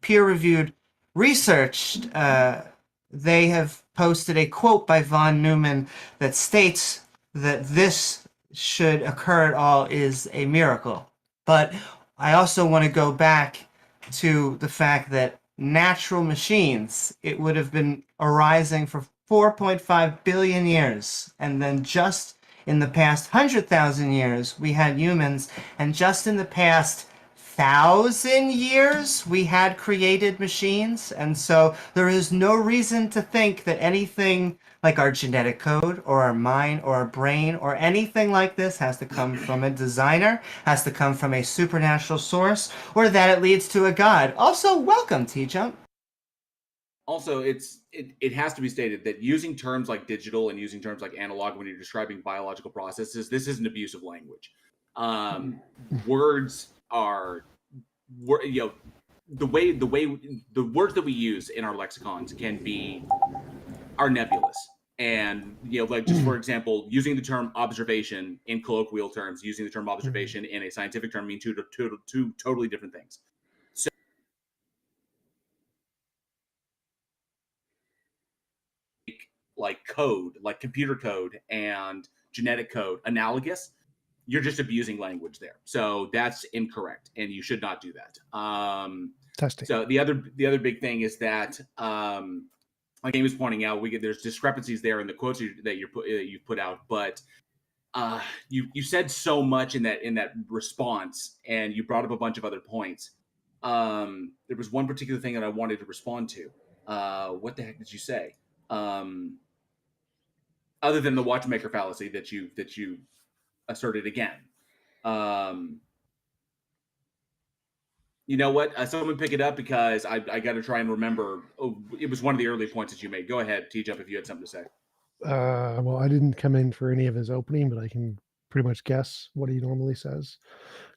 peer-reviewed research, they have posted a quote by von Neumann that states that this should occur at all is a miracle. But I also want to go back to the fact that natural machines, it would have been arising for 4.5 billion years, and then just in the past 100,000 years we had humans, and just in the past 1,000 years we had created machines. And so there is no reason to think that anything like our genetic code or our mind or our brain or anything like this has to come from a designer, has to come from a supernatural source, or that it leads to a god. Also, welcome, TJump. Also, it has to be stated that using terms like digital and using terms like analog when you're describing biological processes, this is an abuse of language. Words are, the words that we use in our lexicons are nebulous. And like, just for example, using the term observation in colloquial terms, using the term observation in a scientific term mean two totally different things. So, like code, like computer code and genetic code analogous, you're just abusing language there. So that's incorrect, and you should not do that. Testing. So the other big thing is that, like Amy was pointing out, there's discrepancies there in the quotes that you've put out, but you said so much in that response, and you brought up a bunch of other points. There was one particular thing that I wanted to respond to. What the heck did you say? Other than the watchmaker fallacy that you asserted again. You know what? Someone pick it up, because I got to try and remember. Oh, it was one of the early points that you made. Go ahead, TJump, if you had something to say. Well, I didn't come in for any of his opening, but I can pretty much guess what he normally says.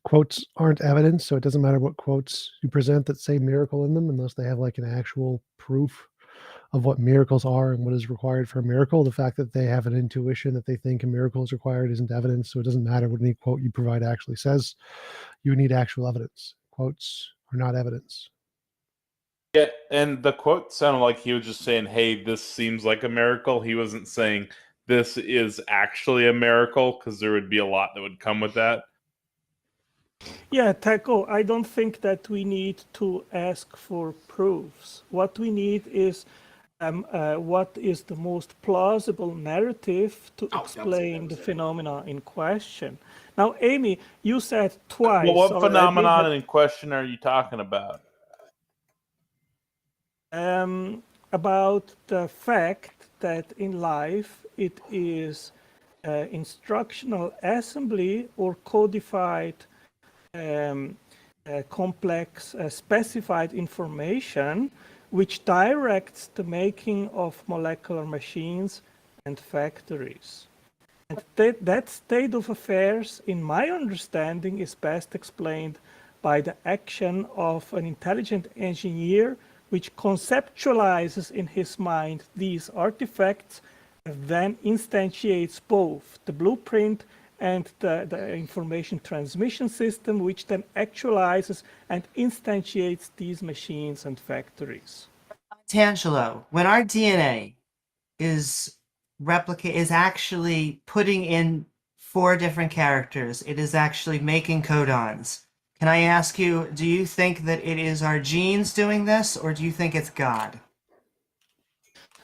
Quotes aren't evidence, so it doesn't matter what quotes you present that say miracle in them, unless they have like an actual proof of what miracles are and what is required for a miracle. The fact that they have an intuition that they think a miracle is required isn't evidence, so it doesn't matter what any quote you provide actually says. You need actual evidence. Quotes are not evidence. Yeah, and the quote sounded like he was just saying, hey, this seems like a miracle. He wasn't saying this is actually a miracle, because there would be a lot that would come with that. Yeah, Taco, I don't think that we need to ask for proofs. What we need is what is the most plausible narrative to explain the phenomena in question. Now, Amy, you said twice. Well, what phenomenon in question are you talking about? About the fact that in life it is instructional assembly or codified complex specified information which directs the making of molecular machines and factories. And that state of affairs, in my understanding, is best explained by the action of an intelligent engineer which conceptualizes in his mind these artifacts and then instantiates both the blueprint and the information transmission system, which then actualizes and instantiates these machines and factories. Tangelo, when our DNA is actually putting in 4 different characters, it is actually making codons. Can I ask you, do you think that it is our genes doing this, or do you think it's God?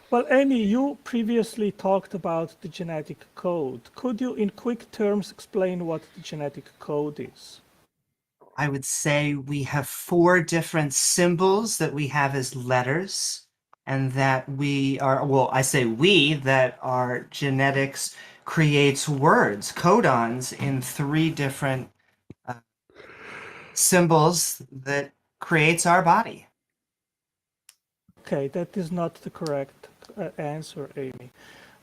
Well, Amy, you previously talked about the genetic code. Could you, in quick terms, explain what the genetic code is? I would say we have 4 different symbols that we have as letters, and that we are, well, I say we, that our genetics creates words, codons, in 3 different symbols that creates our body. Okay, that is not the correct answer, Amy.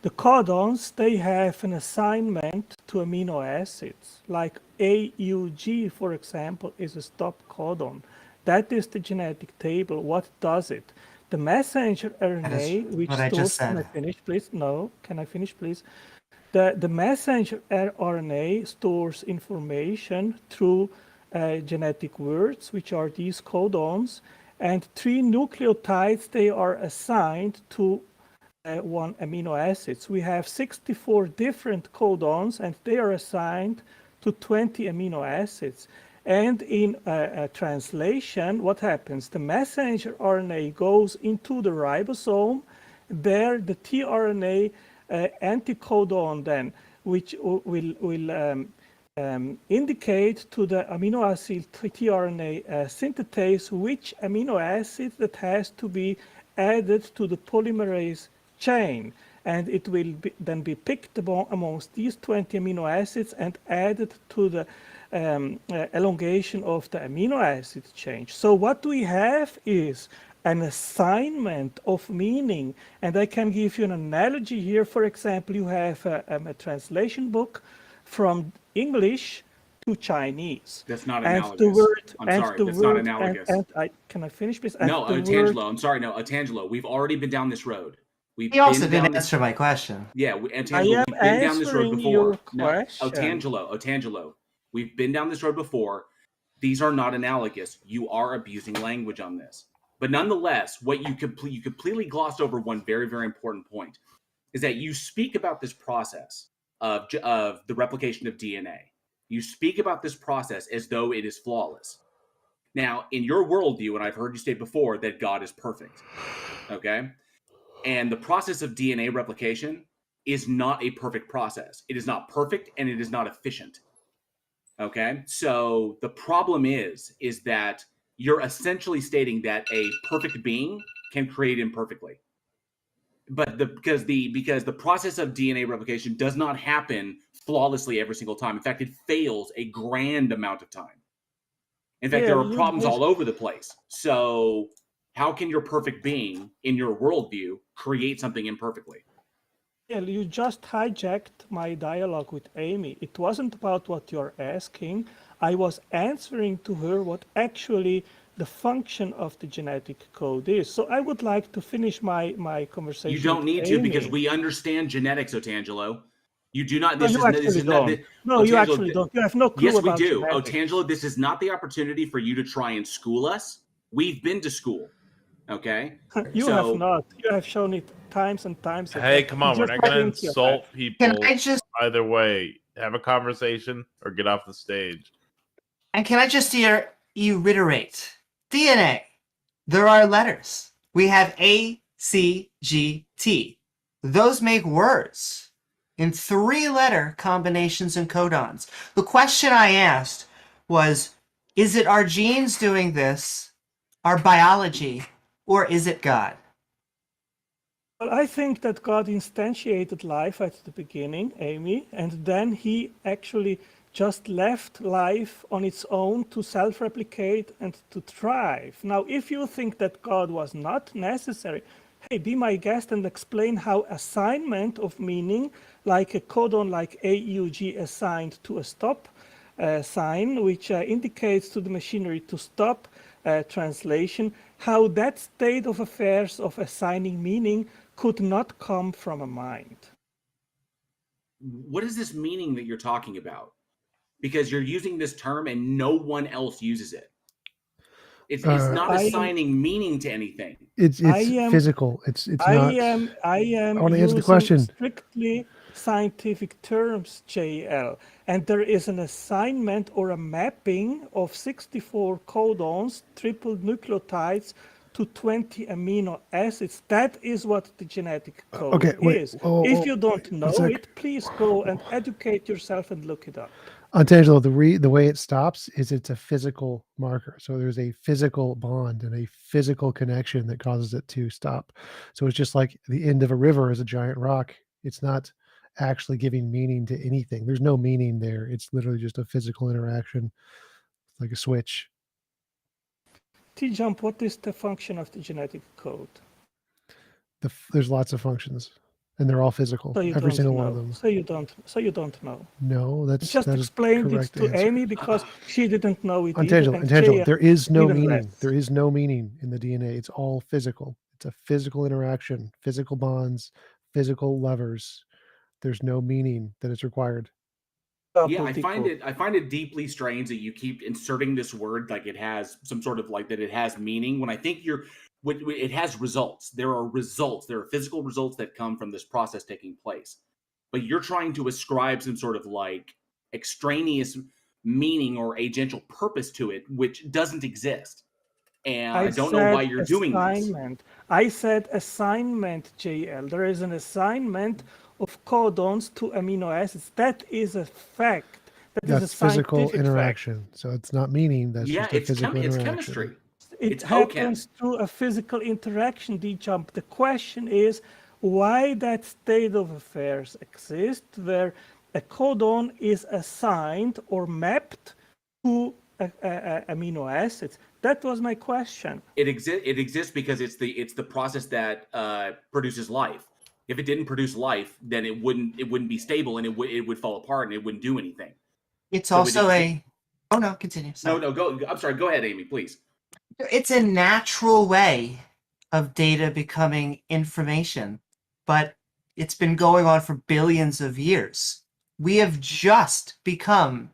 The codons, they have an assignment to amino acids, like AUG, for example, is a stop codon. That is the genetic table. What does it? The messenger RNA, which stores, can I finish, please? No, can I finish, please? The messenger RNA stores information through genetic words, which are these codons, and 3 nucleotides, they are assigned to 1 amino acids. We have 64 different codons, and they are assigned to 20 amino acids. And in a translation, what happens? The messenger RNA goes into the ribosome. There, the tRNA anticodon then, which will indicate to the amino acid tRNA synthetase which amino acid that has to be added to the polymerase chain. And it will then be picked amongst these 20 amino acids and added to the elongation of the amino acid chain. So what we have is an assignment of meaning. And I can give you an analogy here. For example, you have a translation book from English to Chinese. That's not And analogous. the word, I'm and sorry, the that's word, not analogous. can I finish, please? No, And the Tangelo, word- I'm sorry, no, Tangelo, we've already been down this road. He also didn't answer my question. Yeah, I Tangelo, am we've been down this road answering before. your No, question. Tangelo, we've been down this road before. These are not analogous. You are abusing language on this. But nonetheless, what you completely glossed over one very, very important point is that you speak about this process of the replication of DNA. You speak about this process as though it is flawless. Now, in your worldview, and I've heard you state before that God is perfect, okay? And the process of DNA replication is not a perfect process. It is not perfect and it is not efficient, okay? So the problem is that you're essentially stating that a perfect being can create imperfectly. But because the process of DNA replication does not happen flawlessly every single time. In fact, it fails a grand amount of time. In fact, there are problems all over the place. So how can your perfect being in your worldview create something imperfectly? Yeah, you just hijacked my dialogue with Amy. It wasn't about what you're asking. I was answering to her what actually the function of the genetic code is. So I would like to finish my conversation. You don't need to, Amy. because we understand genetics, Otangelo. You do not. No, you actually don't. No, you actually don't. You have no clue Yes, we about do. genetics. Otangelo, this is not the opportunity for you to try and school us. We've been to school. Okay? You have not. You have shown it times and times again. Hey, come on, we're not going to insult people. Can I just either way, have a conversation or get off the stage. And can I just reiterate? DNA. There are letters. We have A, C, G, T. Those make words in 3-letter combinations and codons. The question I asked was, is it our genes doing this, our biology, or is it God? Well, I think that God instantiated life at the beginning, Amy, and then he actually just left life on its own to self-replicate and to thrive. Now, if you think that God was not necessary, hey, be my guest and explain how assignment of meaning, like a codon like AUG assigned to a stop sign, which indicates to the machinery to stop translation, how that state of affairs of assigning meaning could not come from a mind. What is this meaning that you're talking about? Because you're using this term and no one else uses it. It's not assigning meaning to anything. It's physical. It's not. I am want to answer the using question. Strictly scientific terms, JL, and there is an assignment or a mapping of 64 codons, triple nucleotides, to 20 amino acids. That is what the genetic code is. If you don't know it, please go and educate yourself and look it up. Tangelo, the way it stops is it's a physical marker. So there's a physical bond and a physical connection that causes it to stop. So it's just like the end of a river is a giant rock. It's not actually giving meaning to anything. There's no meaning there. It's literally just a physical interaction, like a switch. TJump, what is the function of the genetic code? There's lots of functions, and they're all physical. So every single one of them. So you don't know. No, that's just explained it to Amy because she didn't know it. Tangelo, there is no meaning. Less. There is no meaning in the DNA. It's all physical. It's a physical interaction, physical bonds, physical levers. There's no meaning that is required. Yeah, I find it deeply strange that you keep inserting this word like it has some sort of like that it has meaning when I think it has results. There are results. There are physical results that come from this process taking place. But you're trying to ascribe some sort of like extraneous meaning or agential purpose to it, which doesn't exist. And I don't know why you're doing this. I said assignment, JL. There is an assignment of codons to amino acids. That is a fact. That's physical interaction. Fact. So it's not meaning. That's just a physical interaction. It's chemistry. It happens through a physical interaction, TJump. The question is why that state of affairs exists where a codon is assigned or mapped to amino acids. That was my question. It exists because it's the process that produces life. If it didn't produce life, then it wouldn't be stable and it would fall apart and it wouldn't do anything. It's also Oh no, continue. Sorry. No, go. I'm sorry. Go ahead, Amy, please. It's a natural way of data becoming information, but it's been going on for billions of years. We have just become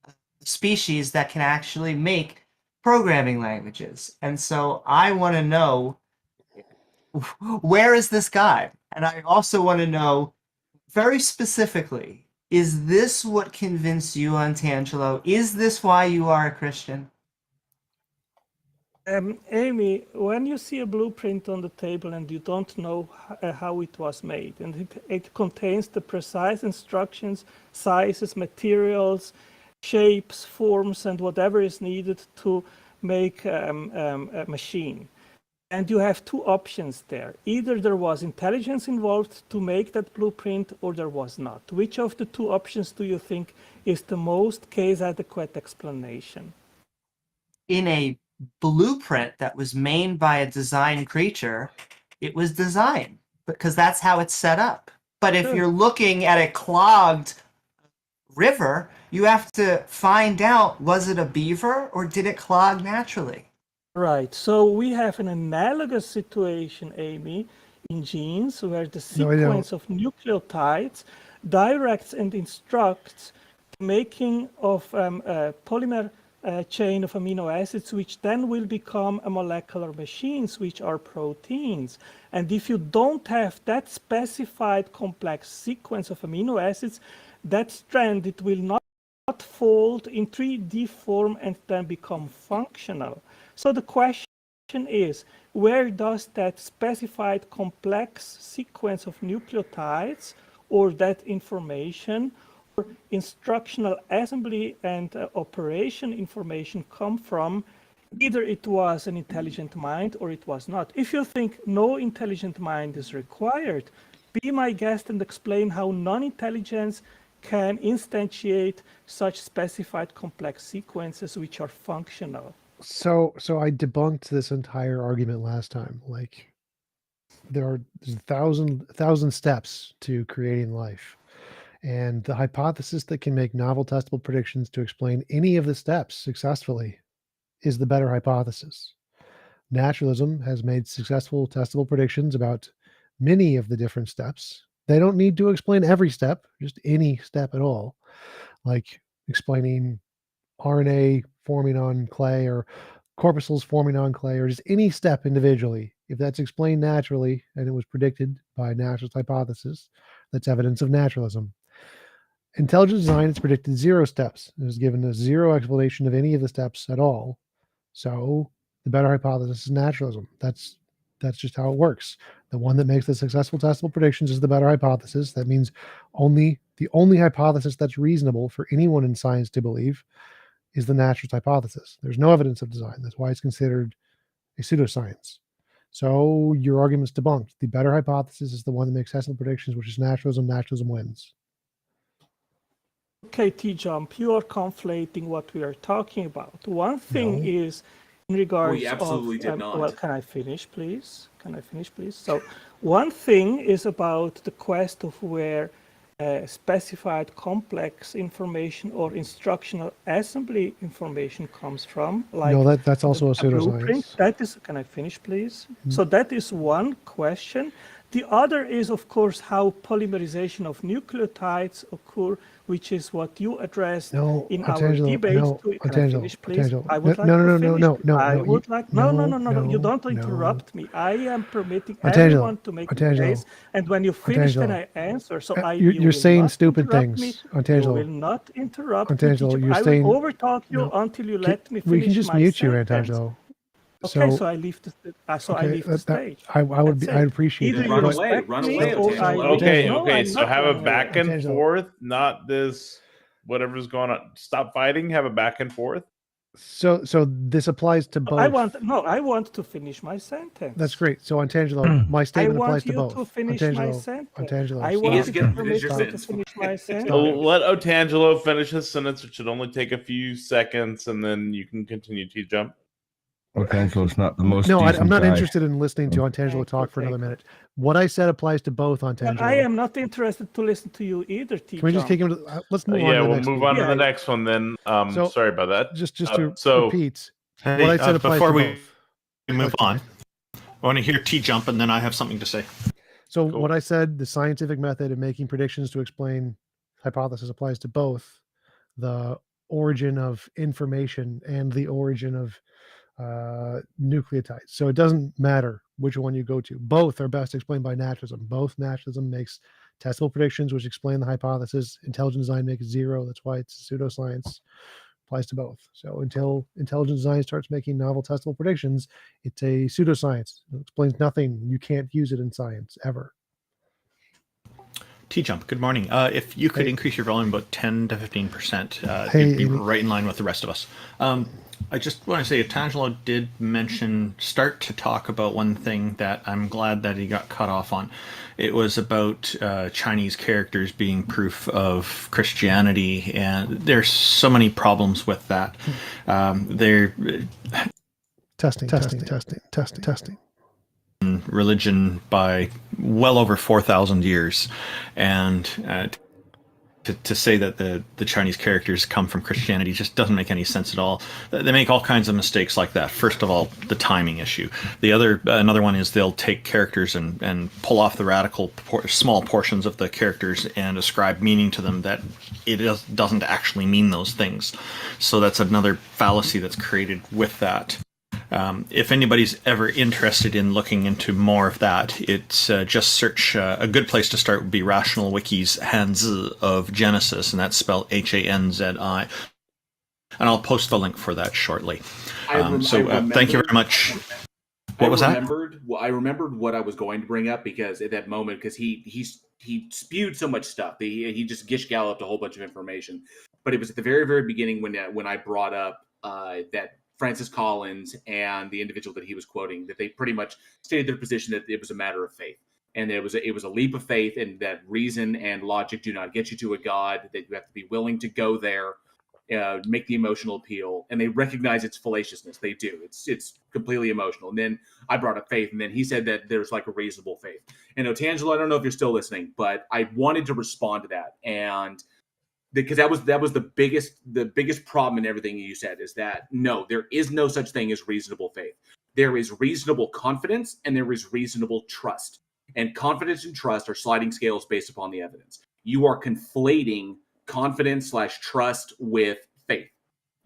a species that can actually make programming languages. And so I want to know, where is this guy? And I also want to know very specifically, is this what convinced you, Antangelo? Is this why you are a Christian? Amy, when you see a blueprint on the table and you don't know how it was made, and it contains the precise instructions, sizes, materials, shapes, forms, and whatever is needed to make a machine. And you have two options there. Either there was intelligence involved to make that blueprint or there was not. Which of the two options do you think is the most case adequate explanation? In a blueprint that was made by a design creature, it was designed because that's how it's set up. But if you're looking at a clogged river, you have to find out, was it a beaver or did it clog naturally? Right. So we have an analogous situation, Amy, in genes where the sequence of nucleotides directs and instructs the making of a polymer chain of amino acids, which then will become a molecular machines, which are proteins. And if you don't have that specified complex sequence of amino acids, that strand, it will not fold in 3D form and then become functional. So the question is, where does that specified complex sequence of nucleotides or that information or instructional assembly and operation information come from? Either it was an intelligent mind or it was not. If you think no intelligent mind is required, be my guest and explain how non-intelligence can instantiate such specified complex sequences which are functional. So I debunked this entire argument last time. Like, there's a thousand steps to creating life, and the hypothesis that can make novel testable predictions to explain any of the steps successfully is the better hypothesis. Naturalism has made successful testable predictions about many of the different steps. They don't need to explain every step, just any step at all, like explaining RNA forming on clay or corpuscles forming on clay or just any step individually. If that's explained naturally and it was predicted by a naturalist hypothesis, that's evidence of naturalism. Intelligent design has predicted 0 steps. It was given a 0 explanation of any of the steps at all. So the better hypothesis is naturalism. That's just how it works. The one that makes the successful testable predictions is the better hypothesis. That means the only hypothesis that's reasonable for anyone in science to believe is the naturalist hypothesis. There's no evidence of design. That's why it's considered a pseudoscience. So your argument's debunked. The better hypothesis is the one that makes testable predictions, which is naturalism. Naturalism wins. Okay, TJump, you are conflating what we are talking about. One thing is in regards we absolutely did not. Well, can I finish, please? So one thing is about the quest of where specified complex information or instructional assembly information comes from. Like no, that's also a pseudoscience. That is, can I finish, please? So that is one question. The other is, of course, how polymerization of nucleotides occur, which is what you addressed No, in our Antangelo, debate. no, Can I Antangelo, finish, please? Antangelo. I would No, like no, to no, no, finish. no, no, I no, would like. No, no, no, no, no. You no, don't interrupt me. I am permitting Antangelo, everyone to make a Antangelo, case, and when you finish, then Antangelo. I answer. So you You're will saying not stupid interrupt me. things, You will Antangelo. not interrupt me. Antangelo, Teacher. you're I will saying overtalk you no. until you let me We can finish just my mute you, sentence. Antangelo. Okay, so So I leave I okay, leave the stage. I would That's be, I'd it. appreciate Either it. you Run But away, respect run me away, or I Antangelo. will. Okay, Antangelo, No, okay. I'm So not have a running away. back and Antangelo. forth, not this whatever's going on. Stop fighting. Have a back and forth. so this applies to both. I want to finish my sentence. That's great. So Antangelo, my I statement applies want to you both. to finish my Antangelo, sentence. Antangelo, I stop. want is you gonna to finish permit your me to sentence. finish my sentence. Let Otangelo finish his sentence. It should only take a few seconds, and then you can continue to jump. Angelo's not the most No, I'm decent not guy. interested in listening to Antangelo Thank talk you, for another thank you. minute. What I said applies to both, But Antangelo. I am not interested to listen to you either, Can we just TJump. take him to? Let's move on. Yeah, to the we'll next move one. on to Yeah, the next one then. So, Sorry about that. Just to so repeat, Hey, what I said applies before to we both. move on, I want to hear TJump, and then I have something to say. So Cool. what I said, the scientific method of making predictions to explain hypothesis applies to both the origin of information and the origin of nucleotides. So it doesn't matter which one you go to. Both are best explained by naturalism. Both naturalism makes testable predictions which explain the hypothesis. Intelligent design makes zero. That's why it's pseudoscience. Applies to both. So until intelligent design starts making novel testable predictions, it's a pseudoscience. It explains nothing. You can't use it in science ever. TJump, good morning. If you could Hey. increase your volume about 10 to 15%, Hey, you'd be Amy. right in line with the rest of us. I just want to say, Otangelo did start to talk about one thing that I'm glad that he got cut off on. It was about Chinese characters being proof of Christianity, and there's so many problems with that. They're Testing. religion by well over 4,000 years, and to say that the Chinese characters come from Christianity just doesn't make any sense at all. They make all kinds of mistakes like that. First of all, the timing issue. Another one is they'll take characters and pull off the radical small portions of the characters and ascribe meaning to them that it doesn't actually mean those things. So that's another fallacy that's created with that. If anybody's ever interested in looking into more of that, it's just search. A good place to start would be Rational Wiki's Hanzi of Genesis, and that's spelled Hanzi. And I'll post the link for that shortly. Thank you very much. What was that? I remembered what I was going to bring up because at that moment, because he spewed so much stuff, he just gish galloped a whole bunch of information. But it was at the very, very beginning when I brought up that Francis Collins and the individual that he was quoting, that they pretty much stated their position that it was a matter of faith, and it was a leap of faith, and that reason and logic do not get you to a God. That you have to be willing to go there, make the emotional appeal, and they recognize its fallaciousness. They do. It's completely emotional. And then I brought up faith, and then he said that there's like a reasonable faith. And Otangelo, I don't know if you're still listening, but I wanted to respond to that, and because that was the biggest problem in everything you said is that no, there is no such thing as reasonable faith. There is reasonable confidence and there is reasonable trust. And confidence and trust are sliding scales based upon the evidence. You are conflating confidence/trust with faith.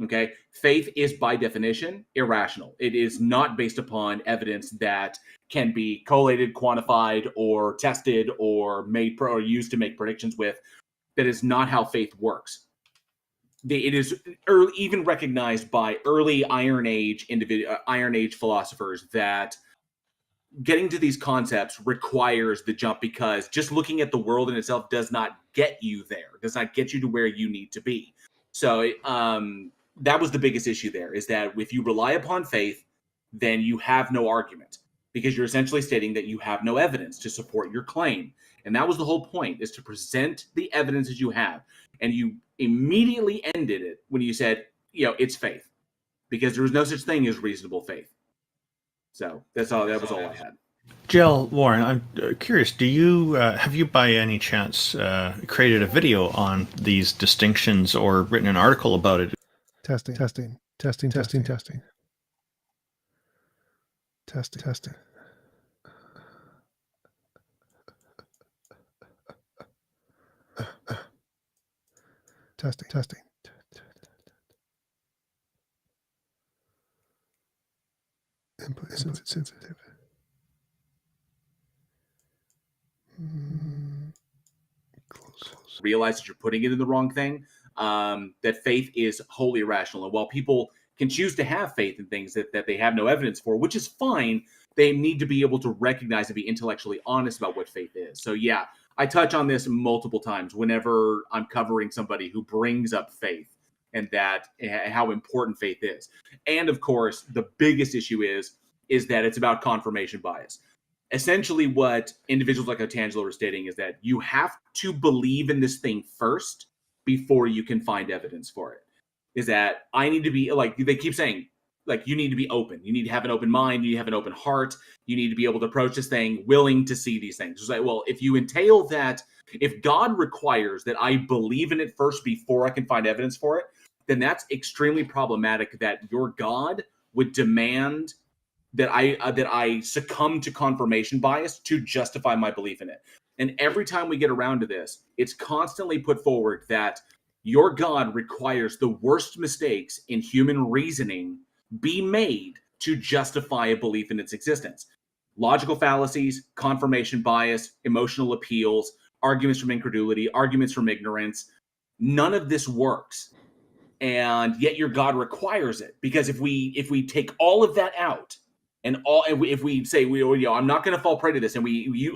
Okay? Faith is by definition irrational. It is not based upon evidence that can be collated, quantified, or tested, or or used to make predictions with. That is not how faith works. It is even recognized by early Iron Age philosophers that getting to these concepts requires the jump, because just looking at the world in itself does not get you there, does not get you to where you need to be. So that was the biggest issue there, is that if you rely upon faith, then you have no argument, because you're essentially stating that you have no evidence to support your claim. And that was the whole point, is to present the evidence that you have. And you immediately ended it when you said, it's faith, because there was no such thing as reasonable faith. So that was all I had. Jill Warren, I'm curious, have you by any chance created a video on these distinctions or written an article about it? Testing. Testing. Input sensitive. Close. Realize that you're putting it in the wrong thing. That faith is wholly irrational. And while people can choose to have faith in things that they have no evidence for, which is fine, they need to be able to recognize and be intellectually honest about what faith is. So yeah, I touch on this multiple times whenever I'm covering somebody who brings up faith and that how important faith is. And of course, the biggest issue is that it's about confirmation bias. Essentially, what individuals like Otangelo are stating is that you have to believe in this thing first before you can find evidence for it. Is that I need to be, like they keep saying, like, you need to be open. You need to have an open mind. You need to have an open heart. You need to be able to approach this thing willing to see these things. It's like, well, if you entail that, if God requires that I believe in it first before I can find evidence for it, then that's extremely problematic, that your God would demand that I succumb to confirmation bias to justify my belief in it. And every time we get around to this, it's constantly put forward that your God requires the worst mistakes in human reasoning be made to justify a belief in its existence. Logical fallacies, confirmation bias, emotional appeals, arguments from incredulity, arguments from ignorance. None of this works. And yet your God requires it. Because if we take all of that out, if we say I'm not going to fall prey to this, and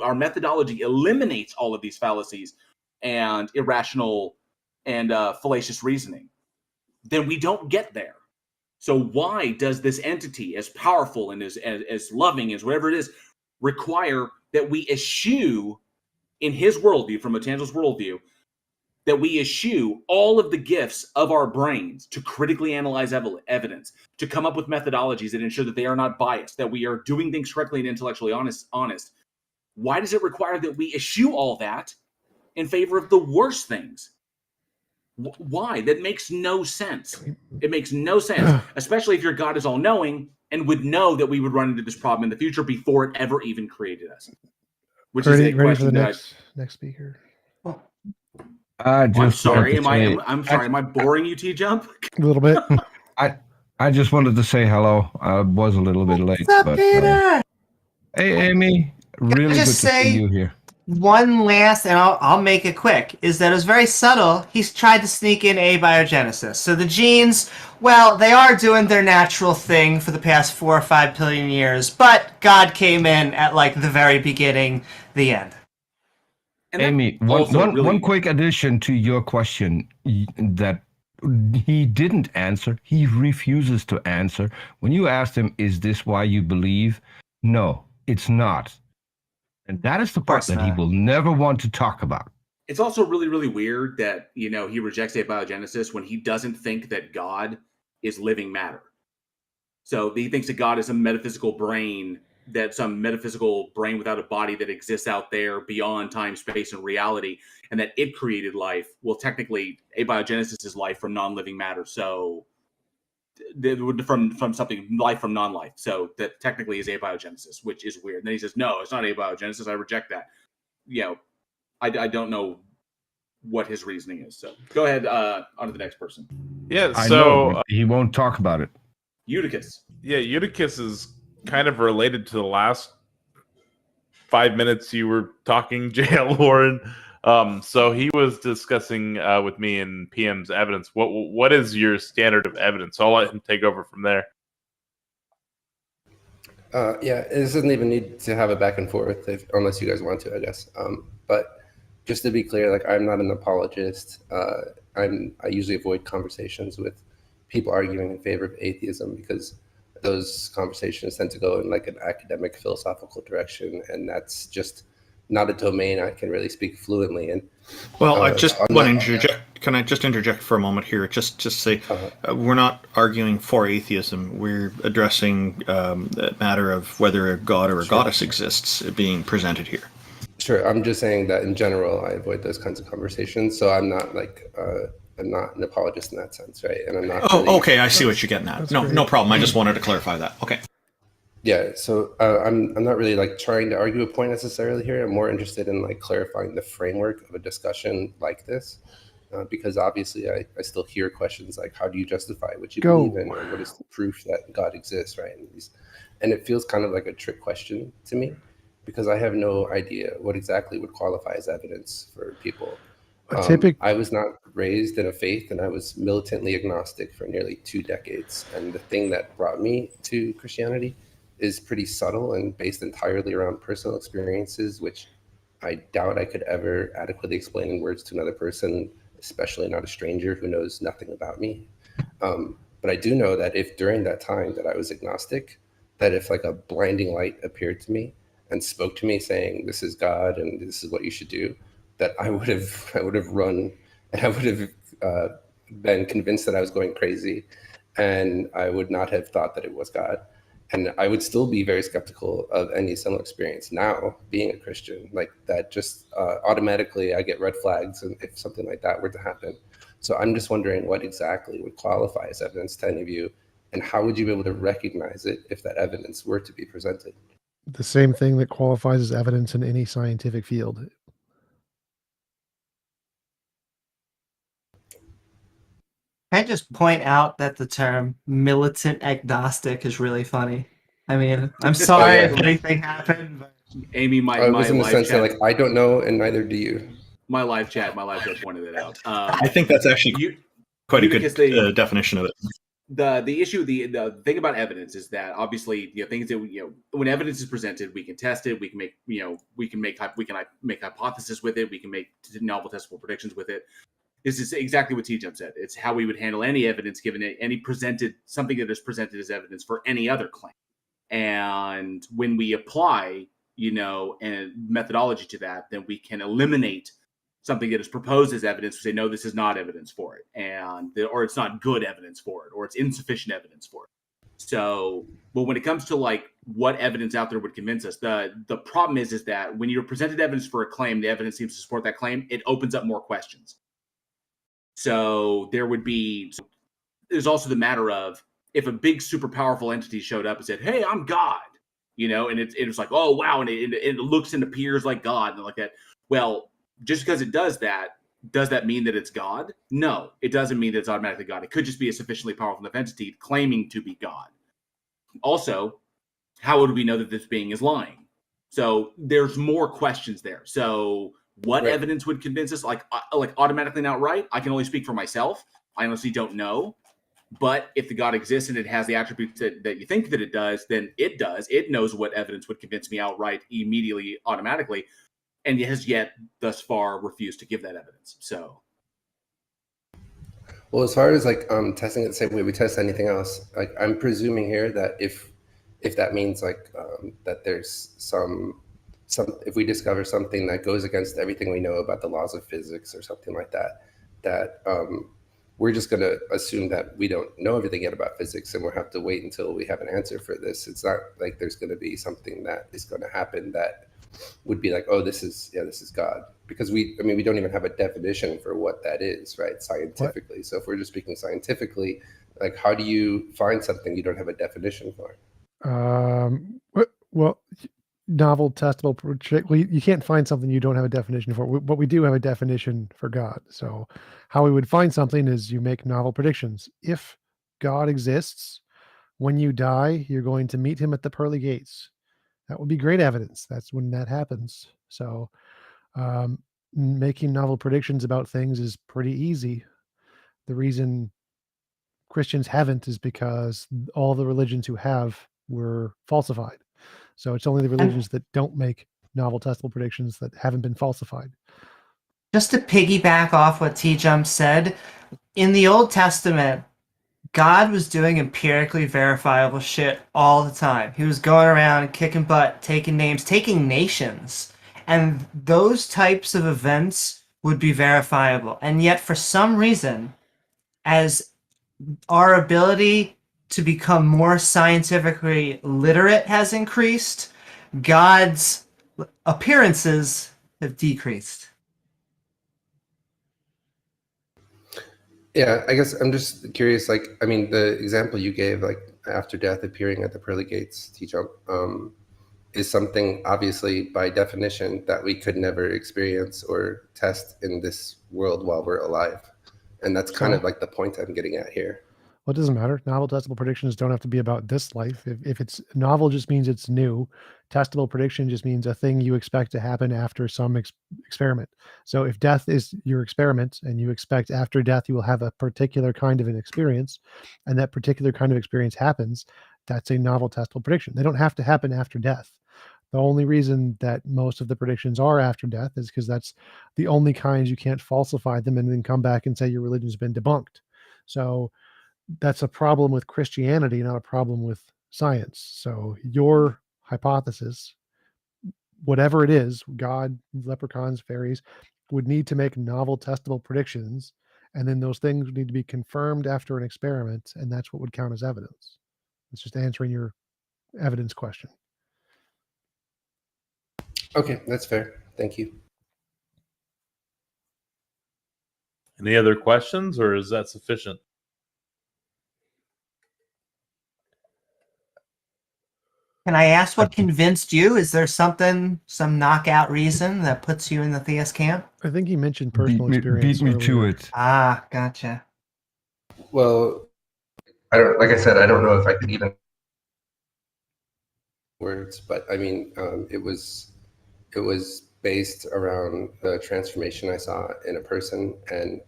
our methodology eliminates all of these fallacies and irrational and fallacious reasoning, then we don't get there. So why does this entity, as powerful and as loving as whatever it is, require that we eschew, in his worldview, from Otangelo's worldview, that we eschew all of the gifts of our brains to critically analyze evidence, to come up with methodologies that ensure that they are not biased, that we are doing things correctly and intellectually honest? Why does it require that we eschew all that in favor of the worst things? Why? That makes no sense. It makes no sense, especially if your God is all-knowing and would know that we would run into this problem in the future before it ever even created us. Which is a Ready for question the next speaker. I'm sorry. I'm sorry. Am I boring you, TJump? A little bit. I just wanted to say hello. I was a little bit late. What's up, but, Peter? hey, Amy. Really good to just say see you here. one last, and I'll make it quick, is that it was very subtle. He's tried to sneak in abiogenesis. So the genes, well, they are doing their natural thing for the past 4 or 5 billion years, but God came in at like the very beginning, the end. And Amy, one quick addition to your question that he didn't answer. He refuses to answer. When you asked him, is this why you believe? No, it's not. And that is the part that he will never want to talk about. It's also really, really weird that, he rejects abiogenesis when he doesn't think that God is living matter. So he thinks that God is some metaphysical brain without a body that exists out there beyond time, space, and reality, and that it created life. Well, technically, abiogenesis is life from non-living matter. So from something, life from non-life. So that technically is abiogenesis, which is weird. And then he says, no, it's not abiogenesis. I reject that. I don't know what his reasoning is. So go ahead, on to the next person. Yeah, I so know, but he won't talk about it. Eutychus. Yeah, Eutychus is kind of related to the last 5 minutes you were talking, J.L. Warren. So he was discussing with me in PM's evidence. What is your standard of evidence? I'll let him take over from there. Yeah, it doesn't even need to have a back and forth unless you guys want to, I guess. But just to be clear, like, I'm not an apologist. I usually avoid conversations with people arguing in favor of atheism because those conversations tend to go in like an academic philosophical direction, and that's just not a domain I can really speak fluently in. Well, I just want to interject. Can I just interject for a moment here? Just say we're not arguing for atheism. We're addressing the matter of whether a god or a goddess exists being presented here. Sure. I'm just saying that in general, I avoid those kinds of conversations. So I'm not like I'm not an apologist in that sense, right? And I'm not. Okay. I see what you're getting at. No problem. I just wanted to clarify that. Okay. Yeah, so I'm not really like trying to argue a point necessarily here. I'm more interested in like clarifying the framework of a discussion like this. because obviously I still hear questions like, how do you justify what you Go. believe in, or what is the proof that God exists, right? And it feels kind of like a trick question to me, because I have no idea what exactly would qualify as evidence for people. I was not raised in a faith, and I was militantly agnostic for nearly 2 decades. And the thing that brought me to Christianity is pretty subtle and based entirely around personal experiences, which I doubt I could ever adequately explain in words to another person, especially not a stranger who knows nothing about me. But I do know that if during that time that I was agnostic, that if like a blinding light appeared to me and spoke to me saying, this is God and this is what you should do, that I would have run, and I would have been convinced that I was going crazy, and I would not have thought that it was God. And I would still be very skeptical of any similar experience now, being a Christian, like that. Just automatically I get red flags if something like that were to happen. So I'm just wondering what exactly would qualify as evidence to any of you, and how would you be able to recognize it if that evidence were to be presented? The same thing that qualifies as evidence in any scientific field. Can I just point out that the term militant agnostic is really funny? I mean, I'm sorry if anything happened, but Amy, my I was in the live sense chat, that like I don't know, and neither do you. my live chat pointed it out. I think that's actually quite a good definition of it. The issue, the thing about evidence is that obviously, things that when evidence is presented, we can test it, we can make hypotheses with it, we can make novel testable predictions with it. This is exactly what TJump said. It's how we would handle any evidence given something that is presented as evidence for any other claim. And when we apply, and methodology to that, then we can eliminate something that is proposed as evidence. We say, no, this is not evidence for it, or it's not good evidence for it, or it's insufficient evidence for it. So, but when it comes to like what evidence out there would convince us, the problem is that when you're presented evidence for a claim, the evidence seems to support that claim, it opens up more questions. So there's also the matter of, if a big super powerful entity showed up and said, hey, I'm God, and it was like, oh, wow. And it looks and appears like God and like that. Well, just because it does that mean that it's God? No, it doesn't mean that it's automatically God. It could just be a sufficiently powerful enough entity claiming to be God. Also, how would we know that this being is lying? So there's more questions there. So what evidence would convince us, like automatically and outright? I can only speak for myself. I honestly don't know. But if the God exists and it has the attributes that you think that it does, then it does. It knows what evidence would convince me outright, immediately, automatically, and it has yet thus far refused to give that evidence. So, well, as far as like testing it the same way we test anything else, like I'm presuming here that if that means like that there's some if we discover something that goes against everything we know about the laws of physics or something like that we're just going to assume that we don't know everything yet about physics, and we'll have to wait until we have an answer for this. It's not like there's going to be something that is going to happen that would be like, oh, this is God, because we don't even have a definition for what that is, right? Scientifically. So if we're just speaking scientifically, like, how do you find something you don't have a definition for? Well, novel testable prediction. Well, you can't find something you don't have a definition for, but we do have a definition for God. So how we would find something is you make novel predictions. If God exists, when you die, you're going to meet him at the pearly gates. That would be great evidence. That's when that happens. So making novel predictions about things is pretty easy. The reason Christians haven't is because all the religions who have were falsified. So it's only the religions that don't make novel testable predictions that haven't been falsified. Just to piggyback off what TJump said, in the Old Testament, God was doing empirically verifiable shit all the time. He was going around kicking butt, taking names, taking nations. And those types of events would be verifiable. And yet, for some reason, as our ability to become more scientifically literate has increased, God's appearances have decreased. Yeah, I guess I'm just curious, like, I mean, the example you gave, like, after death appearing at the pearly gates, TJump, is something obviously by definition that we could never experience or test in this world while we're alive. And that's kind of like the point I'm getting at here. Well, it doesn't matter. Novel testable predictions don't have to be about this life. If it's novel, just means it's new. Testable prediction just means a thing you expect to happen after some experiment. So if death is your experiment and you expect after death you will have a particular kind of an experience, and that particular kind of experience happens, that's a novel testable prediction. They don't have to happen after death. The only reason that most of the predictions are after death is because that's the only kinds you can't falsify them and then come back and say your religion's been debunked. So that's a problem with Christianity, not a problem with science. So your hypothesis, whatever it is, God, leprechauns, fairies, would need to make novel testable predictions, and then those things would need to be confirmed after an experiment, and that's what would count as evidence. It's just answering your evidence question. Okay, that's fair. Thank you. Any other questions, or is that sufficient? Can I ask what convinced you? Is there some knockout reason that puts you in the theist camp? I think he mentioned personal experience. Beat me to earlier. it. Ah, gotcha. Well, I don't, like I said, I don't know if I could even words, but I mean, it was based around the transformation I saw in a person, and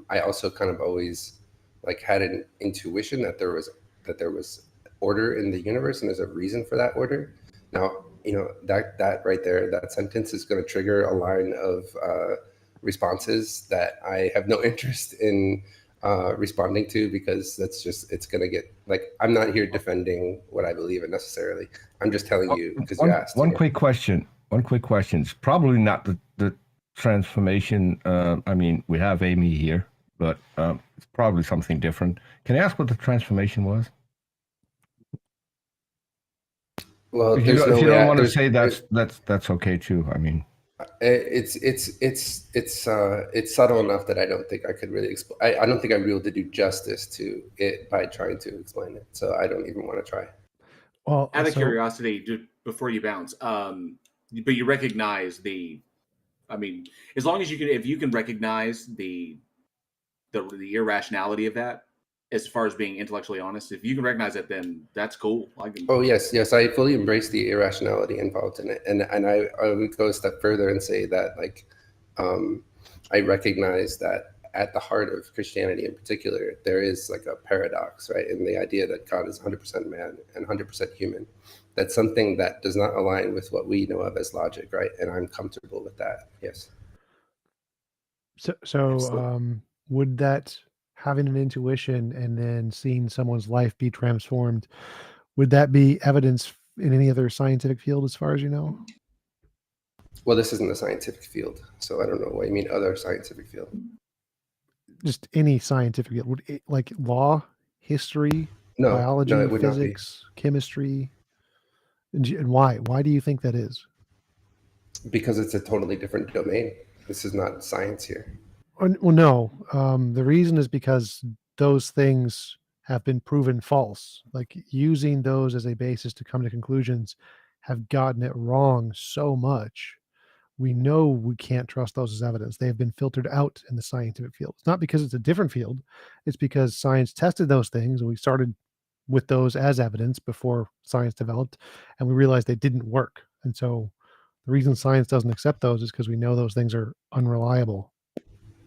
I also kind of always like had an intuition that there was order in the universe, and there's a reason for that order. Now, you know, that right there, that sentence is going to trigger a line of responses that I have no interest in responding to, because it's going to get like, I'm not here defending what I believe in necessarily. I'm just telling you because you asked. One quick question. It's probably not the transformation. I mean, we have Amy here, but it's probably something different. Can I ask what the transformation was? Well, If you don't want to say that's okay too. I mean, it's subtle enough that I don't think I could really explain. I don't think I'm able to do justice to it by trying to explain it. So I don't even want to try. Well, Out of curiosity, before you bounce, but you recognize I mean, as long as if you can recognize the irrationality of that, as far as being intellectually honest, if you can recognize it, then that's cool. Oh yes, I fully embrace the irrationality involved in it, and I would go a step further and say that like I recognize that at the heart of Christianity in particular, there is like a paradox, right, in the idea that God is 100% man and 100% human. That's something that does not align with what we know of as logic, right? And I'm comfortable with that. Yes. So would that, having an intuition and then seeing someone's life be transformed, would that be evidence in any other scientific field as far as you know? Well, this isn't a scientific field, so I don't know what you mean other scientific field. Just any scientific field. Would it, like law, history, biology, it would physics, chemistry? And why? Why do you think that is? Because it's a totally different domain. This is not science here. Well, no. The reason is because those things have been proven false. Like using those as a basis to come to conclusions have gotten it wrong so much. We know we can't trust those as evidence. They have been filtered out in the scientific field. It's not because it's a different field. It's because science tested those things, and we started with those as evidence before science developed, and we realized they didn't work. And so the reason science doesn't accept those is because we know those things are unreliable.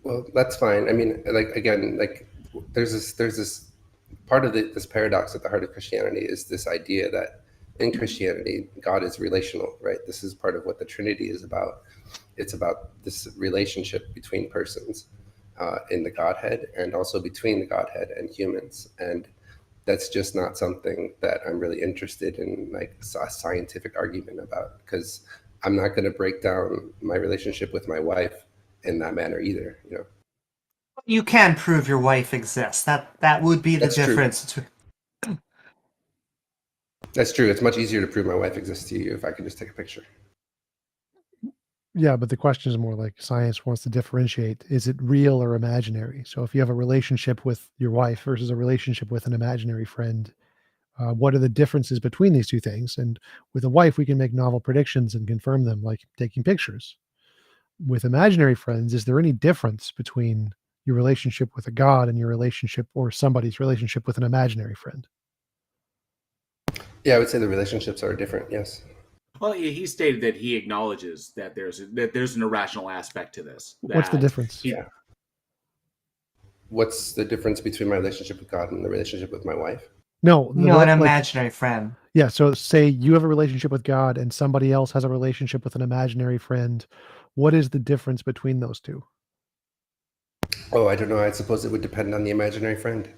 Well, that's fine. I mean, like again, like there's this part of this paradox at the heart of Christianity is this idea that in Christianity, God is relational, right? This is part of what the Trinity is about. It's about this relationship between persons in the Godhead, and also between the Godhead and humans. And that's just not something that I'm really interested in, like a scientific argument about, because I'm not going to break down my relationship with my wife in that manner either, you know. You can prove your wife exists. That would be the difference. That's true. It's much easier to prove my wife exists to you if I can just take a picture. Yeah, but the question is more like science wants to differentiate. Is it real or imaginary? So if you have a relationship with your wife versus a relationship with an imaginary friend, What are the differences between these two things? And with a wife, we can make novel predictions and confirm them, like taking pictures. With imaginary friends, is there any difference between your relationship with a god and your relationship or somebody's relationship with an imaginary friend? Yeah, I would say the relationships are different. Yes. Well, he stated that he acknowledges that there's an irrational aspect to this. What's the that difference? he- Yeah. What's the difference between my relationship with God and the relationship with my wife? No, No, an like, imaginary friend. yeah. So say you have a relationship with God and somebody else has a relationship with an imaginary friend. What is the difference between those two? Oh, I don't know. I suppose it would depend on the imaginary friend.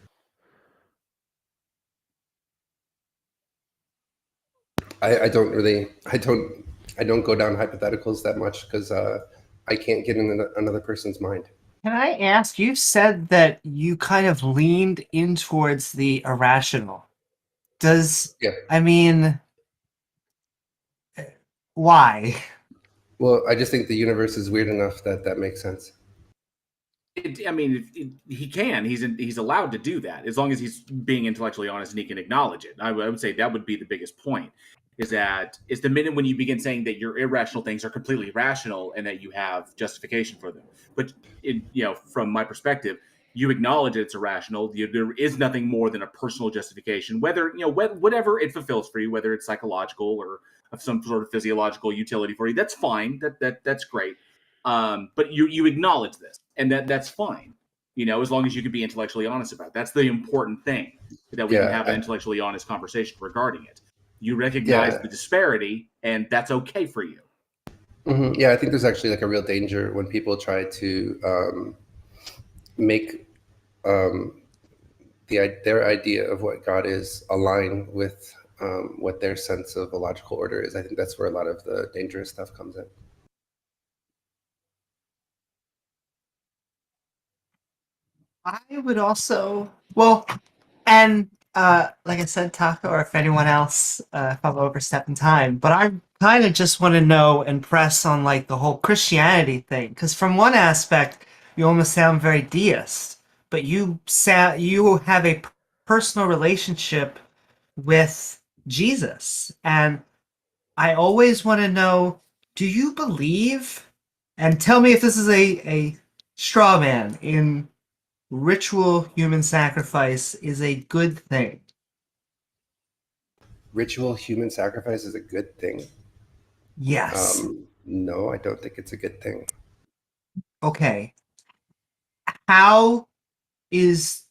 I don't really, I don't go down hypotheticals that much because I can't get in another person's mind. Can I ask, you said that you kind of leaned in towards the irrational. Yeah. I mean, why? Well, I just think the universe is weird enough that that makes sense. he can. He's allowed to do that as long as he's being intellectually honest and he can acknowledge it. I would say that would be the biggest point. Is the minute when you begin saying that your irrational things are completely rational and that you have justification for them. But from my perspective, you acknowledge it's irrational. There is nothing more than a personal justification, whether whatever it fulfills for you, whether it's psychological or of some sort of physiological utility for you. That's fine. That's great. But you acknowledge this, and that's fine. As long as you can be intellectually honest about it. That's the important thing, that we can have an intellectually honest conversation regarding it. You recognize the disparity, and that's okay for you. Mm-hmm. Yeah, I think there's actually like a real danger when people try to make their idea of what God is align with what their sense of a logical order is. I think that's where a lot of the dangerous stuff comes in. I would also, well, and like I said, Taco, or if anyone else, if I'm overstepping time, but I kind of just want to know and press on like the whole Christianity thing, because from one aspect, you almost sound very deist, but you have a personal relationship with Jesus, and I always want to know, do you believe? And tell me if this is a straw man in ritual human sacrifice is a good thing. Ritual human sacrifice is a good thing. Yes. No, I don't think it's a good thing. Okay. How is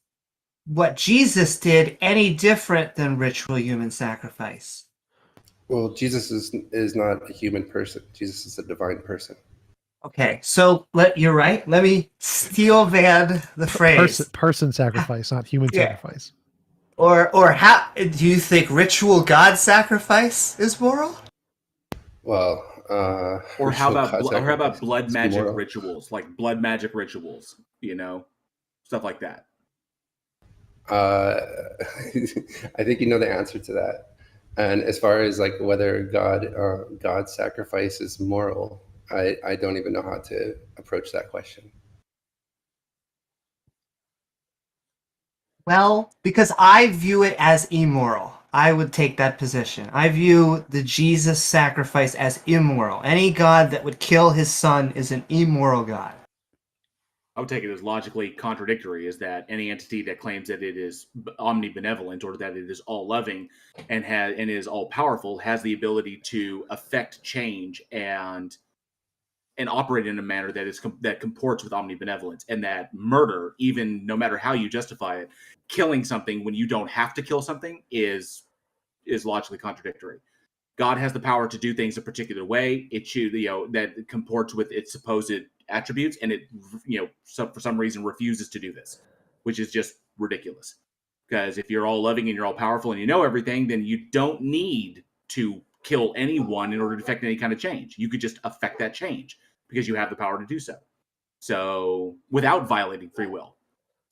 what Jesus did any different than ritual human sacrifice? Well, Jesus is not a human person. Jesus is a divine person. Okay, so you're right. Let me steel man the phrase. Person sacrifice, not human sacrifice. Or how do you think ritual God sacrifice is moral? Well, or how about blood magic moral. rituals, like blood magic rituals, stuff like that? I think you know the answer to that. And as far as like whether God's sacrifice is moral, I don't even know how to approach that question. Well, because I view it as immoral. I would take that position. I view the Jesus sacrifice as immoral. Any God that would kill his son is an immoral God. I would take it as logically contradictory, is that any entity that claims that it is omnibenevolent or that it is all-loving and is all-powerful has the ability to affect change and operate in a manner that comports with omnibenevolence, and that murder, even no matter how you justify it, killing something when you don't have to kill something is logically contradictory. God has the power to do things a particular way. That comports with its supposed attributes, and it for some reason refuses to do this, which is just ridiculous. Because if you're all loving and you're all powerful and you know everything, then you don't need to kill anyone in order to affect any kind of change. You could just affect that change because you have the power to do so. So without violating free will.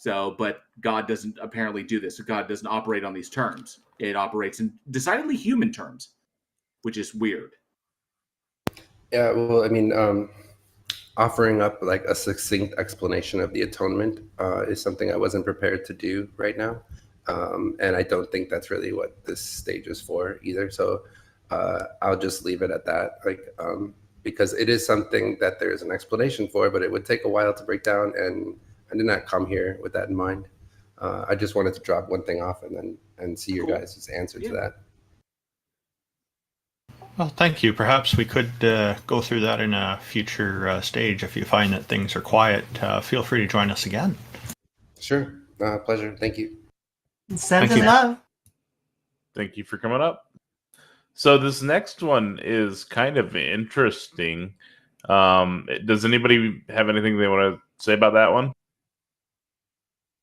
But God doesn't apparently do this. So God doesn't operate on these terms. It operates in decidedly human terms, which is weird. Yeah, well, I mean, offering up like a succinct explanation of the atonement is something I wasn't prepared to do right now. And I don't think that's really what this stage is for either. So I'll just leave it at that, because it is something that there is an explanation for, but it would take a while to break down, and I did not come here with that in mind. I just wanted to drop one thing off and see your guys' answer to that. Well, thank you. Perhaps we could go through that in a future stage. If you find that things are quiet, feel free to join us again. Sure. Pleasure. Thank you. Send Thank in you. love. Thank you for coming up. So this next one is kind of interesting. Does anybody have anything they want to say about that one?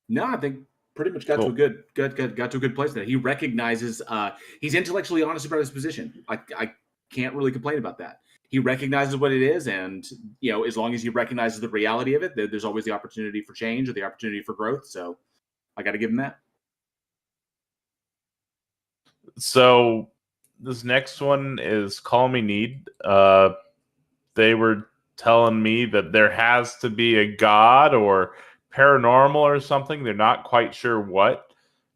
No, I think pretty much got Cool. to a good place there. He recognizes he's intellectually honest about his position. I can't really complain about that. He recognizes what it is, and as long as he recognizes the reality of it, there's always the opportunity for change or the opportunity for growth. So I got to give him that. So this next one is Call Me Need. They were telling me that there has to be a god or paranormal or something. They're not quite sure what.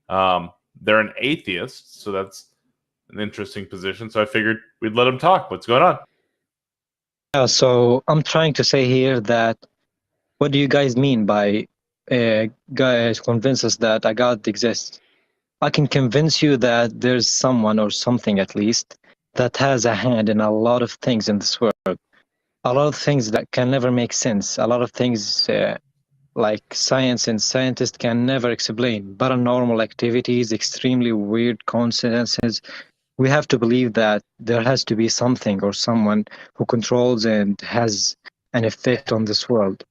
They're an atheist, so that's an interesting position. So I figured we'd let them talk. What's going on? So I'm trying to say here that what do you guys mean by guys convince us that a God exists? I can convince you that there's someone or something at least that has a hand in a lot of things in this world. A lot of things that can never make sense. A lot of things like science and scientists can never explain. Paranormal activities, extremely weird coincidences. We have to believe that there has to be something or someone who controls and has an effect on this world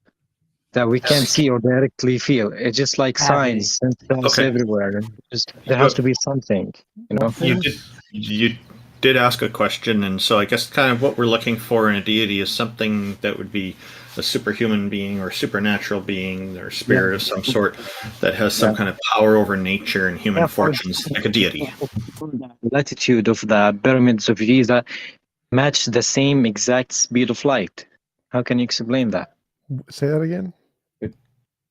that we can't see or directly feel. It's just like Gravity. signs and things Okay. everywhere. Just there has to be something, You did ask a question, and so I guess kind of what we're looking for in a deity is something that would be a superhuman being or supernatural being or spirit of some sort that has some kind of power over nature and human fortunes, like a deity. The latitude of the pyramids of Giza match the same exact speed of light. How can you explain that? Say that again.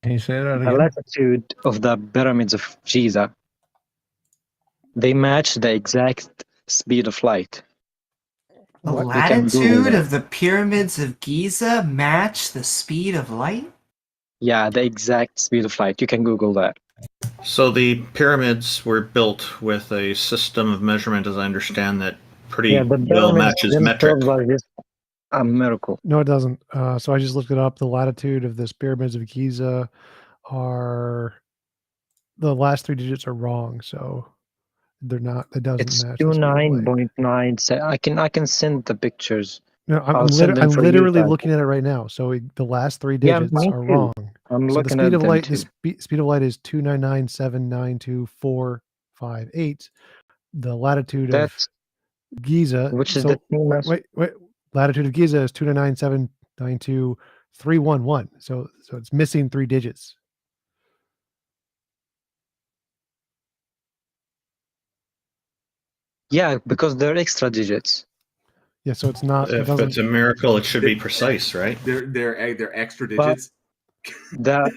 Can you say that The again? latitude of the pyramids of Giza, they match the exact speed of light. The What? You can Google latitude that. of the pyramids of Giza match the speed of light? Yeah, the exact speed of light. You can Google that. So the pyramids were built with a system of measurement, as I understand, that pretty Yeah, the well pyramids matches metric. themselves are just a miracle. No, it doesn't. So I just looked it up. The latitude of this pyramids of Giza are the last three digits are wrong. So they're not. It doesn't It's match the speed of light. 29.9. I can send the pictures. No, I'll send them I'm for you literally guys. looking at it right now. So the last three Yeah, digits me are too. wrong. I'm So the looking speed at of them light, too. speed of light is 299,792,458. The latitude of That's Giza. which is So the same as wait. Latitude of Giza is 299,792,311. So it's missing three digits. yeah, because they're extra digits. Yeah, so it's not. It If doesn't. it's a miracle, it should be precise, right? They're extra But digits. the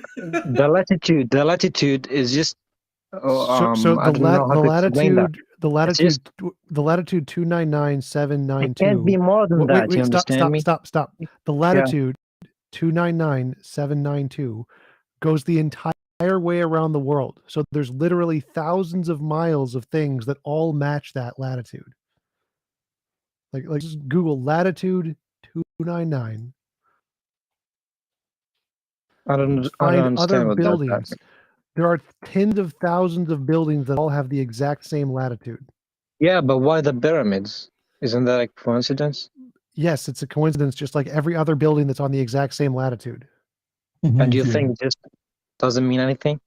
latitude is just So I don't know how to explain that. the just- latitude 299,792. It can't be more than that. You understand me? Stop. The latitude 299,792 goes the entire way around the world. So there's literally thousands of miles of things that all match that latitude. Like just Google latitude 299. I don't Find other understand what that buildings. There are tens of thousands of buildings that all have the exact same latitude. Yeah, but why the pyramids? Isn't that a coincidence? Yes, it's a coincidence, just like every other building that's on the exact same latitude. And you think it just doesn't mean anything?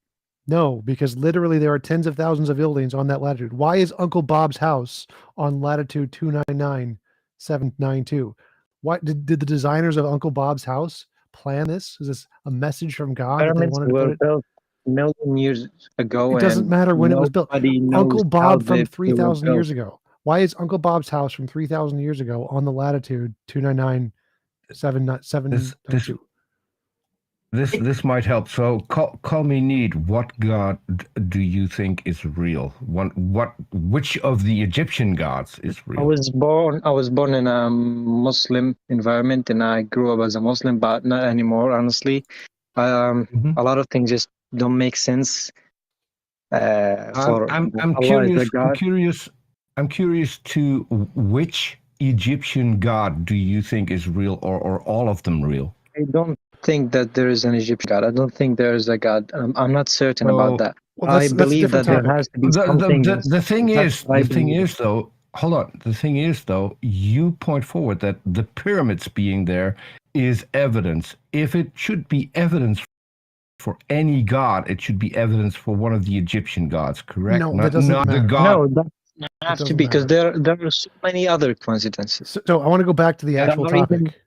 No, because literally there are tens of thousands of buildings on that latitude. Why is Uncle Bob's house on latitude 299,792? Why did the designers of Uncle Bob's house plan this? Is this a message from God that they Pyramids wanted to put were it? built million years ago. It doesn't and matter when it was built. nobody knows Uncle how Bob from they were 3,000 years built. ago. Why is Uncle Bob's house from 3,000 years ago on the latitude 299,792? This might help. So call me Need. What god do you think is real? Which of the Egyptian gods is I real? was born in a Muslim environment, and I grew up as a Muslim, but not anymore, honestly. Mhm. A lot of things just don't make sense. For I'm Allah is curious. the God. I'm curious to which Egyptian god do you think is real, or all of them real? I don't think that there is an Egyptian God. I don't think there is a God. I'm not certain about So that. Well, I that's a believe different that there topic. has to be something. the thing That's is, what I believe. though, hold on. The thing is, though, you point forward that the pyramids being there is evidence. If it should be evidence for any god, it should be evidence for one of the Egyptian gods, correct? No, that doesn't not the matter. god. No, that have to doesn't be because matter. there are so many other coincidences. So I want to go back to the Yeah, actual There are even- topic.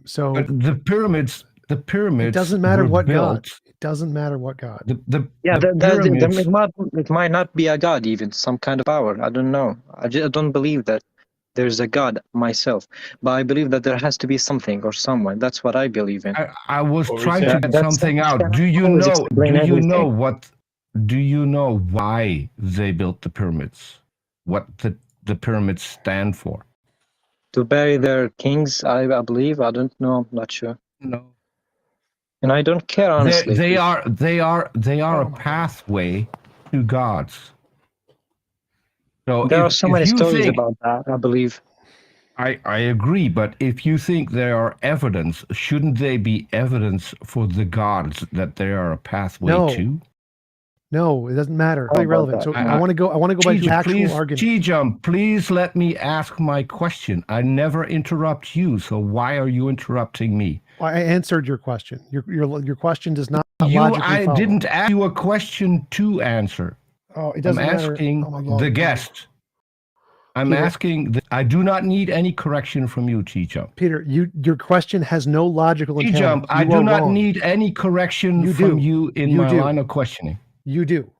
So But the pyramids it doesn't matter were what built. God. It doesn't matter what God. Yeah, The pyramids. it might not be a God, even some kind of power. I don't know. I don't believe that there's a God myself, but I believe that there has to be something or someone. That's what I believe in. I was What were you trying to saying? get That's something that out. cannot Do you always know? explain Do you know everything. what? Do you know why they built the pyramids? What the pyramids stand for? To bury their kings, I believe. I don't know. I'm not sure, No. and I don't care honestly. They are Oh a my God. pathway to gods. So There are so if many you stories think, about that. I believe. I agree, but if you think there are evidence, shouldn't they be evidence for the gods that they are a pathway No. to? No, it doesn't matter. How Really about relevant. that? So I- I want to go. I want to go back to the actual argument. TJump, please let me ask my question. I never interrupt you, so why are you interrupting me? I answered your question. Your question does not logically I follow. didn't ask you a question to answer. Oh, it I'm doesn't matter. asking Oh my God. the guest. I'm Peter. asking. I do not need any correction from you, TJump. Peter, your question has no logical intent. TJump, I do not need any correction You from do. you in You my do. line of questioning. You do.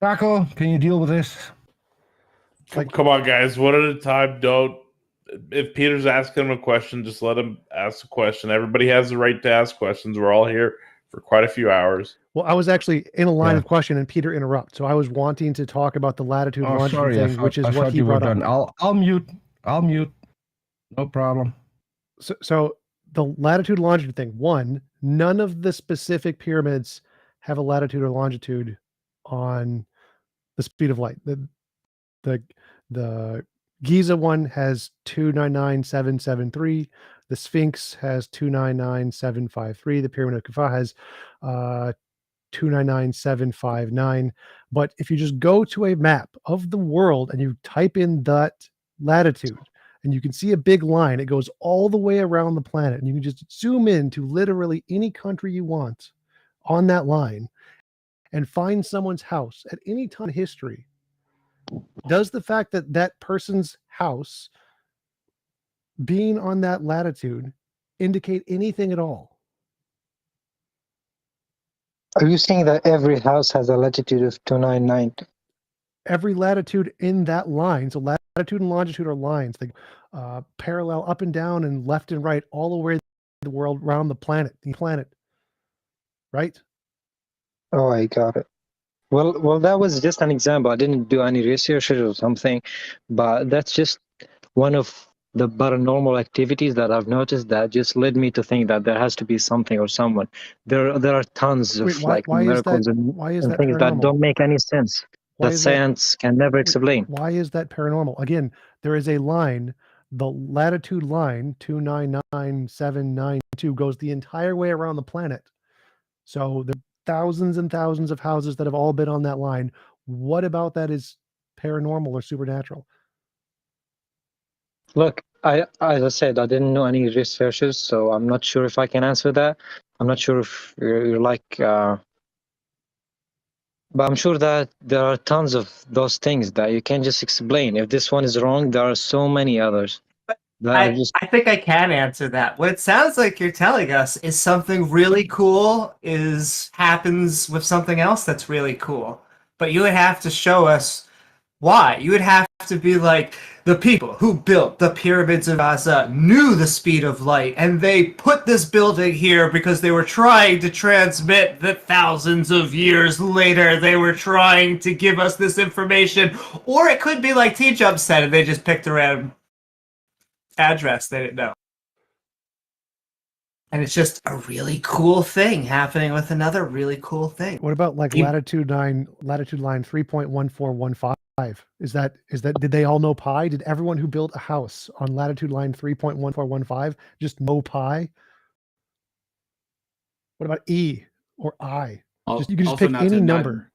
Taco, can you deal with this? Come on, guys, one at a time. Don't. If Peter's asking him a question, just let him ask a question. Everybody has the right to ask questions. We're all here for quite a few hours. Well, I was actually in a line Yeah. of question, and Peter interrupted. So I was wanting to talk about the latitude Oh, longitude sorry, thing, which is what he you were brought up. done. I'll mute. No problem. So the latitude longitude thing. One, none of the specific pyramids have a latitude or longitude on the speed of light. The Giza one has 299,773. The Sphinx has 299,753. The Pyramid of Khufu has 299,759. But if you just go to a map of the world and you type in that latitude, and you can see a big line, it goes all the way around the planet, and you can just zoom in to literally any country you want on that line and find someone's house at any time in history. Does the fact that that person's house being on that latitude indicate anything at all? Are you saying that every house has a latitude of 299? Every latitude in that line, so latitude and longitude are lines, they parallel up and down and left and right all the way the world around the planet, right? Oh, I got it. Well, that was just an example. I didn't do any research or something, but that's just one of the paranormal activities that I've noticed that just led me to think that there has to be something or someone. There are tons of Wait, why is miracles that? Why is and that things that paranormal? don't make any sense. Why That is that? science can never explain. Why is that paranormal? Again, there is a line, the latitude line 299,792 goes the entire way around the planet. So there are thousands and thousands of houses that have all been on that line. What about that is paranormal or supernatural? Look, as I said, I didn't know any researchers, so I'm not sure if I can answer that. I'm not sure if you're but I'm sure that there are tons of those things that you can't just explain. If this one is wrong, there are so many others. I think I can answer that. What it sounds like you're telling us is something really cool happens with something else that's really cool. But you would have to show us why. You would have to be like, the people who built the pyramids of Gaza knew the speed of light, and they put this building here because they were trying to transmit that thousands of years later they were trying to give us this information. Or it could be like TJump said, and they just picked a random address they didn't know. And it's just a really cool thing happening with another really cool thing. What about like latitude line 3.1415? Is that did they all know pi? Did everyone who built a house on latitude line 3.1415 just know pi? What about E or I? You can just pick any number.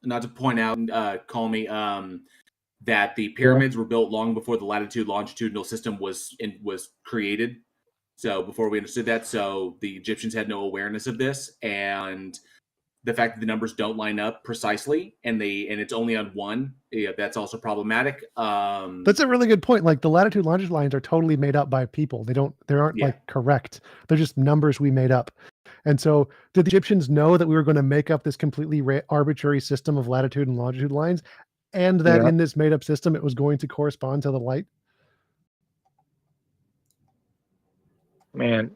Not to point out, call me, that the pyramids were built long before the latitude longitudinal system was created. So before we understood that, so the Egyptians had no awareness of this, and the fact that the numbers don't line up precisely, and it's only on one, that's also problematic. That's a really good point. Like the latitude longitude lines are totally made up by people. They aren't like correct. They're just numbers we made up. And so did the Egyptians know that we were going to make up this completely arbitrary system of latitude and longitude lines, and that in this made up system it was going to correspond to the light? Man,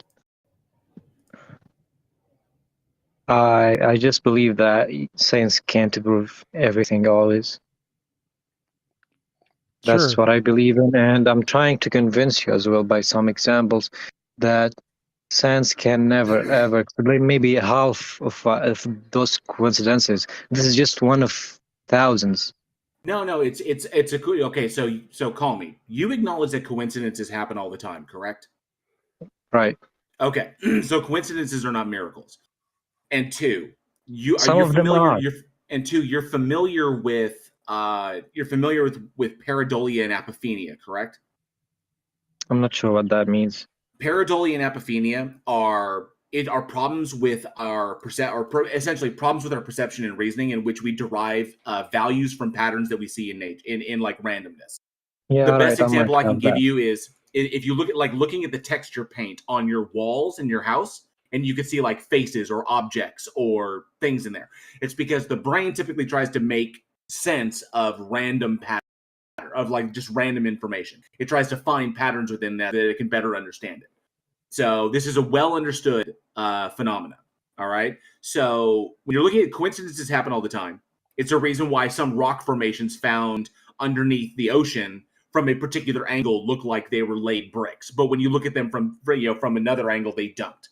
I just believe that science can't prove everything always. That's Sure. what I believe in, and I'm trying to convince you as well by some examples that science can never ever explain maybe half of those coincidences. This is just one of thousands. No, it's a good. Okay, so call me. You acknowledge that coincidences happen all the time, correct? Right. Okay, so coincidences are not miracles. And two, you're familiar with pareidolia and apophenia, correct? I'm not sure what that means. Pareidolia and apophenia are problems with essentially problems with our perception and reasoning, in which we derive values from patterns that we see in nature, in like randomness. Yeah, the best example I can give that. you is if you look at looking at the texture paint on your walls in your house, and you can see like faces or objects or things in there. It's because the brain typically tries to make sense of random patterns, of like just random information. It tries to find patterns within that it can better understand it. So this is a well understood phenomena. All right. So when you're looking at coincidences happen all the time, it's a reason why some rock formations found underneath the ocean from a particular angle look like they were laid bricks, but when you look at them from another angle, they don't.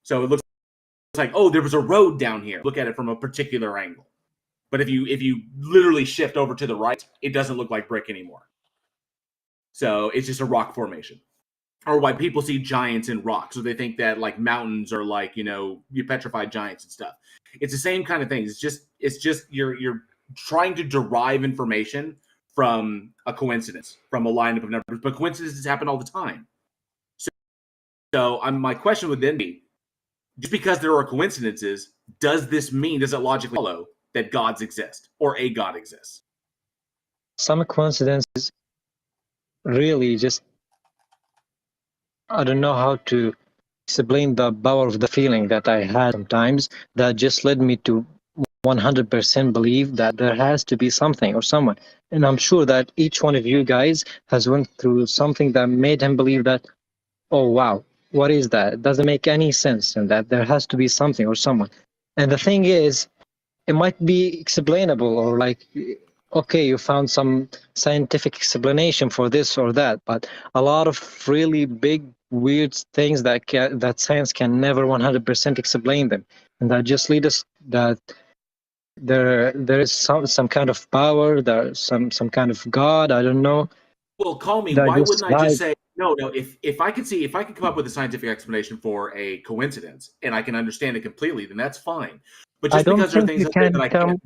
So it looks like, oh, there was a road down here. Look at it from a particular angle. But if you literally shift over to the right, it doesn't look like brick anymore. So it's just a rock formation. Or why people see giants in rocks, so they think that like mountains are like, you petrified giants and stuff. It's the same kind of thing. It's just you're trying to derive information from a coincidence, from a lineup of numbers, but coincidences happen all the time. So my question would then be, just because there are coincidences, does it logically follow that gods exist or a god exists? Some coincidences really just, I don't know how to explain the power of the feeling that I had sometimes that just led me to 100% believe that there has to be something or someone. And I'm sure that each one of you guys has went through something that made him believe that, oh, wow, what is that? It doesn't make any sense, and that there has to be something or someone. And the thing is, it might be explainable, or like, okay, you found some scientific explanation for this or that, but a lot of really big, weird things that science can never 100% explain them. And that just leads us that there is some kind of power, there's some kind of God, I don't know. Well, call me. Why wouldn't I just say no? If I could come up with a scientific explanation for a coincidence and I can understand it completely, then that's fine. But just because there are things out there that I can't,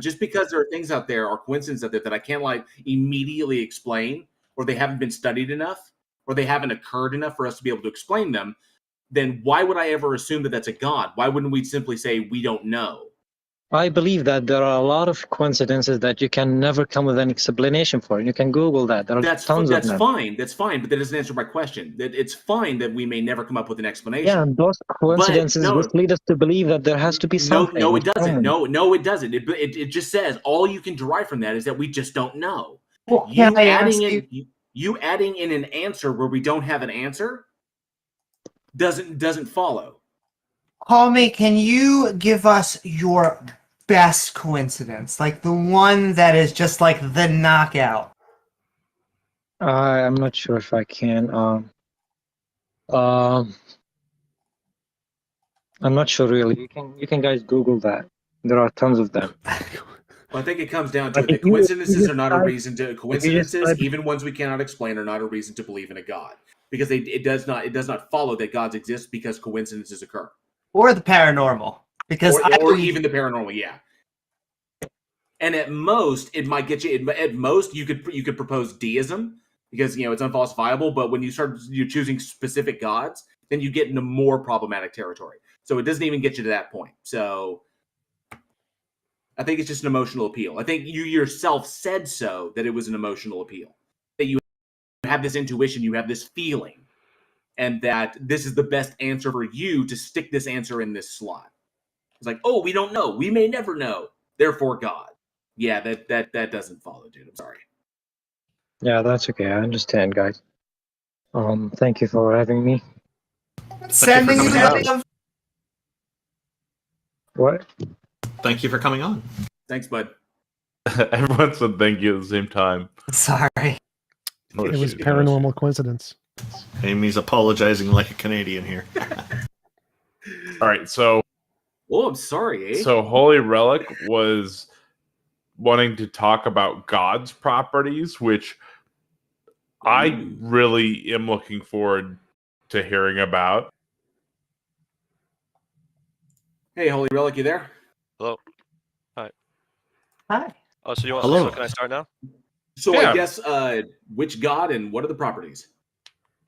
just because there are things out there or coincidences out there that I can't like immediately explain, or they haven't been studied enough, or they haven't occurred enough for us to be able to explain them, then why would I ever assume that that's a god? Why wouldn't we simply say we don't know? I believe that there are a lot of coincidences that you can never come with an explanation for. You can Google that. There are tons of them. That's fine, but that doesn't answer my question. That it's fine that we may never come up with an explanation. Yeah, and those coincidences just lead us to believe that there has to be something. No, it doesn't. No, it doesn't. It just says all you can derive from that is that we just don't know. Well, You can I ask adding you? in you adding in an answer where we don't have an answer doesn't follow. Homie, can you give us your best coincidence? Like the one that is just like the knockout. I'm not sure if I can. Um, I'm not sure really. You can guys Google that. There are tons of them. Well, I think it comes down to Like it. The if you Coincidences are just not a type, reason to if you just coincidences, type, even ones we cannot explain, are not a reason to believe in a God. Because it does not follow that gods exist because coincidences occur. Or the paranormal. Because I Or believe even the paranormal, yeah. And at most, it might get you. At most, you could propose deism because it's unfalsifiable. But when you're choosing specific gods, then you get into more problematic territory. So it doesn't even get you to that point. So I think it's just an emotional appeal. I think you yourself said so that it was an emotional appeal. That you have this intuition, you have this feeling, and that this is the best answer for you to stick this answer in this slot. It's like, oh, we don't know. We may never know. Therefore, God. Yeah, that doesn't follow, dude. I'm sorry. yeah, that's okay. I understand, guys. Thank you for having me. sending you coming out. love. What? Thank you for coming on. Thanks, bud. Everyone said thank you at the same time. Sorry. Oh, It was shit. paranormal coincidence. Amy's apologizing like a Canadian here. All right, so Oh, I'm sorry, eh? so Holy Relic was wanting to talk about God's properties, which I really am looking forward to hearing about. Hey, Holy Relic, you there? Hello. Hi. Oh, so you want? Hello. So can I start now? So Yeah. I guess which God and what are the properties?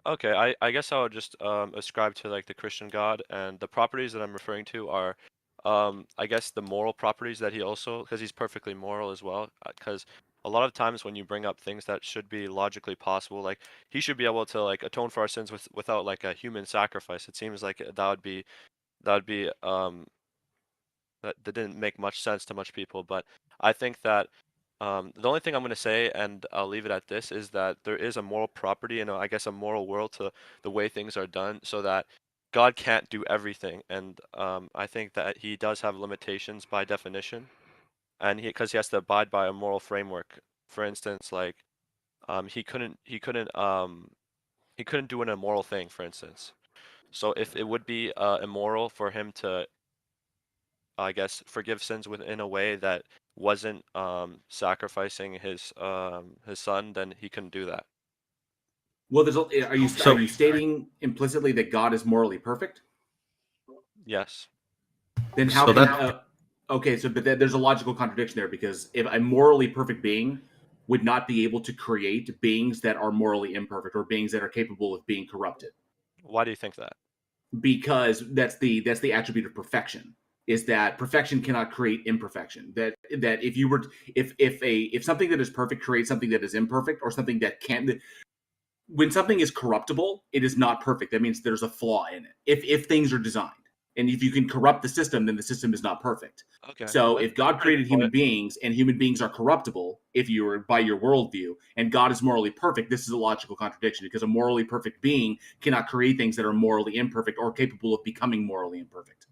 Okay, I guess I would just ascribe to like the Christian God, and the properties that I'm referring to are, I guess the moral properties that he also, because he's perfectly moral as well. Because a lot of times when you bring up things that should be logically possible, like he should be able to like atone for our sins without like a human sacrifice. It seems like that would be that didn't make much sense to much people, but I think that the only thing I'm going to say, and I'll leave it at this, is that there is a moral property and I guess a moral world to the way things are done, so that God can't do everything, and I think that he does have limitations by definition, and because he has to abide by a moral framework. For instance, like he couldn't do an immoral thing, for instance. So if it would be immoral for him to, I guess, forgive sins within a way that wasn't sacrificing his son, then he couldn't do that. Well, are you stating implicitly that God is morally perfect? Yes. Then how So can that- okay? So, but there's a logical contradiction there because if a morally perfect being would not be able to create beings that are morally imperfect or beings that are capable of being corrupted, Why do you think that? because that's the attribute of perfection. Is that perfection cannot create imperfection? That if you were if something that is perfect creates something that is imperfect or something that can't. When something is corruptible, it is not perfect. That means there's a flaw in it. If things are designed, and if you can corrupt the system, then the system is not perfect. Okay. So That's if God a pretty created good human point. beings and human beings are corruptible, if you were by your worldview, and God is morally perfect, this is a logical contradiction because a morally perfect being cannot create things that are morally imperfect or capable of becoming morally imperfect.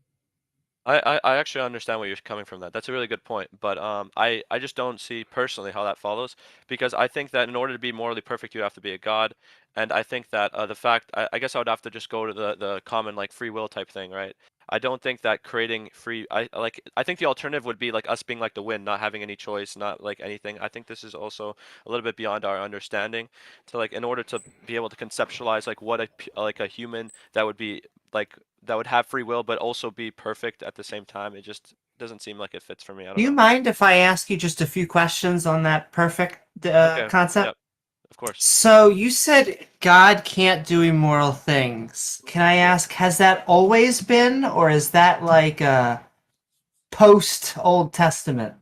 I actually understand where you're coming from. That's a really good point, but I just don't see personally how that follows, because I think that in order to be morally perfect, you have to be a god, and I think that the fact I guess I would have to just go to the common like free will type thing, right? I don't think that creating free I think the alternative would be like us being like the wind, not having any choice, not like anything. I think this is also a little bit beyond our understanding. So like in order to be able to conceptualize like what like a human that would be like that would have free will but also be perfect at the same time, it just doesn't seem like it fits for me. I Do don't you know. mind if I ask you just a few questions on that perfect Okay. concept? Yep. Of course. So you said God can't do immoral things. Can I ask, has that always been, or is that like post Old Testament?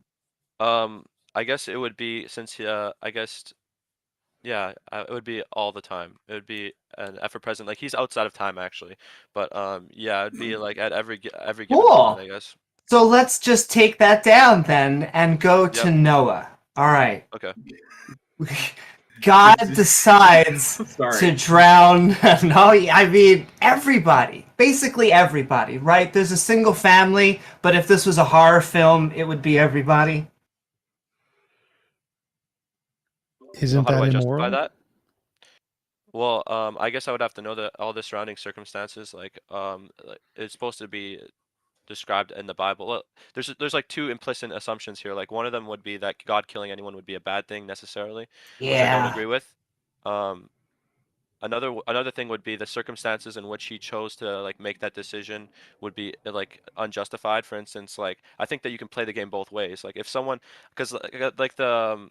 I guess it would be since I guess yeah, it would be all the time. It would be an ever present. Like he's outside of time actually, but yeah, it'd be like at every given moment, Cool. I guess. So let's just take that down then and go to Yep. Noah. All right. Okay. God decides Sorry. to drown. No, I mean everybody, basically everybody, right? There's a single family, but if this was a horror film, it would be everybody. So Isn't how do that I justify immoral? that? Well, I guess I would have to know all the surrounding circumstances. Like, it's supposed to be described in the Bible. Well, there's like two implicit assumptions here. Like one of them would be that God killing anyone would be a bad thing necessarily, which I don't Yeah. agree with. Um, another thing would be the circumstances in which he chose to like make that decision would be like unjustified. For instance, like I think that you can play the game both ways. Like if someone, because like the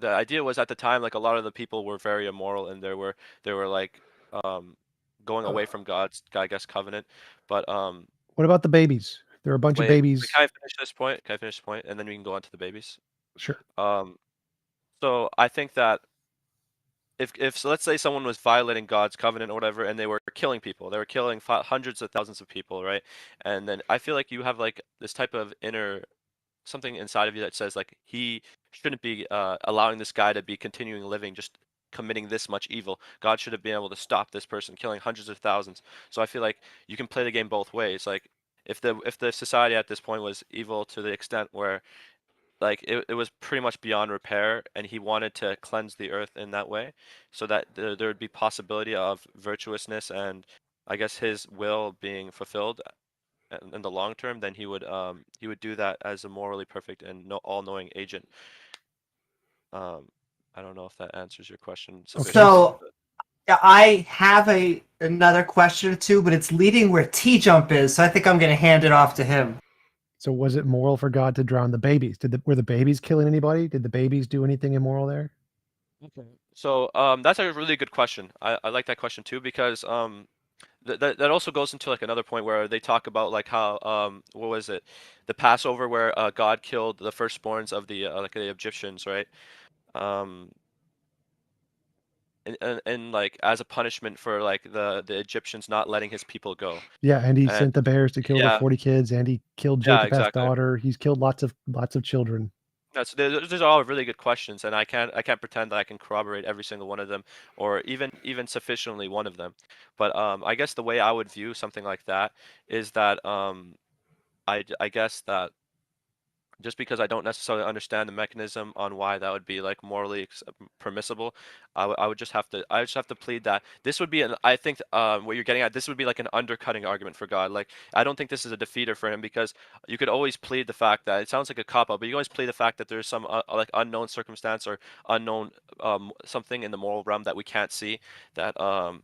idea was at the time like a lot of the people were very immoral and they were like um going away from God's I guess covenant. But What about the babies? There are a bunch of wait, babies. can I finish this point? Can I finish this point and then we can go on to the babies? Sure. So I think that if so let's say someone was violating God's covenant or whatever, and they were killing people, they were killing hundreds of thousands of people, right? And then I feel like you have like this type of inner something inside of you that says like he shouldn't be allowing this guy to be continuing living just committing this much evil. God should have been able to stop this person killing hundreds of thousands. So I feel like you can play the game both ways. Like if the society at this point was evil to the extent where like it was pretty much beyond repair and he wanted to cleanse the earth in that way so that there would be possibility of virtuousness and I guess his will being fulfilled in the long term, then he would do that as a morally perfect and all-knowing agent. I don't know if that answers your question sufficiently. So I have another question or two, but it's leading where TJump is, so I think I'm going to hand it off to him. So was it moral for God to drown the babies? Were the babies killing anybody? Did the babies do anything immoral there? Okay. So that's a really good question. I like that question too because that also goes into like another point where they talk about like how what was it, the Passover where God killed the firstborns of the like the Egyptians, right? Um, and like as a punishment for like the Egyptians not letting his people go. Yeah, and he And sent the bears to kill the yeah, 40 kids, and he killed yeah, Jacob's exactly. daughter. He's killed lots of children. That's those are all really good questions, and I can't pretend that I can corroborate every single one of them, or even sufficiently one of them. But I guess the way I would view something like that is that I guess that just because I don't necessarily understand the mechanism on why that would be like morally permissible, I would just have to plead that this would be I think what you're getting at, this would be like an undercutting argument for God. Like I don't think this is a defeater for him because you could always plead the fact that it sounds like a cop out, but you can always plead the fact that there's some like unknown circumstance or unknown something in the moral realm that we can't see that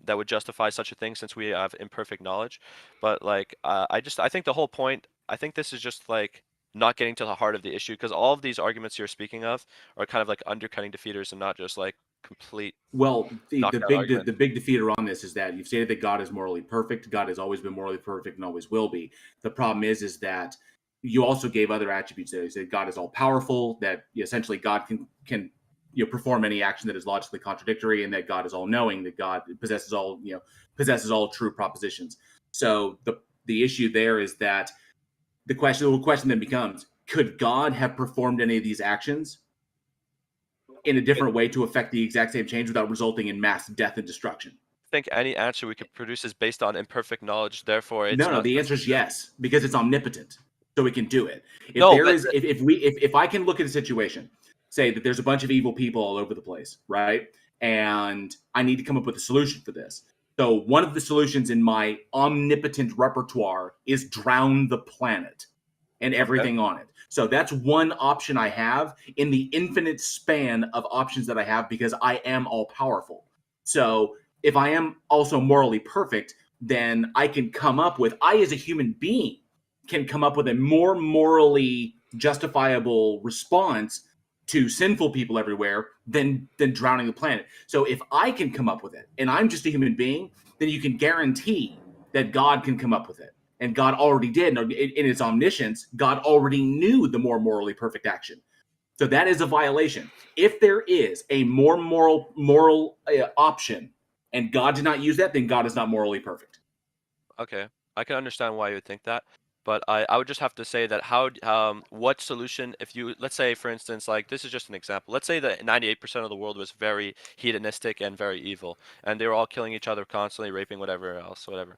would justify such a thing since we have imperfect knowledge. But like I think the whole point, I think this is just like not getting to the heart of the issue because all of these arguments you're speaking of are kind of like undercutting defeaters and not just like complete Well, the knockout argument. big defeater on this is that you've stated that God is morally perfect. God has always been morally perfect and always will be. The problem is that you also gave other attributes there. You said God is all powerful, that essentially God can perform any action that is logically contradictory, and that God is all knowing, that God possesses all true propositions. So the issue there is that the question then becomes, could God have performed any of these actions in a different way to affect the exact same change without resulting in mass death and destruction? I think any answer we could produce is based on imperfect knowledge. Therefore, it's No, not. the answer is yes, because it's omnipotent, so it can do it. If I can look at a situation, say that there's a bunch of evil people all over the place, right? And I need to come up with a solution for this. So one of the solutions in my omnipotent repertoire is drown the planet and everything on it. So that's one option I have in the infinite span of options that I have because I am all powerful. So if I am also morally perfect, then I can come up with, I as a human being can come up with a more morally justifiable response to sinful people everywhere than drowning the planet. So if I can come up with it and I'm just a human being, then you can guarantee that God can come up with it. And God already did. In his omniscience, God already knew the more morally perfect action. So that is a violation. If there is a more moral option and God did not use that, then God is not morally perfect. Okay, I can understand why you would think that. But I would just have to say that what solution, if you, let's say, for instance, like this is just an example. Let's say that 98% of the world was very hedonistic and very evil, and they were all killing each other constantly, raping whatever else, whatever.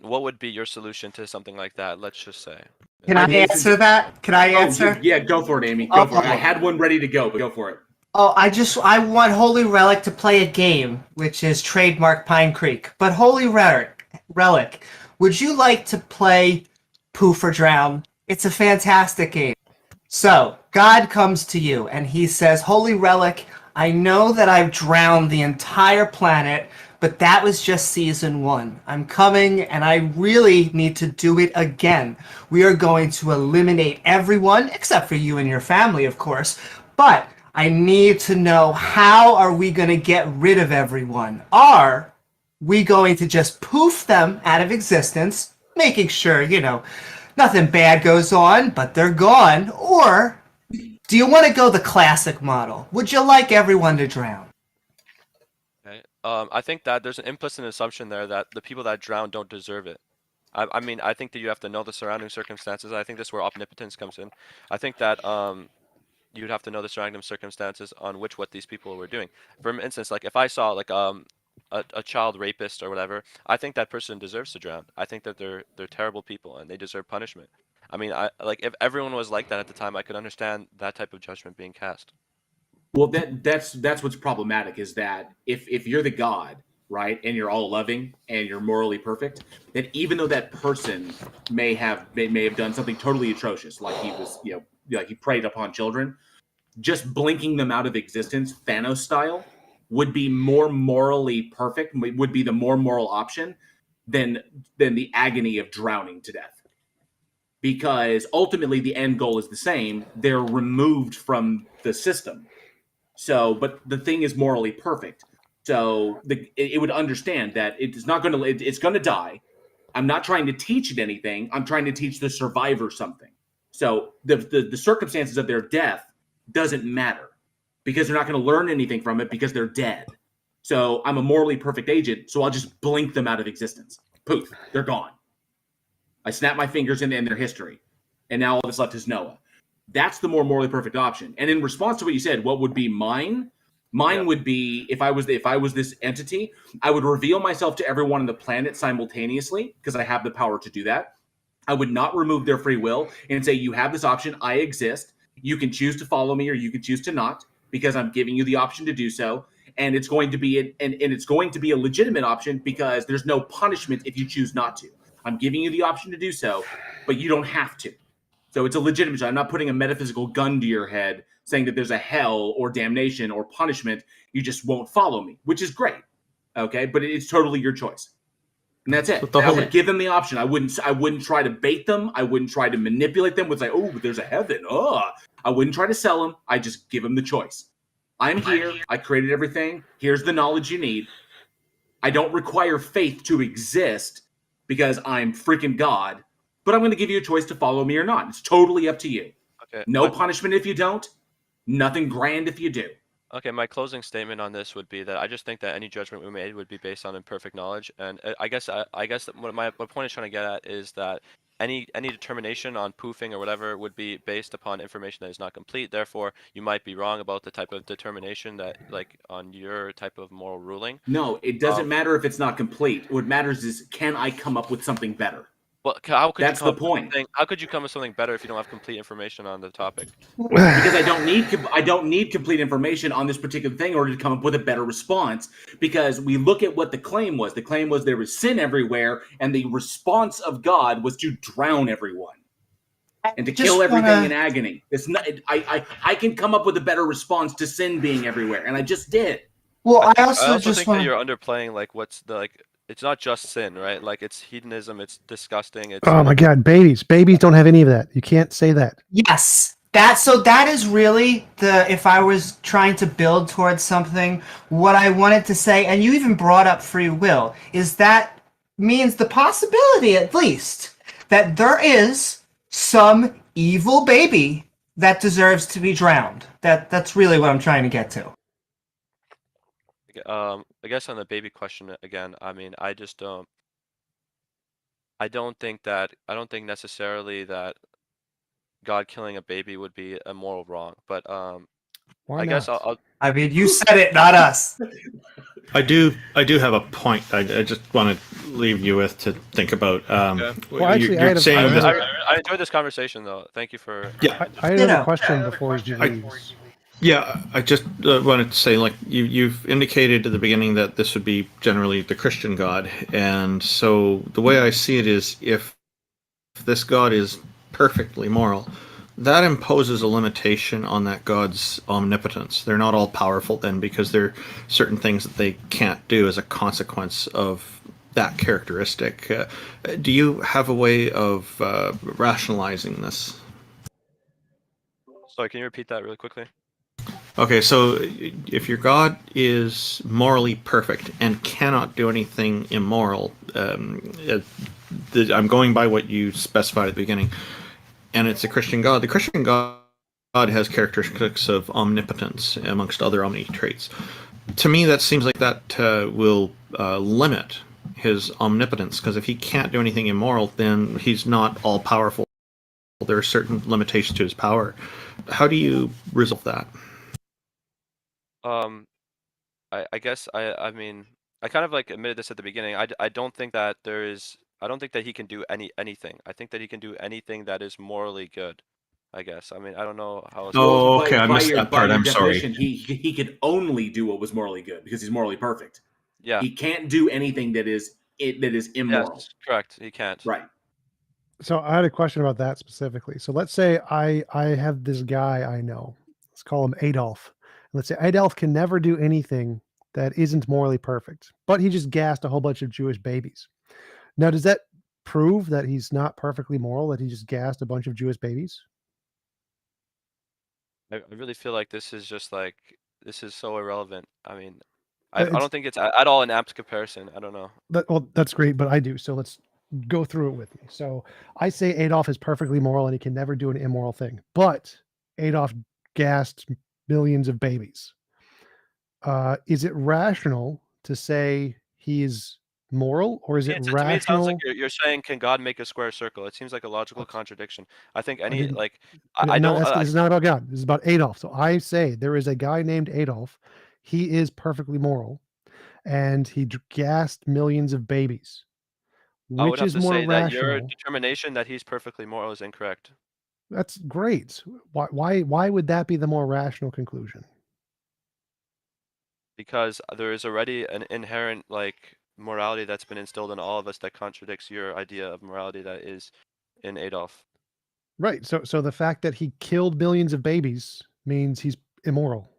What would be your solution to something like that? Let's just say. Can I answer that? Can I answer? Yeah, go for it, Amy. Go for it. I had one ready to go, but go for it. Oh, I want Holy Relic to play a game, which is trademark Pine Creek. But Holy Relic, would you like to play Poof or Drown? It's a fantastic game. So, God comes to you and he says, Holy Relic, I know that I've drowned the entire planet, but that was just season 1. I'm coming and I really need to do it again. We are going to eliminate everyone, except for you and your family, of course. But I need to know, how are we going to get rid of everyone? Are we going to just poof them out of existence, making sure, nothing bad goes on, but they're gone? Or do you want to go the classic model? Would you like everyone to drown? Okay. I think that there's an implicit assumption there that the people that drown don't deserve it. I mean, I think that you have to know the surrounding circumstances. I think this is where omnipotence comes in. I think that you'd have to know the surrounding circumstances on what these people were doing. For instance, like if I saw like a child rapist or whatever, I think that person deserves to drown. I think that they're terrible people and they deserve punishment. I mean, if everyone was like that at the time, I could understand that type of judgment being cast. Well, that's what's problematic, is that if you're the God, right, and you're all loving and you're morally perfect, then even though that person may have done something totally atrocious, like he was, like he preyed upon children, just blinking them out of existence, Thanos style, would be more morally perfect, would be the more moral option than the agony of drowning to death. Because ultimately the end goal is the same. They're removed from the system. So, but the thing is morally perfect. So it would understand that it's not going to, it's going to die. I'm not trying to teach it anything. I'm trying to teach the survivor something. So the circumstances of their death doesn't matter, because they're not going to learn anything from it because they're dead. So I'm a morally perfect agent, so I'll just blink them out of existence. Poof, they're gone. I snap my fingers and end their history. And now all that's left is Noah. That's the more morally perfect option. And in response to what you said, what would be mine? Mine would be, if I was this entity, I would reveal myself to everyone on the planet simultaneously, because I have the power to do that. I would not remove their free will and say, you have this option, I exist. You can choose to follow me or you can choose to not, because I'm giving you the option to do so. And it's going to be it's going to be a legitimate option, because there's no punishment if you choose not to. I'm giving you the option to do so, but you don't have to. So it's a legitimate choice. I'm not putting a metaphysical gun to your head saying that there's a hell or damnation or punishment. You just won't follow me, which is great. Okay, but it's totally your choice. And that's it. I would give them the option. I wouldn't try to bait them. I wouldn't try to manipulate them with like, oh, there's a heaven. I wouldn't try to sell them. I just give them the choice. I'm here. I created everything. Here's the knowledge you need. I don't require faith to exist because I'm freaking God, but I'm going to give you a choice to follow me or not. It's totally up to you. Okay. No punishment if you don't. Nothing grand if you do. Okay, my closing statement on this would be that I just think that any judgment we made would be based on imperfect knowledge, and I guess that what my point is trying to get at is that any determination on poofing or whatever would be based upon information that is not complete. Therefore, you might be wrong about the type of determination that, like, on your type of moral ruling. No, it doesn't matter if it's not complete. What matters is, can I come up with something better? Well, that's the point. How could you come with something better if you don't have complete information on the topic? Because I don't need complete information on this particular thing in order to come up with a better response. Because we look at what the claim was. The claim was there was sin everywhere, and the response of God was to drown everyone and to kill everything in agony. It's not. I can come up with a better response to sin being everywhere, and I just did. Well, I also think that you're underplaying like what's the like. It's not just sin, right? Like, it's hedonism, it's disgusting. Oh my God, babies don't have any of that. You can't say that. Yes, that is really if I was trying to build towards something, what I wanted to say, and you even brought up free will, is that means the possibility, at least, that there is some evil baby that deserves to be drowned. That's really what I'm trying to get to. I guess on the baby question again, I mean, I just don't. I don't think necessarily that God killing a baby would be a moral wrong, but Why I guess not? I'll I mean, you said it, not us. I do have a point. I just want to leave you with to think about. Yeah. Well, actually, I You're had a- saying I that. had I enjoyed this conversation though. Thank you for Yeah, I had another Ditto. question before he leaves. yeah. I just wanted to say, like, you've indicated at the beginning that this would be generally the Christian God, and so the way I see it is, if this God is perfectly moral, that imposes a limitation on that God's omnipotence. They're not all powerful then, because there are certain things that they can't do as a consequence of that characteristic. Do you have a way of rationalizing this? Sorry, can you repeat that really quickly? Okay, so if your God is morally perfect and cannot do anything immoral, I'm going by what you specified at the beginning, and it's a Christian God. The Christian God has characteristics of omnipotence amongst other omni traits. To me, that seems like that will limit his omnipotence, because if he can't do anything immoral, then he's not all powerful. There are certain limitations to his power. How do you resolve that? I guess I mean I kind of like admitted this at the beginning. I don't think that I don't think that he can do anything. I think that he can do anything that is morally good. I guess. I mean, I don't know how else. Oh, Well, okay, I missed that by part. your I'm sorry. definition, he could only do what was morally good because he's morally perfect. Yeah. He can't do anything that is immoral. Yes, correct. He can't. Right. So I had a question about that specifically. So let's say I have this guy I know. Let's call him Adolf. Let's say Adolf can never do anything that isn't morally perfect, but he just gassed a whole bunch of Jewish babies. Now, does that prove that he's not perfectly moral, that he just gassed a bunch of Jewish babies? I really feel like this is just like this is so irrelevant. I mean, I It's don't think it's at all an apt comparison. I don't know. well, that's great, but I do. So let's go through it with me. So I say Adolf is perfectly moral and he can never do an immoral thing, but Adolf gassed millions of babies. Is it rational to say he is moral, or is it To me, it sounds like rational? you're saying, can God make a square circle? It seems like a logical contradiction. I think I any didn't. like No, I no, don't. this is not about God. This is about Adolf. So I say there is a guy named Adolf. He is perfectly moral, and he gassed millions of babies. I would Which have is to more say that your rational? determination that he's perfectly moral is incorrect. That's great. Why would that be the more rational conclusion? Because there is already an inherent like morality that's been instilled in all of us that contradicts your idea of morality that is in Adolf. Right. So the fact that he killed millions of babies means he's immoral,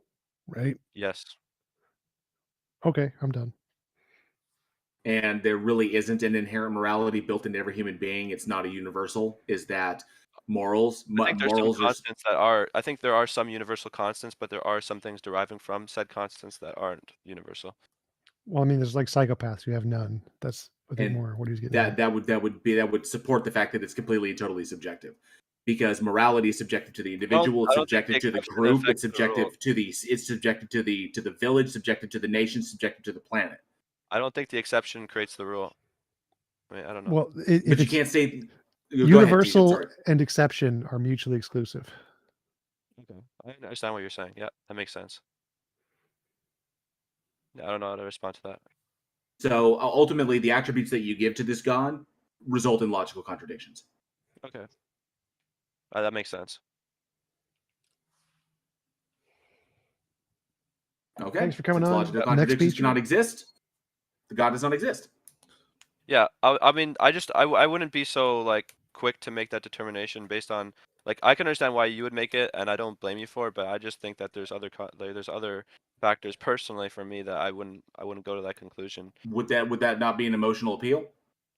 right? Yes. Okay, I'm done. And there really isn't an inherent morality built into every human being. It's not a universal. Is that I think there's some morals are constants that are. I think there are some universal constants, but there are some things deriving from said constants that aren't universal. Well, I mean, there's like psychopaths who have none. That's I think and more what he was getting that at. that would support the fact that it's completely and totally subjective, because morality is subjective to the individual, I it's don't think the subjective to the exception group, affects the rule. it's subjective to the village, subjective to the nation, subjective to the planet. I don't think the exception creates the rule. I mean, I don't know. Well, But if you it's can't say. Go ahead, TJ, I'm universal sorry. and exception are mutually exclusive. Okay. I understand what you're saying. Yeah, that makes sense. Yeah, I don't know how to respond to that. So ultimately, the attributes that you give to this god result in logical contradictions. Okay. That makes sense. Okay. Thanks for coming Since on. logical Next contradictions speaker. cannot exist, the god does not exist. Yeah, I mean, I wouldn't be so like quick to make that determination based on like I can understand why you would make it, and I don't blame you for it, but I just think that there's there's other factors personally for me that I wouldn't go to that conclusion. Would that not be an emotional appeal?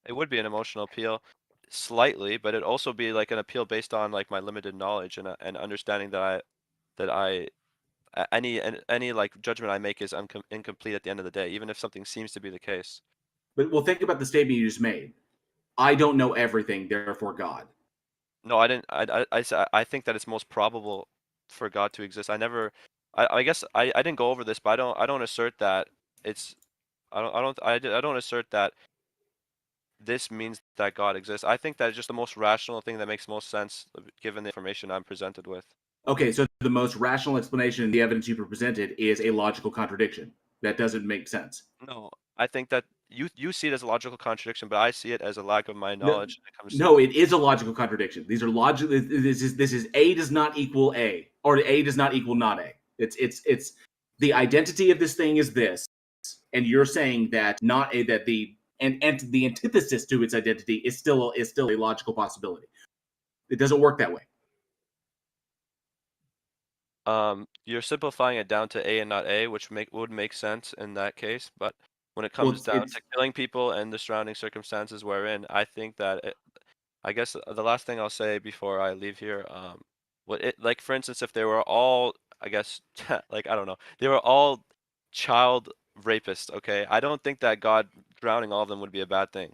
It would be an emotional appeal, slightly, but it'd also be like an appeal based on like my limited knowledge and understanding that any like judgment I make is incomplete at the end of the day, even if something seems to be the case. But well, think about the statement you just made. I don't know everything, therefore God. No, I didn't. I think that it's most probable for God to exist. I guess I didn't go over this, but I don't assert that it's. I don't assert that this means that God exists. I think that is just the most rational thing that makes most sense given the information I'm presented with. Okay, so the most rational explanation in the evidence you presented is a logical contradiction. That doesn't make sense. No, I think that you see it as a logical contradiction, but I see it as a lack of my No, knowledge when it comes no, to it is a logical contradiction. These are logical. This is A does not equal A, or A does not equal not A. It's the identity of this thing is this, and you're saying that not A, that the and the antithesis to its identity is still a logical possibility. It doesn't work that way. You're simplifying it down to A and not A, which would make sense in that case. But when it Well, comes down to killing people and the surrounding circumstances we're in, I think that I guess the last thing I'll say before I leave here, like for instance, if they were all, I guess, like I don't know, they were all child rapists. Okay, I don't think that God drowning all of them would be a bad thing.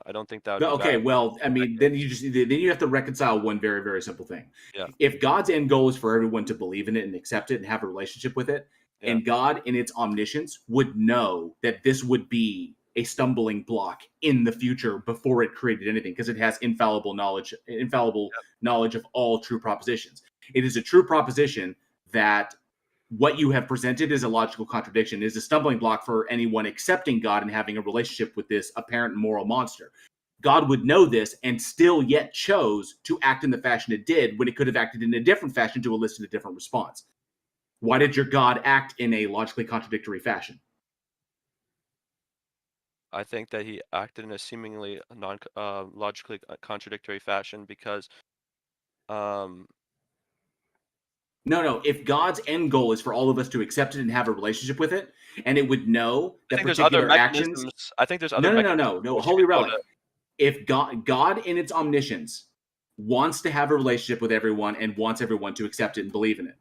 I don't think that would be Okay, bad. well, I mean, then you have to reconcile one very, very simple thing. Yeah. If God's end goal is for everyone to believe in it and accept it and have a relationship with it, Yeah. and God in its omniscience would know that this would be a stumbling block in the future before it created anything, because it has infallible knowledge of all true propositions. It is a true proposition that what you have presented is a logical contradiction, is a stumbling block for anyone accepting God and having a relationship with this apparent moral monster. God would know this and still yet chose to act in the fashion it did when it could have acted in a different fashion to elicit a different response. Why did your God act in a logically contradictory fashion? I think that he acted in a seemingly logically contradictory fashion because No. If God's end goal is for all of us to accept it and have a relationship with it, and it would know I that think there's other particular actions. mechanisms. I think there's other mechanisms. No. which you Holy could go relic. If God in its omniscience wants to have a relationship with everyone and wants everyone to accept it and believe in it,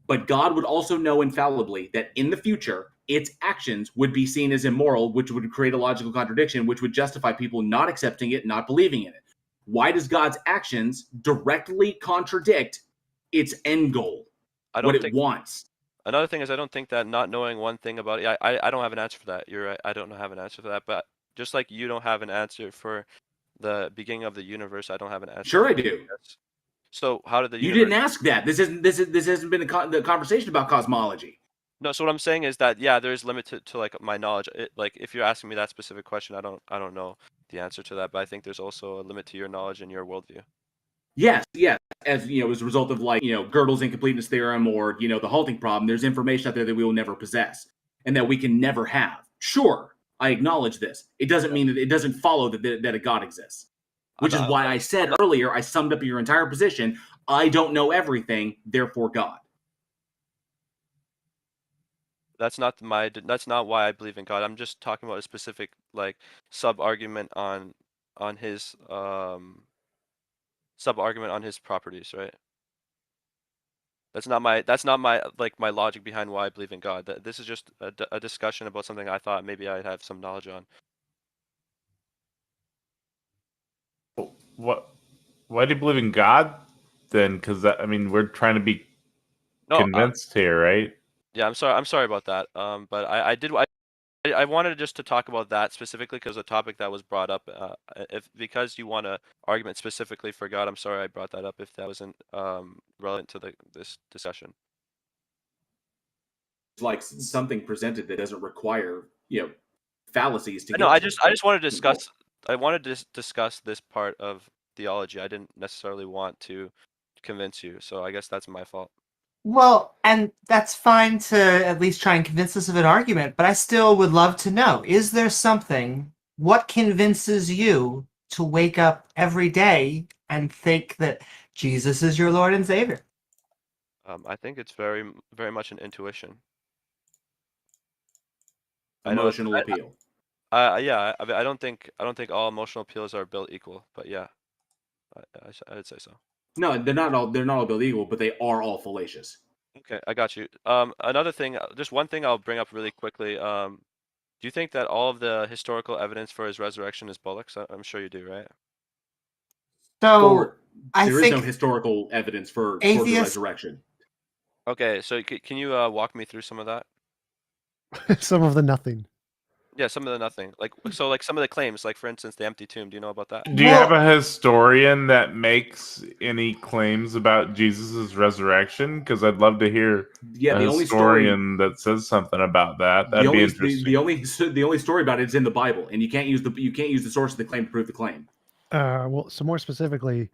but God would also know infallibly that in the future, its actions would be seen as immoral, which would create a logical contradiction, which would justify people not accepting it, not believing in it. Why does God's actions directly contradict its end goal? I What don't it think. wants. Another thing is I don't think that not knowing one thing about it. I don't have an answer for that. You're right. I don't have an answer for that. But just like you don't have an answer for the beginning of the universe, I don't have an answer. Sure, for I do. this. So how did the You universe? didn't ask that. This hasn't been the conversation about cosmology. No. So what I'm saying is that yeah, there is limit to like my knowledge. Like if you're asking me that specific question, I don't know the answer to that. But I think there's also a limit to your knowledge and your worldview. Yes. As as a result of Gödel's incompleteness theorem or the halting problem, there's information out there that we will never possess and that we can never have. Sure, I acknowledge this. It doesn't mean that it doesn't follow that a God exists. Which is why I said earlier, I summed up your entire position. I don't know everything, therefore God. That's not why I believe in God. I'm just talking about a specific like sub argument on his properties, right? That's not my like my logic behind why I believe in God. This is just a discussion about something I thought maybe I'd have some knowledge on. What? Why do you believe in God then? Because we're trying to be convinced here, right? Yeah, I'm sorry about that. But I wanted just to talk about that specifically because a topic that was brought up. Because you want an argument specifically for God, I'm sorry I brought that up if that wasn't relevant to this discussion. It's like something presented that doesn't require fallacies to. No, I just wanted to discuss. I wanted to discuss this part of theology. I didn't necessarily want to convince you, so I guess that's my fault. Well, and that's fine to at least try and convince us of an argument, but I still would love to know, is there something, what convinces you to wake up every day and think that Jesus is your Lord and Savior? I think it's very, very much an intuition. Emotional appeal. Yeah, I don't think all emotional appeals are built equal, but yeah, I'd say so. No, they're not all built equal, but they are all fallacious. Okay, I got you. Another thing, just one thing I'll bring up really quickly. Do you think that all of the historical evidence for his resurrection is bollocks? I'm sure you do, right? So there is no historical evidence for the resurrection. Okay, so can you walk me through some of that? Some of the nothing. Yeah, some of the nothing. Like so, like some of the claims, like for instance, the empty tomb. Do you know about that? Do you have a historian that makes any claims about Jesus' resurrection? Because I'd love to hear Yeah, a the only story, historian that says something about that. the That'd be only interesting. the only story about it is in the Bible, and you can't use the source of the claim to prove the claim. Well, so more specifically,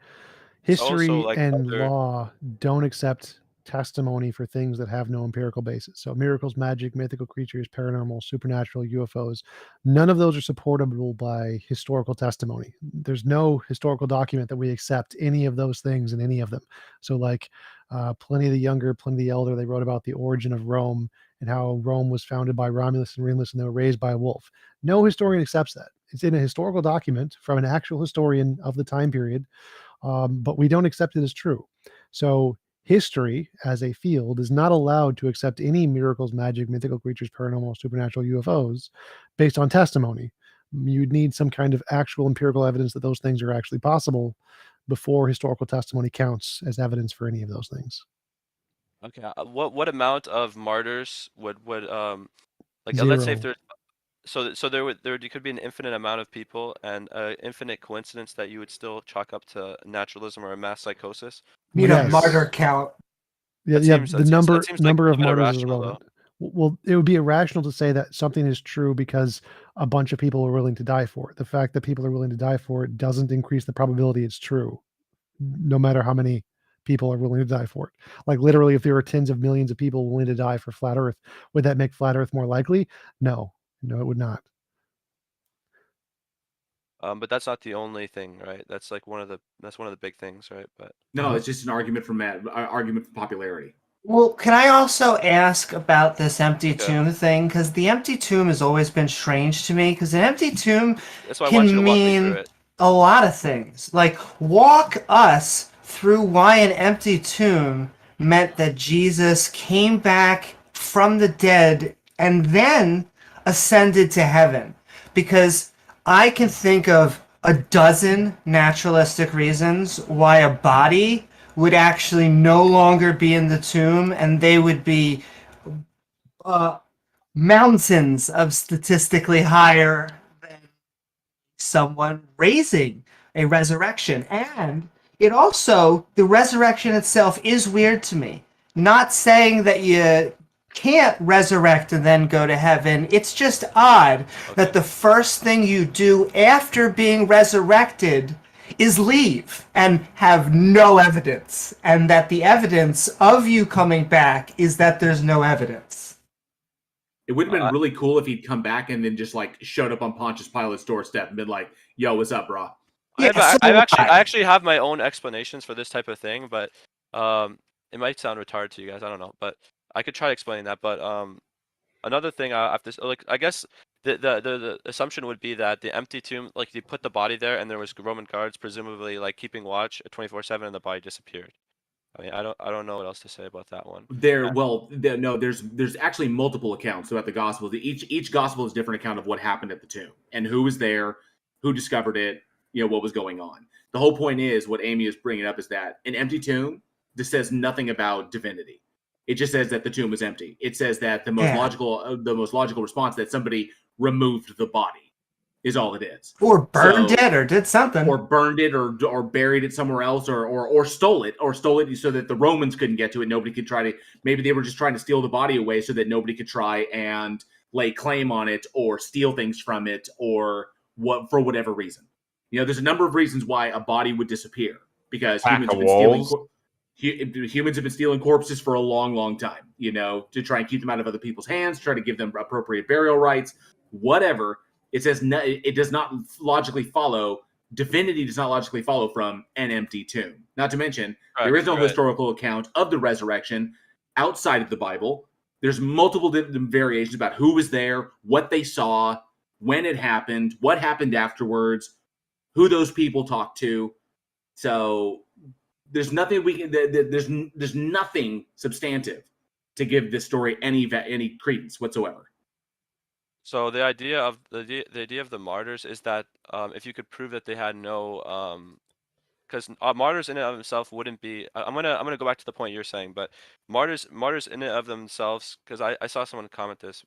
It's also history like and other. law don't accept testimony for things that have no empirical basis. So miracles, magic, mythical creatures, paranormal, supernatural, UFOs, none of those are supportable by historical testimony. There's no historical document that we accept any of those things in any of them. So like Pliny the Younger, Pliny the Elder, they wrote about the origin of Rome and how Rome was founded by Romulus and Remus and they were raised by a wolf. No historian accepts that. It's in a historical document from an actual historian of the time period, but we don't accept it as true. So history as a field is not allowed to accept any miracles, magic, mythical creatures, paranormal, supernatural, UFOs based on testimony. You'd need some kind of actual empirical evidence that those things are actually possible before historical testimony counts as evidence for any of those things. Okay. What amount of martyrs would like let's say if Zero. there's so there could be an infinite amount of people and infinite coincidence that you would still chalk up to naturalism or a mass psychosis. You know, Yes. martyr count. Yeah, That yeah. seems The that seems number that seems like number a of bit martyrs is irrational, irrelevant. Well, it would be irrational to say that something is true because a bunch of people are willing to die for it. The fact that people are willing to die for it doesn't increase the probability it's true, no matter how many people are willing to die for it. Like literally, if there were tens of millions of people willing to die for flat Earth, would that make flat Earth more likely? No, no, it would not. But that's not the only thing, right? That's like one of the big things, right? But No, it's just an argument for popularity. Well, can I also ask about this empty Yeah. tomb thing? Because the empty tomb has always been strange to me. Because an empty tomb that's why I want you can to walk me through mean it. a lot of things. Like, walk us through why an empty tomb meant that Jesus came back from the dead and then ascended to heaven. Because I can think of a dozen naturalistic reasons why a body would actually no longer be in the tomb and they would be mountains of statistically higher than someone raising a resurrection. And it also, the resurrection itself is weird to me. Not saying that you can't resurrect and then go to heaven. It's just odd that the first thing you do after being resurrected is leave and have no evidence, and that the evidence of you coming back is that there's no evidence. It would have been really cool if he'd come back and then just like showed up on Pontius Pilate's doorstep and been like, "Yo, what's up, bro?" Yeah, I actually have my own explanations for this type of thing, but it might sound retarded to you guys. I don't know, but I could try explaining that. But another thing I have to like, I guess the assumption would be that the empty tomb, like you put the body there and there was Roman guards presumably like keeping watch 24/7 and the body disappeared. I mean, I don't know what else to say about that one. There's actually multiple accounts throughout the Gospels. Each Gospel is a different account of what happened at the tomb and who was there, who discovered it, what was going on. The whole point is what Amy is bringing up is that an empty tomb, this says nothing about divinity. It just says that the tomb was empty. It says that the most logical response that somebody removed the body is all it is, or burned it, or did something, or burned it, or buried it somewhere else, or stole it so that the Romans couldn't get to it. Nobody could try to. Maybe they were just trying to steal the body away so that nobody could try and lay claim on it or steal things from it, or what for whatever reason. There's a number of reasons why a body would disappear because humans have been stealing corpses for a long, long time. To try and keep them out of other people's hands, try to give them appropriate burial rites, whatever. It says it does not logically follow. Divinity does not logically follow from an empty tomb. Not to mention, there is no historical account of the resurrection outside of the Bible. There's multiple variations about who was there, what they saw, when it happened, what happened afterwards, who those people talked to. So there's nothing there's nothing substantive to give this story any credence whatsoever. So the idea of the martyrs is that if you could prove that they had no because martyrs in and of themselves wouldn't be. I'm gonna go back to the point you're saying, but martyrs in and of themselves, because I saw someone comment this.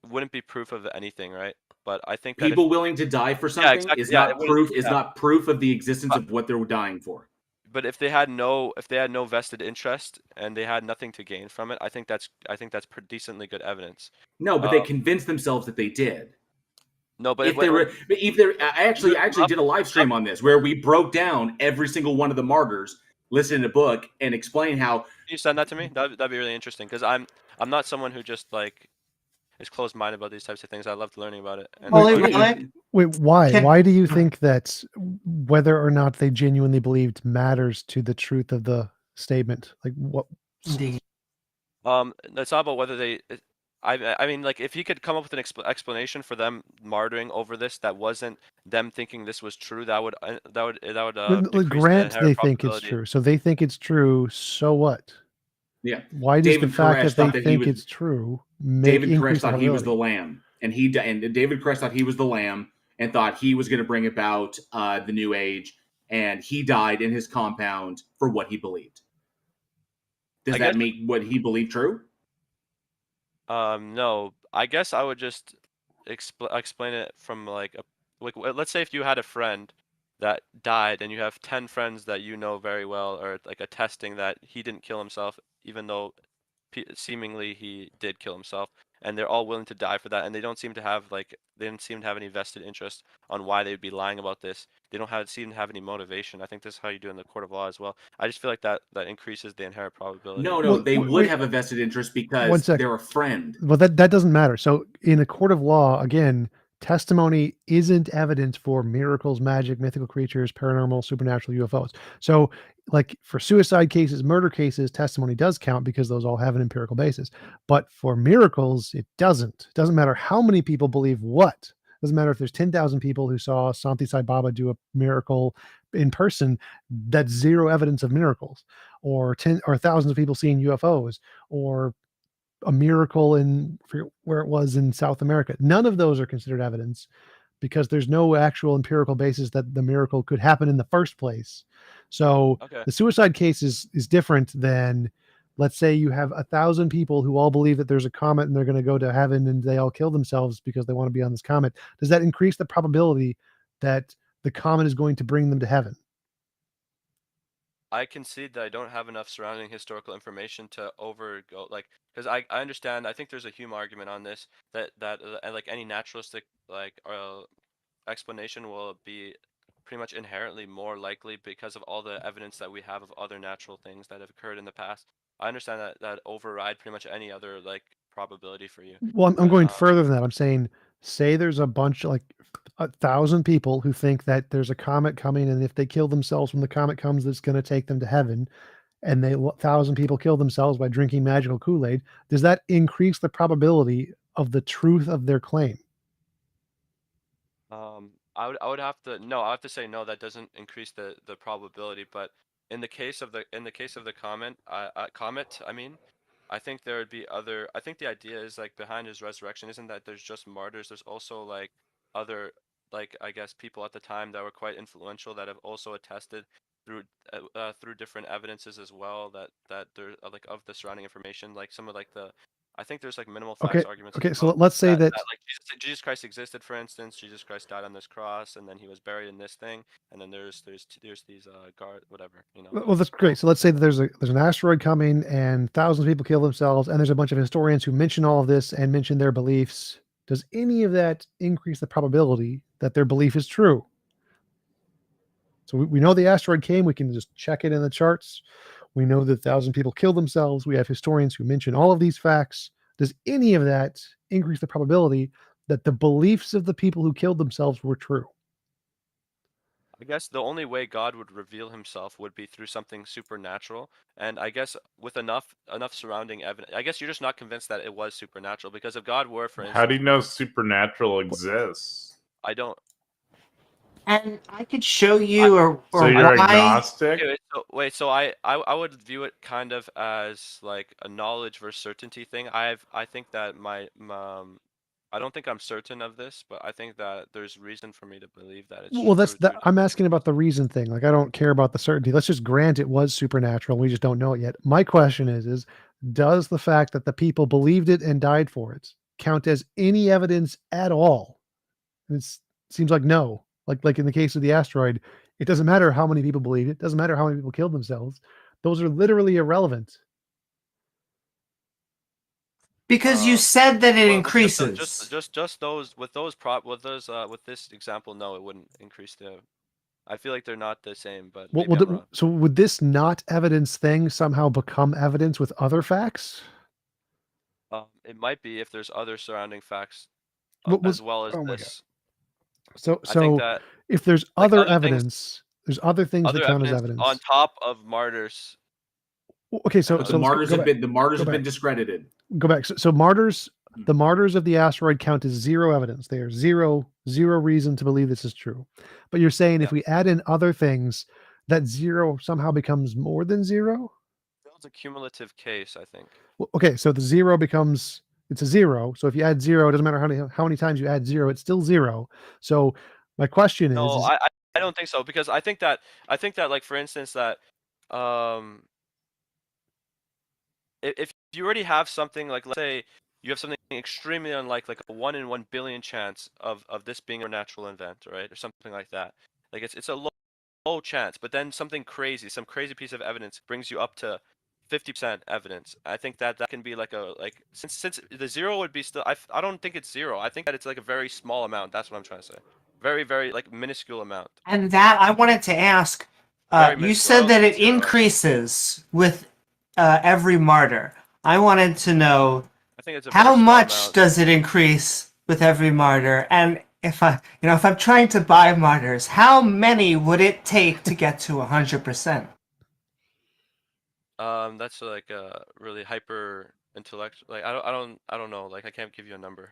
wouldn't be proof of anything, right? But I think that People willing to die for something exactly, is yeah, it not wouldn't, proof. Is yeah. not proof of the existence of what they're dying for. But if they had no vested interest and they had nothing to gain from it, I think that's pretty decently good evidence. No, but they convinced themselves that they did. No, but if they were, I actually did a live stream on this where we broke down every single one of the martyrs, listened to the book, and explain how. Can you send that to me? That'd be really interesting because I'm not someone who just like is closed-minded about these types of things. I loved learning about it. And Wait, why? Can- Why do you think that whether or not they genuinely believed matters to the truth of the statement? Like what? Indeed. It's not about whether they. I mean, like, if he could come up with an explanation for them martyring over this that wasn't them thinking this was true, that would decrease Grant the they inherent think it's probability. true, so they think it's true. So what? Yeah. Why does David the fact Koresh that thought they that he think was- it's true make David Koresh increase the thought he was probability? the lamb, and David Koresh thought he was the lamb and thought he was going to bring about the new age, and he died in his compound for what he believed. Does I that guess- make what he believed true? No, I guess I would just explain it from like let's say if you had a friend that died and you have 10 friends that you know very well are like attesting that he didn't kill himself even though seemingly he did kill himself, and they're all willing to die for that, and they don't seem to have any vested interest on why they would be lying about this. They don't seem to have any motivation. I think this is how you do in the court of law as well. I just feel like that increases the inherent probability. No, Well, they would wait- have a vested interest One because sec. they're a friend. Well, that doesn't matter. So in a court of law, again, testimony isn't evidence for miracles, magic, mythical creatures, paranormal, supernatural, UFOs. So like for suicide cases, murder cases, testimony does count because those all have an empirical basis. But for miracles, it doesn't. It doesn't matter how many people believe what. It doesn't matter if there's 10,000 people who saw Santi Sai Baba do a miracle in person. That's zero evidence of miracles. Or thousands of people seeing UFOs, or a miracle in where it was in South America. None of those are considered evidence because there's no actual empirical basis that the miracle could happen in the first place. So Okay. the suicide case is different than, let's say you have 1,000 people who all believe that there's a comet and they're going to go to heaven and they all kill themselves because they want to be on this comet. Does that increase the probability that the comet is going to bring them to heaven? I concede that I don't have enough surrounding historical information to overgo because I understand. I think there's a Hume argument on this that like any naturalistic explanation will be pretty much inherently more likely because of all the evidence that we have of other natural things that have occurred in the past. I understand that override pretty much any other like probability for you. Well, I'm But, going further than that. I'm saying, say there's a bunch, like 1,000 people who think that there's a comet coming, and if they kill themselves when the comet comes, it's going to take them to heaven, and 1,000 people kill themselves by drinking magical Kool-Aid. Does that increase the probability of the truth of their claim? I would have to say no. That doesn't increase the probability. But in the case of the comet, I mean, I think there would be other. I think the idea is like behind his resurrection isn't that there's just martyrs. There's also like other I guess people at the time that were quite influential that have also attested through different evidences as well that they're like of the surrounding information, like some of like the. I think there's like minimal facts arguments. Okay, as so well, let's say that like Jesus Christ existed, for instance. Jesus Christ died on this cross, and then he was buried in this thing, and then there's these guard whatever, you know. well, that's great. So let's say that there's an asteroid coming and thousands of people kill themselves, and there's a bunch of historians who mention all of this and mention their beliefs. Does any of that increase the probability that their belief is true? So we know the asteroid came. We can just check it in the charts. We know that 1,000 people killed themselves. We have historians who mention all of these facts. Does any of that increase the probability that the beliefs of the people who killed themselves were true? I guess the only way God would reveal himself would be through something supernatural. And I guess with enough surrounding evidence, I guess you're just not convinced that it was supernatural, because if God were, for instance, How do you know supernatural exists? I don't. And I could show you or So you're why. agnostic? So I would view it kind of as like a knowledge versus certainty thing. I think that I don't think I'm certain of this, but I think that there's reason for me to believe that it's Well, that's true. that. I'm asking about the reason thing. Like, I don't care about the certainty. Let's just grant it was supernatural. We just don't know it yet. My question is does the fact that the people believed it and died for it count as any evidence at all? And it seems like no. Like in the case of the asteroid, it doesn't matter how many people believe it. It doesn't matter how many people killed themselves. Those are literally irrelevant. Because you said that it Well, increases. just those with this example, no, it wouldn't increase the. I feel like they're not the same, but maybe I'm wrong. So would this not evidence thing somehow become evidence with other facts? It might be if there's other surrounding facts What was- as well as oh my God. this. So I think that if there's like other other things- evidence, there's other things that other count as evidence evidence. on top of martyrs. Okay, so But so the let's martyrs go have back. been Go back. discredited. Go back. So martyrs, the martyrs of the asteroid count as zero evidence. They are zero reason to believe this is true. But you're saying if we add in other things, that zero somehow becomes more than zero? It's a cumulative case, I think. Okay, so the zero becomes it's a zero. So if you add zero, it doesn't matter how many times you add zero, it's still zero. So my question No, is I don't think so, because I think that like, for instance, that if you already have something like, let's say you have something extremely unlikely, like a 1 in 1 billion chance of this being a natural event, right, or something like that. Like it's a low chance, but then something crazy, some crazy piece of evidence brings you up to 50% evidence. I think that can be like since the zero would be still. I don't think it's zero. I think that it's like a very small amount. That's what I'm trying to say. Very, very like minuscule amount. And that I wanted to ask. Very You minuscule. I said don't that think it it's zero. increases with every martyr. I wanted to know I think it's a how very small much amount. does it increase with every martyr, and if I'm trying to buy martyrs, how many would it take to get to 100%? That's like a really hyper intellectual. Like I don't know. Like I can't give you a number.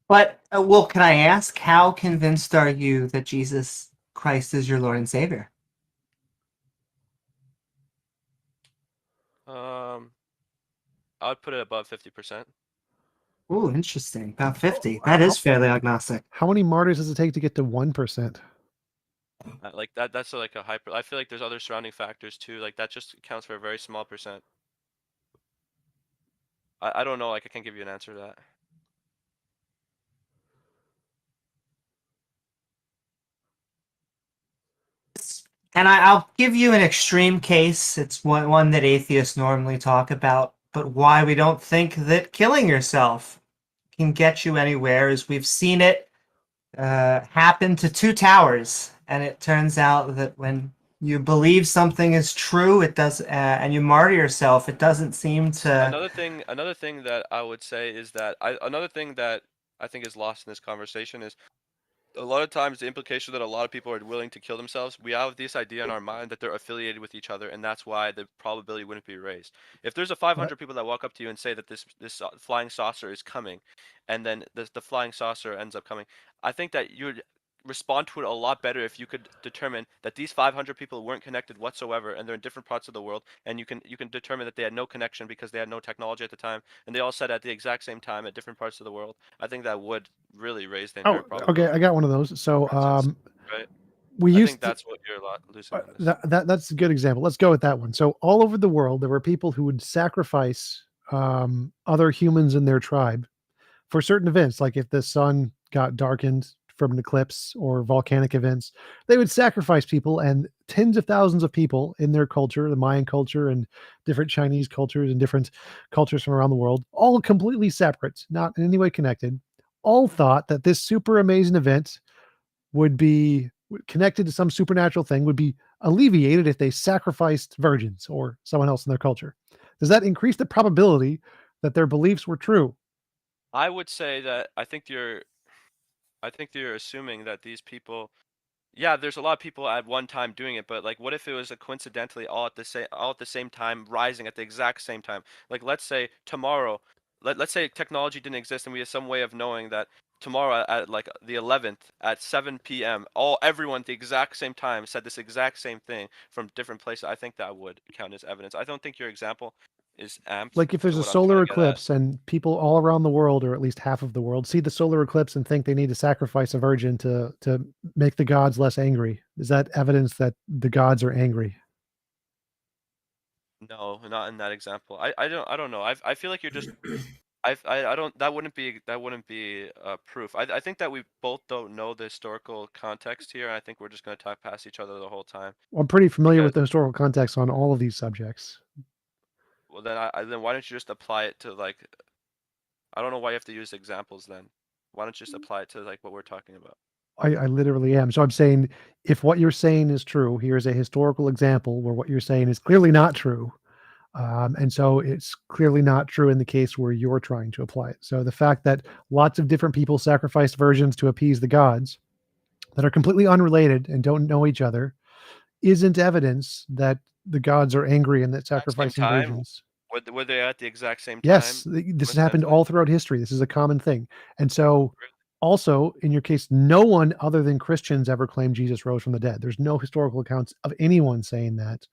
But well, can I ask, how convinced are you that Jesus Christ is your Lord and Savior? I would put it above 50%. Ooh, interesting. About 50. That is fairly agnostic. how many martyrs does it take to get to 1%? Like that. That's like a hyper. I feel like there's other surrounding factors too. Like that just accounts for a very small percent. I don't know. Like I can't give you an answer to that. And I'll give you an extreme case. It's one that atheists normally talk about, but why we don't think that killing yourself can get you anywhere is we've seen it happen to two towers, and it turns out that when you believe something is true, it does, and you martyr yourself, it doesn't seem to. Another thing that I would say is that another thing that I think is lost in this conversation is a lot of times the implication that a lot of people are willing to kill themselves, we have this idea in our mind that they're affiliated with each other, and that's why the probability wouldn't be raised. If there's a 500 people that walk up to you and say that this flying saucer is coming, and then the flying saucer ends up coming, I think that you would respond to it a lot better if you could determine that these 500 people weren't connected whatsoever, and they're in different parts of the world, and you can determine that they had no connection because they had no technology at the time, and they all said at the exact same time at different parts of the world. I think that would really raise the entire probability. Okay, I got one of those. So Right. we I used think that's what you're losing on this. that's a good example. Let's go with that one. So all over the world, there were people who would sacrifice other humans in their tribe for certain events, like if the sun got darkened from an eclipse or volcanic events, they would sacrifice people, and tens of thousands of people in their culture, the Mayan culture and different Chinese cultures and different cultures from around the world, all completely separate, not in any way connected, all thought that this super amazing event would be connected to some supernatural thing, would be alleviated if they sacrificed virgins or someone else in their culture. Does that increase the probability that their beliefs were true? I would say that I think you're assuming that these people, yeah, there's a lot of people at one time doing it, but like what if it was a coincidentally all at the same time, rising at the exact same time? Like let's say tomorrow, let's say technology didn't exist and we had some way of knowing that tomorrow at like the 11th at 7 p.m. everyone at the exact same time said this exact same thing from different places. I think that would count as evidence. I don't think your example is amped. Like if there's to a what I'm solar trying to get at. eclipse and people all around the world, or at least half of the world, see the solar eclipse and think they need to sacrifice a virgin to make the gods less angry, is that evidence that the gods are angry? No, not in that example. I don't know. I feel like you're just I don't. That wouldn't be proof. I think that we both don't know the historical context here. And I think we're just going to talk past each other the whole time. I'm pretty familiar with Because- the historical context on all of these subjects. Well, then why don't you just apply it to like? I don't know why you have to use examples then. Why don't you just apply it to like what we're talking about? I literally am. So I'm saying, if what you're saying is true, here's a historical example where what you're saying is clearly not true. And so it's clearly not true in the case where you're trying to apply it. So the fact that lots of different people sacrificed virgins to appease the gods that are completely unrelated and don't know each other isn't evidence that the gods are angry and that sacrificing time? virgins. Were they at the exact same time? Yes, this has happened all throughout history. This is a common thing. And so also in your case, no one other than Christians ever claimed Jesus rose from the dead. There's no historical accounts of anyone saying that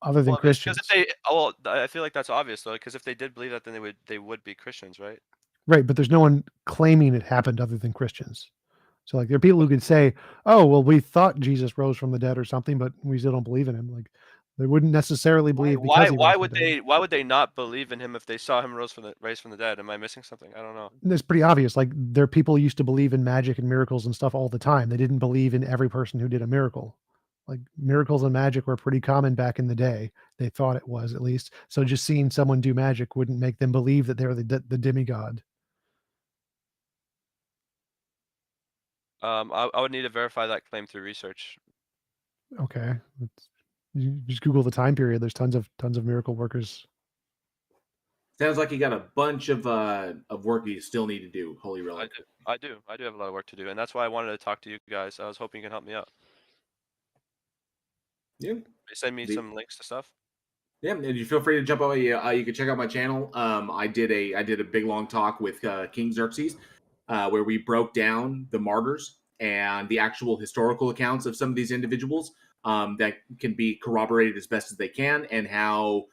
other than Christians. I feel like that's obvious though, because if they did believe that, then they would be Christians, right? Right, but there's no one claiming it happened other than Christians. So like there are people who could say, "Oh, well, we thought Jesus rose from the dead or something, but we still don't believe in him." Like they wouldn't necessarily believe because he Why rose would from the dead. why would they not believe in him if they saw him raised from the dead? Am I missing something? I don't know. It's pretty obvious. Like there are people who used to believe in magic and miracles and stuff all the time. They didn't believe in every person who did a miracle. Like miracles and magic were pretty common back in the day. They thought it was, at least. So just seeing someone do magic wouldn't make them believe that they're the demigod. I would need to verify that claim through research. Okay. You just Google the time period. There's tons of miracle workers. Sounds like you got a bunch of work you still need to do. Holy Relic. I do have a lot of work to do, and that's why I wanted to talk to you guys. I was hoping you can help me out. Yeah. Send me some links to stuff. Yeah, and you feel free to jump over. You can check out my channel. I did a big long talk with King Xerxes, where we broke down the martyrs and the actual historical accounts of some of these individuals that can be corroborated as best as they can, and how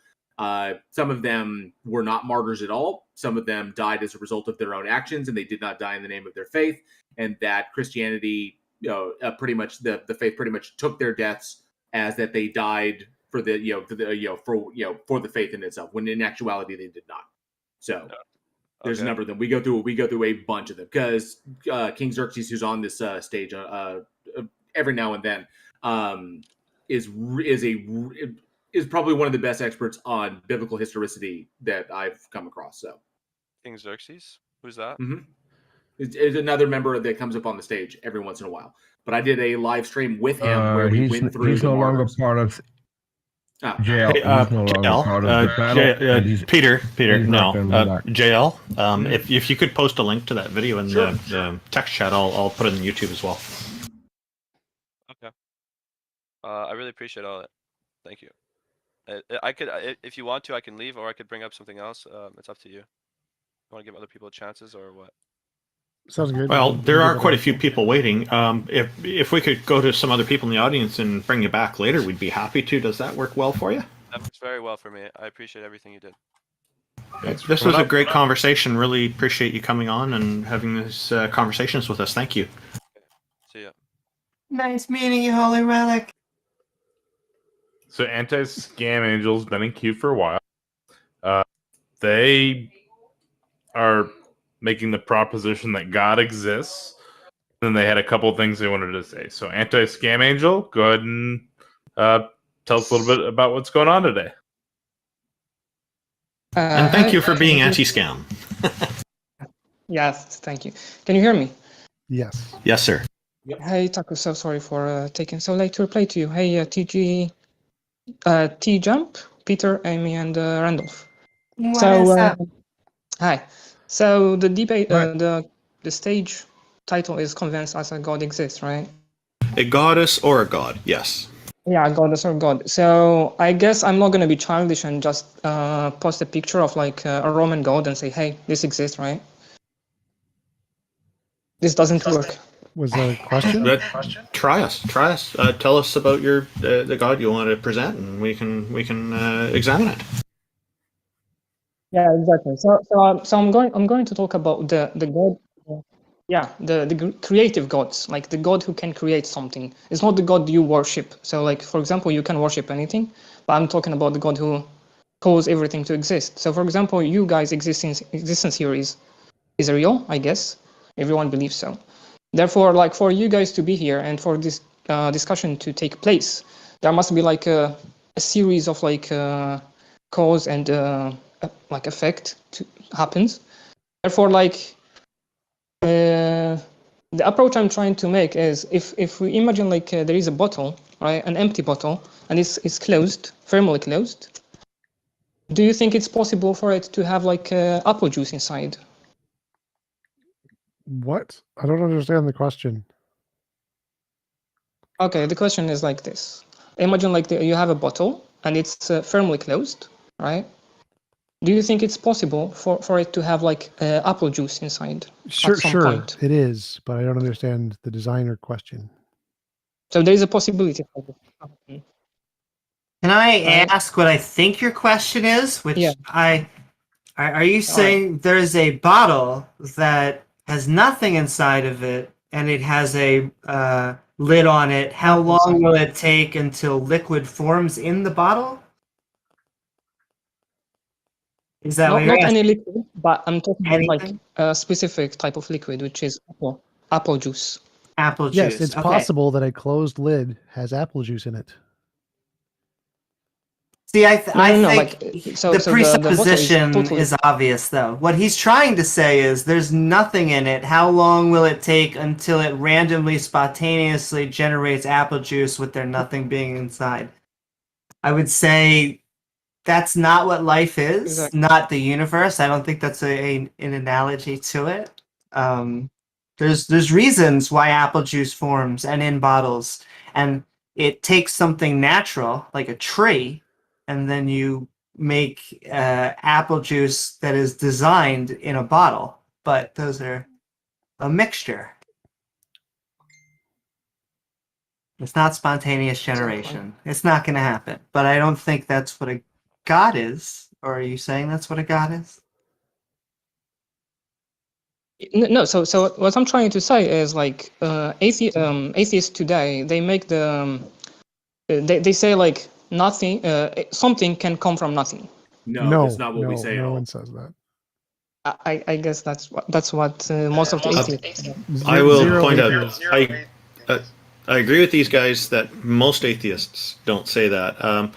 some of them were not martyrs at all. Some of them died as a result of their own actions, and they did not die in the name of their faith. And that Christianity, pretty much the faith pretty much took their deaths as that they died for the for the faith in itself, when in actuality they did not. So there's a number of them. We go through a bunch of them because King Xerxes, who's on this stage every now and then, is probably one of the best experts on biblical historicity that I've come across. So King Xerxes, who's that? Mm-hmm. It's another member that comes up on the stage every once in a while. But I did a live stream with him where we went through. He's the no longer martyrs. part of JL. Hey, He's no longer part of the battle. Peter, he's not gonna be back. JL, if you could post a link to that video in the text chat, I'll put it in YouTube as well. Okay. I really appreciate all that. Thank you. I could, if you want to, I can leave, or I could bring up something else. It's up to you. You want to give other people chances, or what? Sounds good. Well, there are quite a few people waiting. If we could go to some other people in the audience and bring you back later, we'd be happy to. Does that work well for you? That works very well for me. I appreciate everything you did. This was a great conversation. Really appreciate you coming on and having these conversations with us. Thank you. Okay. See ya. Nice meeting you, Holy Relic. So anti-scam angels been in queue for a while. They are making the proposition that God exists. And they had a couple of things they wanted to say. So anti-scam angel, go ahead and tell us a little bit about what's going on today. And thank you for being anti-scam. Yes, thank you. Can you hear me? Yes. Yes, sir. Hey, Taco, so sorry for taking so late to reply to you. Hey, TJump, Peter, Amy, and Randolph. What is up? Hi. So the debate, Right. the stage title is "Convince Us a God Exists," right? A goddess or a god? Yes. Yeah, goddess or god. So I guess I'm not gonna be childish and just post a picture of like a Roman god and say, "Hey, this exists," right? This doesn't work. Was there a question? Try us. Tell us about your the god you want to present, and we can examine it. Yeah, exactly. So I'm going to talk about the god. Yeah, the creative gods, like the god who can create something. It's not the god you worship. So like, for example, you can worship anything, but I'm talking about the god who cause everything to exist. So, for example, you guys' existence here is real, I guess. Everyone believes so. Therefore, like for you guys to be here and for this discussion to take place, there must be like a series of like cause and like effect happens. Therefore, like the approach I'm trying to make is if we imagine like there is a bottle, right, an empty bottle, and it's closed, firmly closed. Do you think it's possible for it to have like apple juice inside? What? I don't understand the question. Okay, the question is like this. Imagine like you have a bottle and it's firmly closed, right? Do you think it's possible for it to have like apple juice inside Sure, at some sure, point? it is, but I don't understand the designer question. So there is a possibility for this to happen. Can I Right. ask what I think your question is? Which Yeah. are you saying there's a bottle that has nothing inside of it and it has a lid on it? How Nothing long inside. will it take until liquid forms in the bottle? Is that what you're Not asking? any liquid, but I'm talking about like Anything? a specific type of liquid, which is apple juice. Apple juice. Yes, it's Okay. possible that a closed lid has apple juice in it. See, I No, think like so. the So the bottle is presupposition totally is obvious, though. What he's trying to say is there's nothing in it. How long will it take until it randomly, spontaneously generates apple juice with there nothing being inside? I would say that's not what life is, exactly. not the universe. I don't think that's an analogy to it. There's reasons why apple juice forms and in bottles, and it takes something natural like a tree, and then you make apple juice that is designed in a bottle. But those are a mixture. It's not spontaneous generation. It's not going to happen. But I don't think that's what a god is. Or are you saying that's what a god is? No, so what I'm trying to say is like atheists today, they make they say like nothing, something can come from nothing. No, that's not what we say at no all. one says that. I guess that's what most of the atheists. I will Zero point out, atheists. I agree with these guys that most atheists don't say that.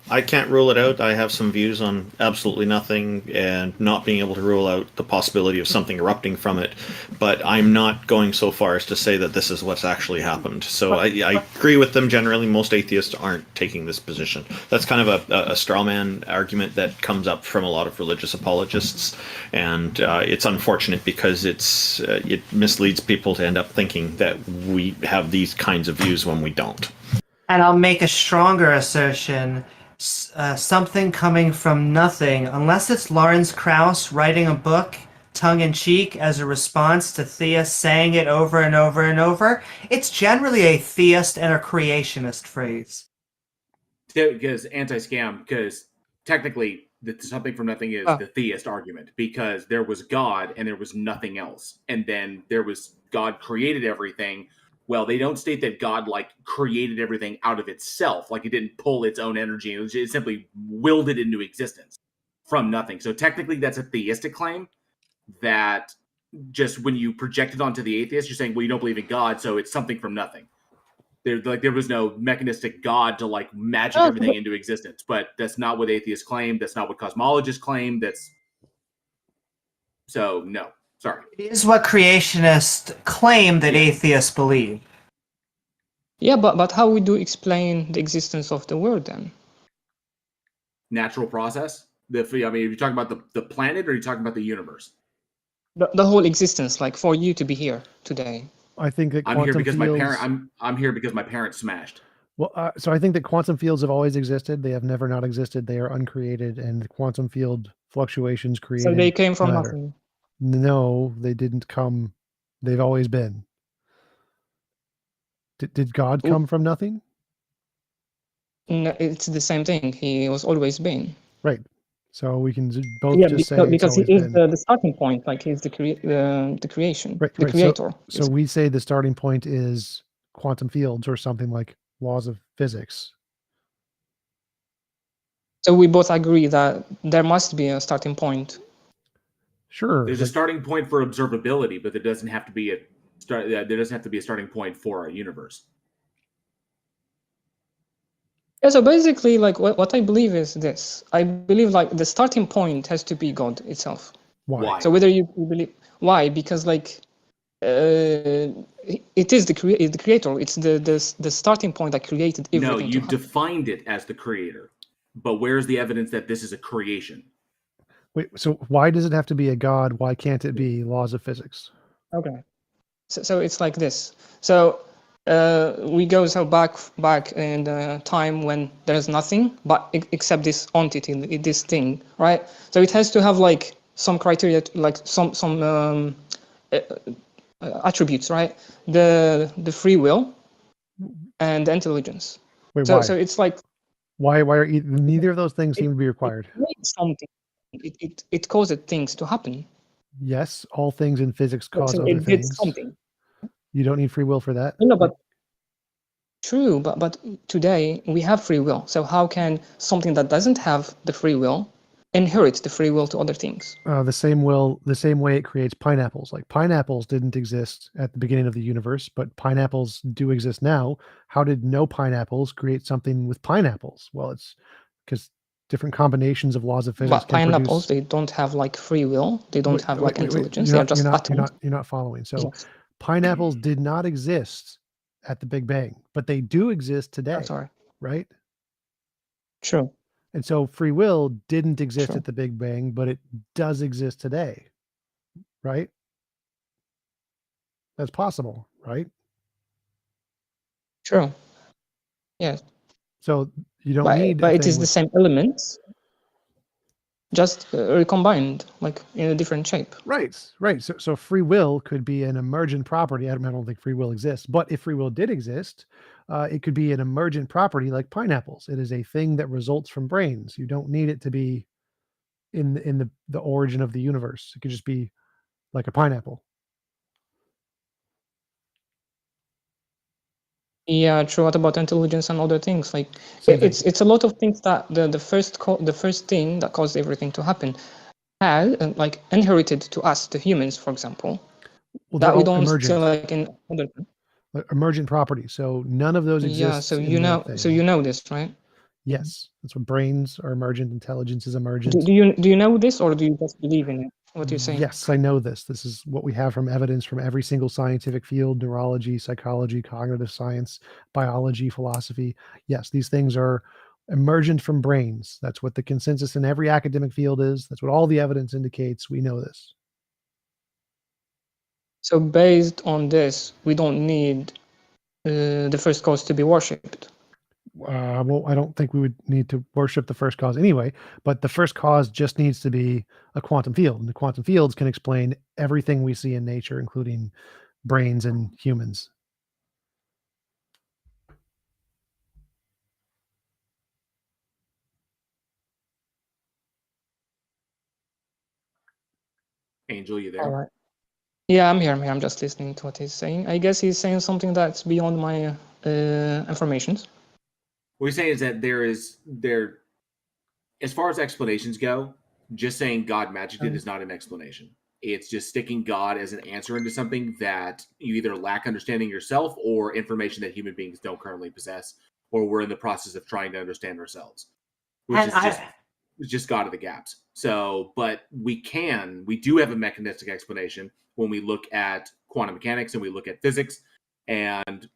I can't rule it out. I have some views on absolutely nothing and not being able to rule out the possibility of something erupting from it. But I'm not going so far as to say that this is what's actually happened. So I agree with them generally. Most atheists aren't taking this position. That's kind of a straw man argument that comes up from a lot of religious apologists. And it's unfortunate because it misleads people to end up thinking that we have these kinds of views when we don't. And I'll make a stronger assertion. Something coming from nothing, unless it's Lawrence Krauss writing a book tongue-in-cheek as a response to theists saying it over and over and over, it's generally a theist and a creationist phrase. Because anti-scam, because technically something from nothing is the theist argument, because there was God and there was nothing else. And then there was God created everything. Well, they don't state that God like created everything out of itself, like it didn't pull its own energy. It simply willed it into existence from nothing. So technically that's a theistic claim that just when you project it onto the atheist, you're saying, well, you don't believe in God, so it's something from nothing. There was no mechanistic God to like magic everything into existence. But that's not what atheists claim. That's not what cosmologists claim. So no. Sorry. It is what creationists claim that atheists believe. Yeah, but how would you explain the existence of the world then? Natural process. I mean, are you talking about the planet or are you talking about the universe? The whole existence, like for you to be here today. I think that I'm here quantum because fields. I'm here because my parents smashed. Well, so I think that quantum fields have always existed. They have never not existed. They are uncreated, and quantum field fluctuations created. So they came from matter. nothing. No, they didn't come. They've always been. Did God come from nothing? No, it's the same thing. He was always been. Right. So we can both just say because he it's is always the starting point. Like he's the creation, right, the right. creator. So we say the starting point is quantum fields or something like laws of physics. So we both agree that there must be a starting point. Sure. There's a starting point for observability, but there doesn't have to be a starting point for our universe. Yeah, so basically, like what I believe is this. I believe like the starting point has to be God itself. Why? So whether you believe why, because like it is the creator. It's the starting point that created everything. No, you to happen. defined it as the creator, but where's the evidence that this is a creation? Wait, so why does it have to be a god? Why can't it be laws of physics? Okay. So it's like this. So we go so back in the time when there's nothing but except this entity, this thing, right? So it has to have like some criteria, like some attributes, right? The free will and the intelligence. Wait, So why? so it's like Why are neither of those things seem to be required? it made something. It caused things to happen. Yes, all things in physics cause So other it did things. something. You don't need free will for that. No, but true, but today we have free will. So how can something that doesn't have the free will inherit the free will to other things? The same way it creates pineapples. Like pineapples didn't exist at the beginning of the universe, but pineapples do exist now. How did no pineapples create something with pineapples? Well, it's because different combinations of laws of physics But can pineapples, produce. they don't have like free will. They don't have like intelligence. They You're are just atoms. You're not following. So Yes. pineapples did not exist at the Big Bang, but they do exist today, I'm sorry. right? True. And so free will didn't exist True. at the Big Bang, but it does exist today, right? That's possible, right? True. Yes. So you don't need But a it thing is the with, same elements, just recombined, like in a different shape. right. So free will could be an emergent property. I don't think free will exists, but if free will did exist, it could be an emergent property like pineapples. It is a thing that results from brains. You don't need it to be in the origin of the universe. It could just be like a pineapple. Yeah, true. What about intelligence and other things? Like Same thing. it's a lot of things that the first thing that caused everything to happen had like inherited to us, the humans, for example, Well, they're that we all don't see emergent. like in other. Emergent properties. So none of those Yeah, exists so in you the know, thing. so you know this, right? Yes, that's what brains are emergent. Intelligence is Do emergent. you know this, or do you just believe in it? What you're saying? Yes, I know this. This is what we have from evidence from every single scientific field: neurology, psychology, cognitive science, biology, philosophy. Yes, these things are emergent from brains. That's what the consensus in every academic field is. That's what all the evidence indicates. We know this. So based on this, we don't need the first cause to be worshipped. Well, I don't think we would need to worship the first cause anyway, but the first cause just needs to be a quantum field. And the quantum fields can explain everything we see in nature, including brains and humans. Angel, you there? All right. Yeah, I'm here. I'm just listening to what he's saying. I guess he's saying something that's beyond my informations. What he's saying is that there, as far as explanations go, just saying God magically is not an explanation. It's just sticking God as an answer into something that you either lack understanding yourself or information that human beings don't currently possess, or we're in the process of trying to understand ourselves, which And is just God of the gaps. So, but we do have a mechanistic explanation when we look at quantum mechanics and we look at physics, and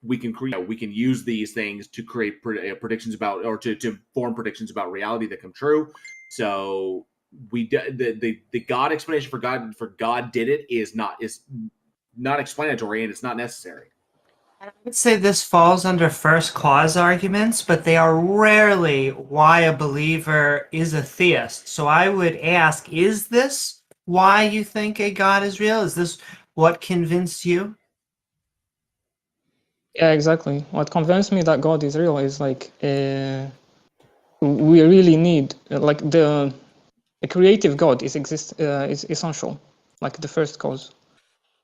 we can use these things to create predictions about, or to form predictions about reality that come true. So the God explanation for God did it is not explanatory, and it's not necessary. I would say this falls under first cause arguments, but they are rarely why a believer is a theist. So I would ask, is this why you think a God is real? Is this what convinced you? Yeah, exactly. What convinced me that God is real is like we really need like the creative God is essential, like the first cause.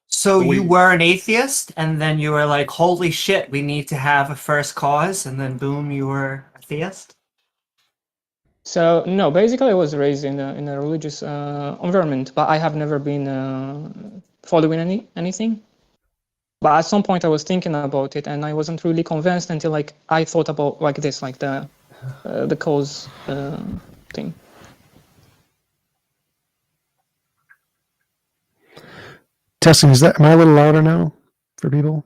So you were an atheist, and then you were like, holy shit, we need to have a first cause, and then boom, you were a theist? So no, basically I was raised in a religious environment, but I have never been following anything. But at some point I was thinking about it, and I wasn't really convinced until like I thought about like this, like the cause thing. Testing, am I a little louder now for people?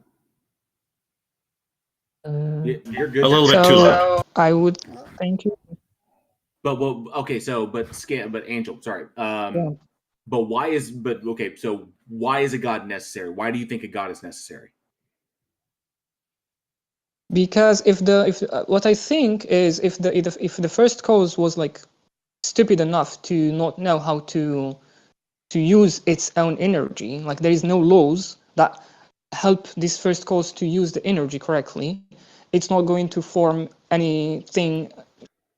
You're good. A little bit too loud. I would thank you. But well, okay. So, but Angel, sorry. Yeah. But why is okay? So why is a God necessary? Why do you think a God is necessary? Because if what I think is if the first cause was like stupid enough to not know how to use its own energy, like there is no laws that help this first cause to use the energy correctly, it's not going to form anything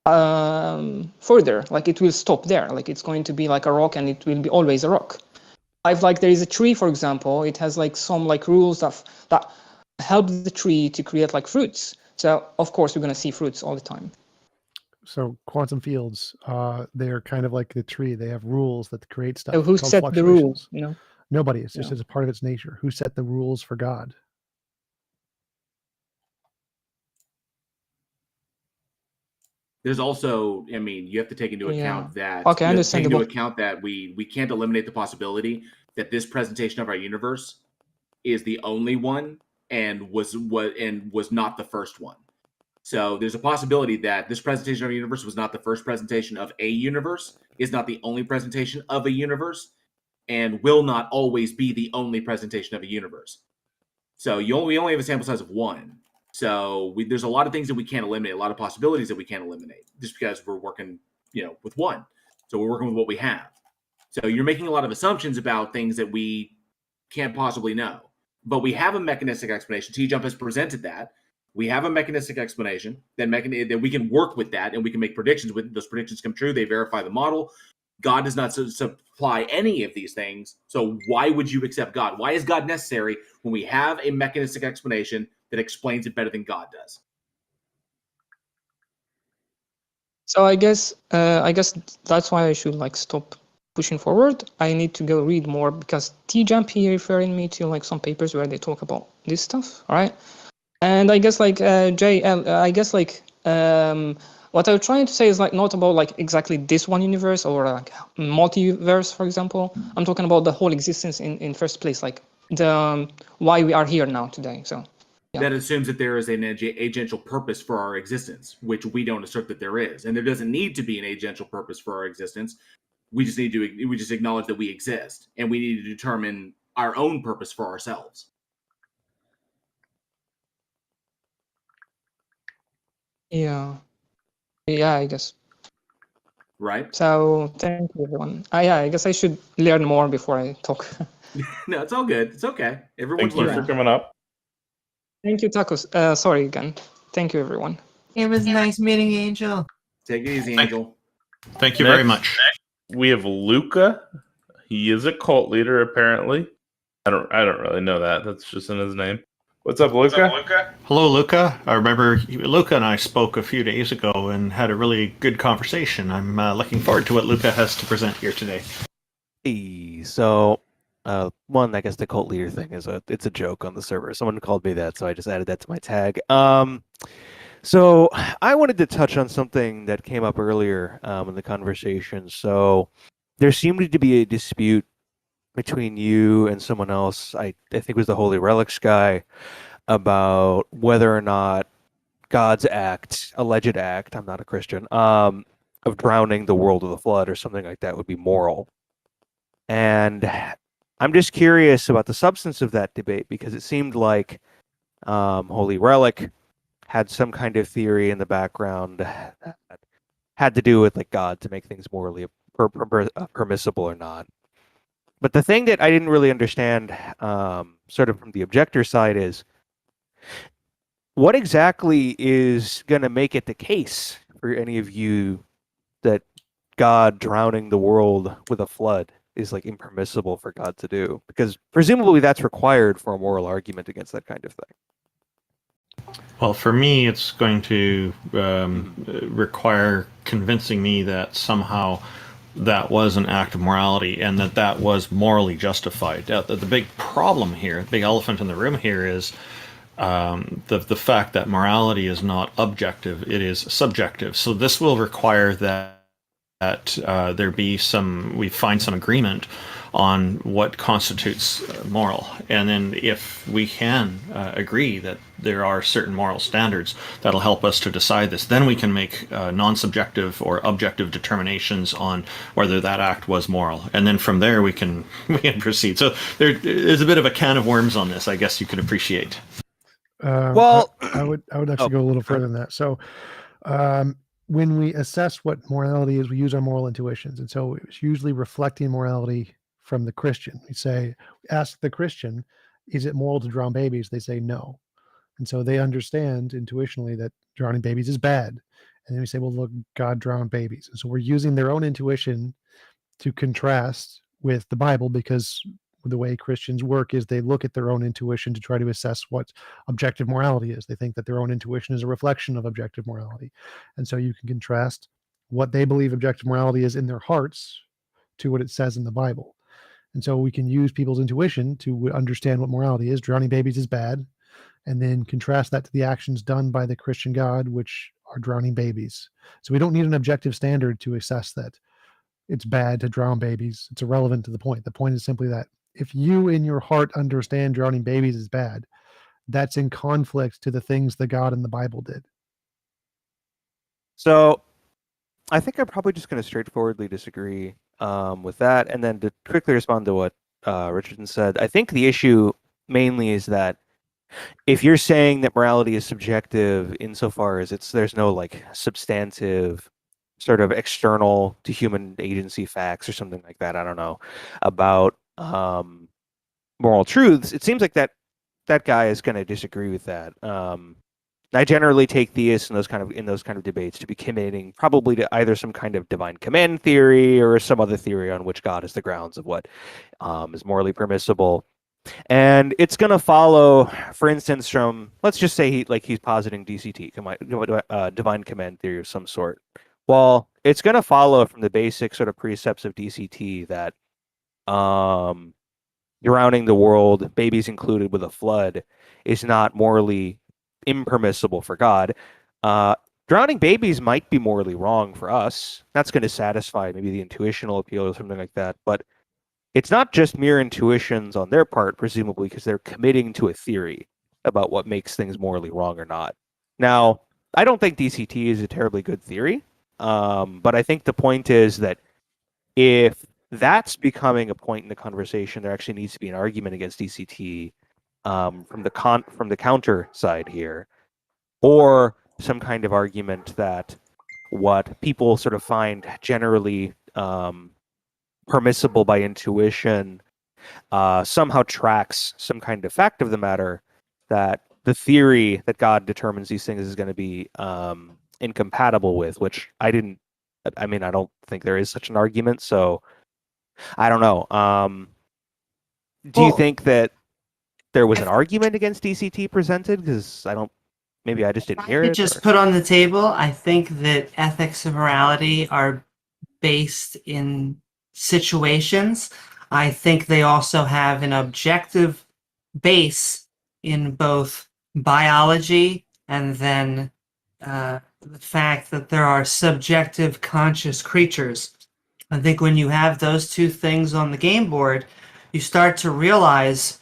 further. Like it will stop there. Like it's going to be like a rock, and it will be always a rock. I've like there is a tree, for example. It has like some like rules that help the tree to create like fruits. So of course we're gonna see fruits all the time. So quantum fields, they're kind of like the tree. They have rules that create stuff. So who called set the rules? You know, Nobody. It's just Yeah. as a part of its nature. Who set the rules for God? There's also, I mean, you have to take into account that Okay, you have to take into understandable. account that we can't eliminate the possibility that this presentation of our universe is the only one and was not the first one. So there's a possibility that this presentation of our universe was not the first presentation of a universe, is not the only presentation of a universe, and will not always be the only presentation of a universe. So we only have a sample size of one. So there's a lot of things that we can't eliminate, a lot of possibilities that we can't eliminate, just because we're working, with one. So we're working with what we have. So you're making a lot of assumptions about things that we can't possibly know. But we have a mechanistic explanation. TJump has presented that. We have a mechanistic explanation that we can work with that, and we can make predictions. With those predictions come true, they verify the model. God does not supply any of these things. So why would you accept God? Why is God necessary when we have a mechanistic explanation that explains it better than God does? So I guess that's why I should like stop pushing forward. I need to go read more, because TJump here referring me to like some papers where they talk about this stuff. All right. And I guess like JL, I guess like what I'm trying to say is like not about like exactly this one universe or like multiverse, for example. I'm talking about the whole existence in first place, like the why we are here now today. So yeah. That assumes that there is an agential purpose for our existence, which we don't assert that there is, and there doesn't need to be an agential purpose for our existence. We just acknowledge that we exist, and we need to determine our own purpose for ourselves. Yeah, I guess. Right? So thank you, everyone. Yeah, I guess I should learn more before I talk. No, it's all good. It's okay. Everyone's Thank you learning. for coming up. Thank you, Tacos. Sorry again. Thank you, everyone. It was nice meeting Angel. Take it easy, Angel. Thank you very Next, much. We have Luca. He is a cult leader, apparently. I don't really know that. That's just in his name. What's up, Luca? Hello, Luca. I remember Luca and I spoke a few days ago and had a really good conversation. I'm looking forward to what Luca has to present here today. Hey, so one, I guess the cult leader thing it's a joke on the server. Someone called me that, so I just added that to my tag. So I wanted to touch on something that came up earlier in the conversation. So there seemed to be a dispute between you and someone else. I think it was the Holy Relics guy, about whether or not God's alleged act, I'm not a Christian, of drowning the world with a flood or something like that would be moral. And I'm just curious about the substance of that debate, because it seemed like Holy Relic had some kind of theory in the background that had to do with like God to make things morally permissible or not. But the thing that I didn't really understand, sort of from the objector side, is what exactly is going to make it the case for any of you that God drowning the world with a flood is like impermissible for God to do? Because presumably that's required for a moral argument against that kind of thing. Well, for me, it's going to require convincing me that somehow that was an act of morality and that was morally justified. The big problem here, the big elephant in the room here, is the fact that morality is not objective; it is subjective. So this will require that there be we find some agreement on what constitutes moral, and then if we can agree that there are certain moral standards that'll help us to decide this, then we can make non-subjective or objective determinations on whether that act was moral, and then from there we can proceed. So there's a bit of a can of worms on this, I guess you could appreciate. Well, I would actually go a little further than that. So, when we assess what morality is, we use our moral intuitions, and so it's usually reflecting morality from the Christian. We say, ask the Christian, is it moral to drown babies? They say no, and so they understand intuitionally that drowning babies is bad. And then we say, well, look, God drowned babies, and so we're using their own intuition to contrast with the Bible, because the way Christians work is they look at their own intuition to try to assess what objective morality is. They think that their own intuition is a reflection of objective morality. And so you can contrast what they believe objective morality is in their hearts to what it says in the Bible. And so we can use people's intuition to understand what morality is. Drowning babies is bad. And then contrast that to the actions done by the Christian God, which are drowning babies. So we don't need an objective standard to assess that it's bad to drown babies. It's irrelevant to the point. The point is simply that if you in your heart understand drowning babies is bad, that's in conflict to the things that God in the Bible did. So I think I'm probably just going to straightforwardly disagree with that. And then to quickly respond to what Richardson said, I think the issue mainly is that if you're saying that morality is subjective insofar as there's no like substantive sort of external to human agency facts or something like that, I don't know, about moral truths, it seems like that guy is going to disagree with that. I generally take theists in those kind of debates to be committing probably to either some kind of divine command theory or some other theory on which God is the grounds of what is morally permissible. And it's going to follow, for instance, from, let's just say he's positing DCT, divine command theory of some sort. Well, it's going to follow from the basic sort of precepts of DCT that drowning the world, babies included, with a flood is not morally impermissible for God. Drowning babies might be morally wrong for us. That's going to satisfy maybe the intuitional appeal or something like that. But it's not just mere intuitions on their part, presumably, because they're committing to a theory about what makes things morally wrong or not. Now, I don't think DCT is a terribly good theory, but I think the point is that if that's becoming a point in the conversation, there actually needs to be an argument against DCT from the counter side here, or some kind of argument that what people sort of find generally permissible by intuition somehow tracks some kind of fact of the matter, that the theory that God determines these things is going to be incompatible with, which I don't think there is such an argument, so I don't know. Do you think that there was an argument against DCT presented? Because maybe I just didn't hear it. Just put on the table, I think that ethics and morality are based in situations. I think they also have an objective base in both biology and then the fact that there are subjective conscious creatures. I think when you have those two things on the game board, you start to realize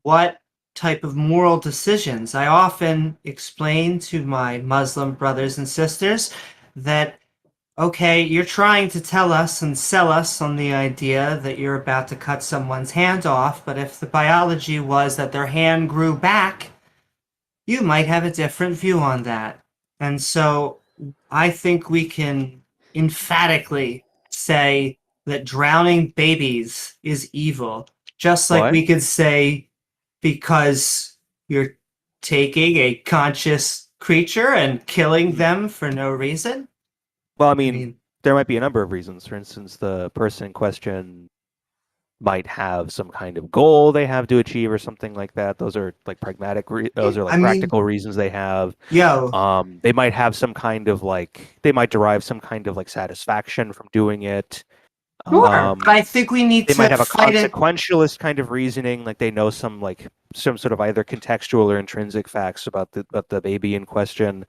what type of moral decisions. I often explain to my Muslim brothers and sisters that, okay, you're trying to tell us and sell us on the idea that you're about to cut someone's hand off, but if the biology was that their hand grew back, you might have a different view on that. And so I think we can emphatically say that drowning babies is evil, just like Why? we could say because you're taking a conscious creature and killing them for no reason. Well, I mean, there might be a number of reasons. For instance, the person in question might have some kind of goal they have to achieve or something like that. Those are like those are like I mean, practical reasons they have. yo, They might have some kind of like they might derive some kind of like satisfaction from doing it. sure. But I think we need They to might have a fight it. consequentialist kind of reasoning, like they know some sort of either contextual or intrinsic facts about the baby in question.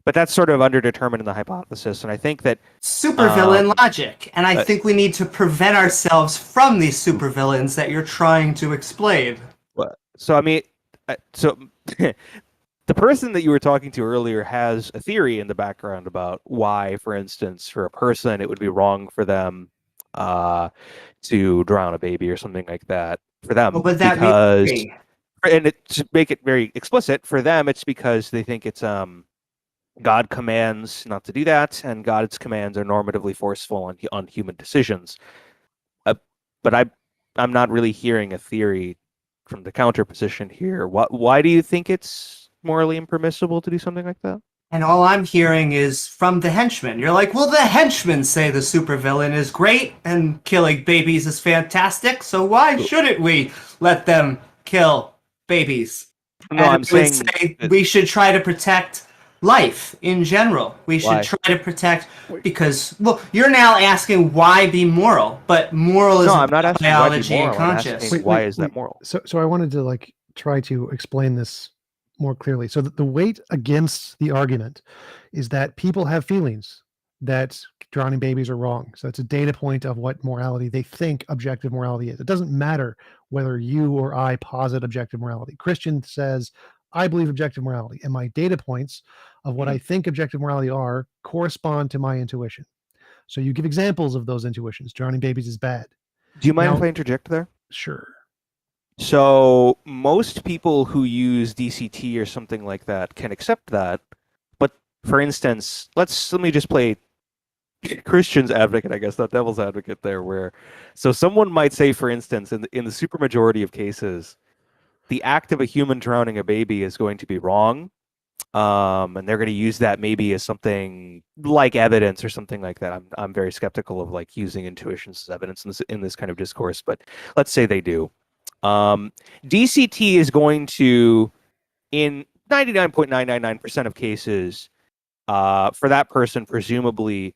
But that's sort of underdetermined in the hypothesis, and I think that Supervillain logic, and I think we need to prevent ourselves from these supervillains that you're trying to explain. so I mean, so the person that you were talking to earlier has a theory in the background about why, for instance, for a person it would be wrong for them to drown a baby or something like that for them, Well, but that because means and to make it very explicit for them, it's because they think it's God commands not to do that, and God's commands are normatively forceful on human decisions. But I'm not really hearing a theory from the counter position here. Why do you think it's morally impermissible to do something like that? And all I'm hearing is from the henchmen. You're like, well, the henchmen say the supervillain is great and killing babies is fantastic, so why shouldn't we let them kill babies? No, and I'm I would saying say we should try to protect life in general. We should Why? try to protect because, well, you're now asking why be moral, but moral is No, I'm about not asking why be biology and moral. I'm conscious. asking why is that moral? So I wanted to like try to explain this more clearly. So that the weight against the argument is that people have feelings that drowning babies are wrong. So it's a data point of what morality they think objective morality is. It doesn't matter whether you or I posit objective morality. Christian says, I believe objective morality, and my data points of what I think objective morality are correspond to my intuition. So you give examples of those intuitions. Drowning babies is bad. Do you mind Now- if I interject there? Sure. So most people who use DCT or something like that can accept that. But for instance, let me just play Christian's advocate, I guess, not devil's advocate there, so someone might say, for instance, in the supermajority of cases, the act of a human drowning a baby is going to be wrong. And they're going to use that maybe as something like evidence or something like that. I'm very skeptical of like using intuitions as evidence in this kind of discourse, but let's say they do. DCT is going to, in 99.999% of cases, for that person, presumably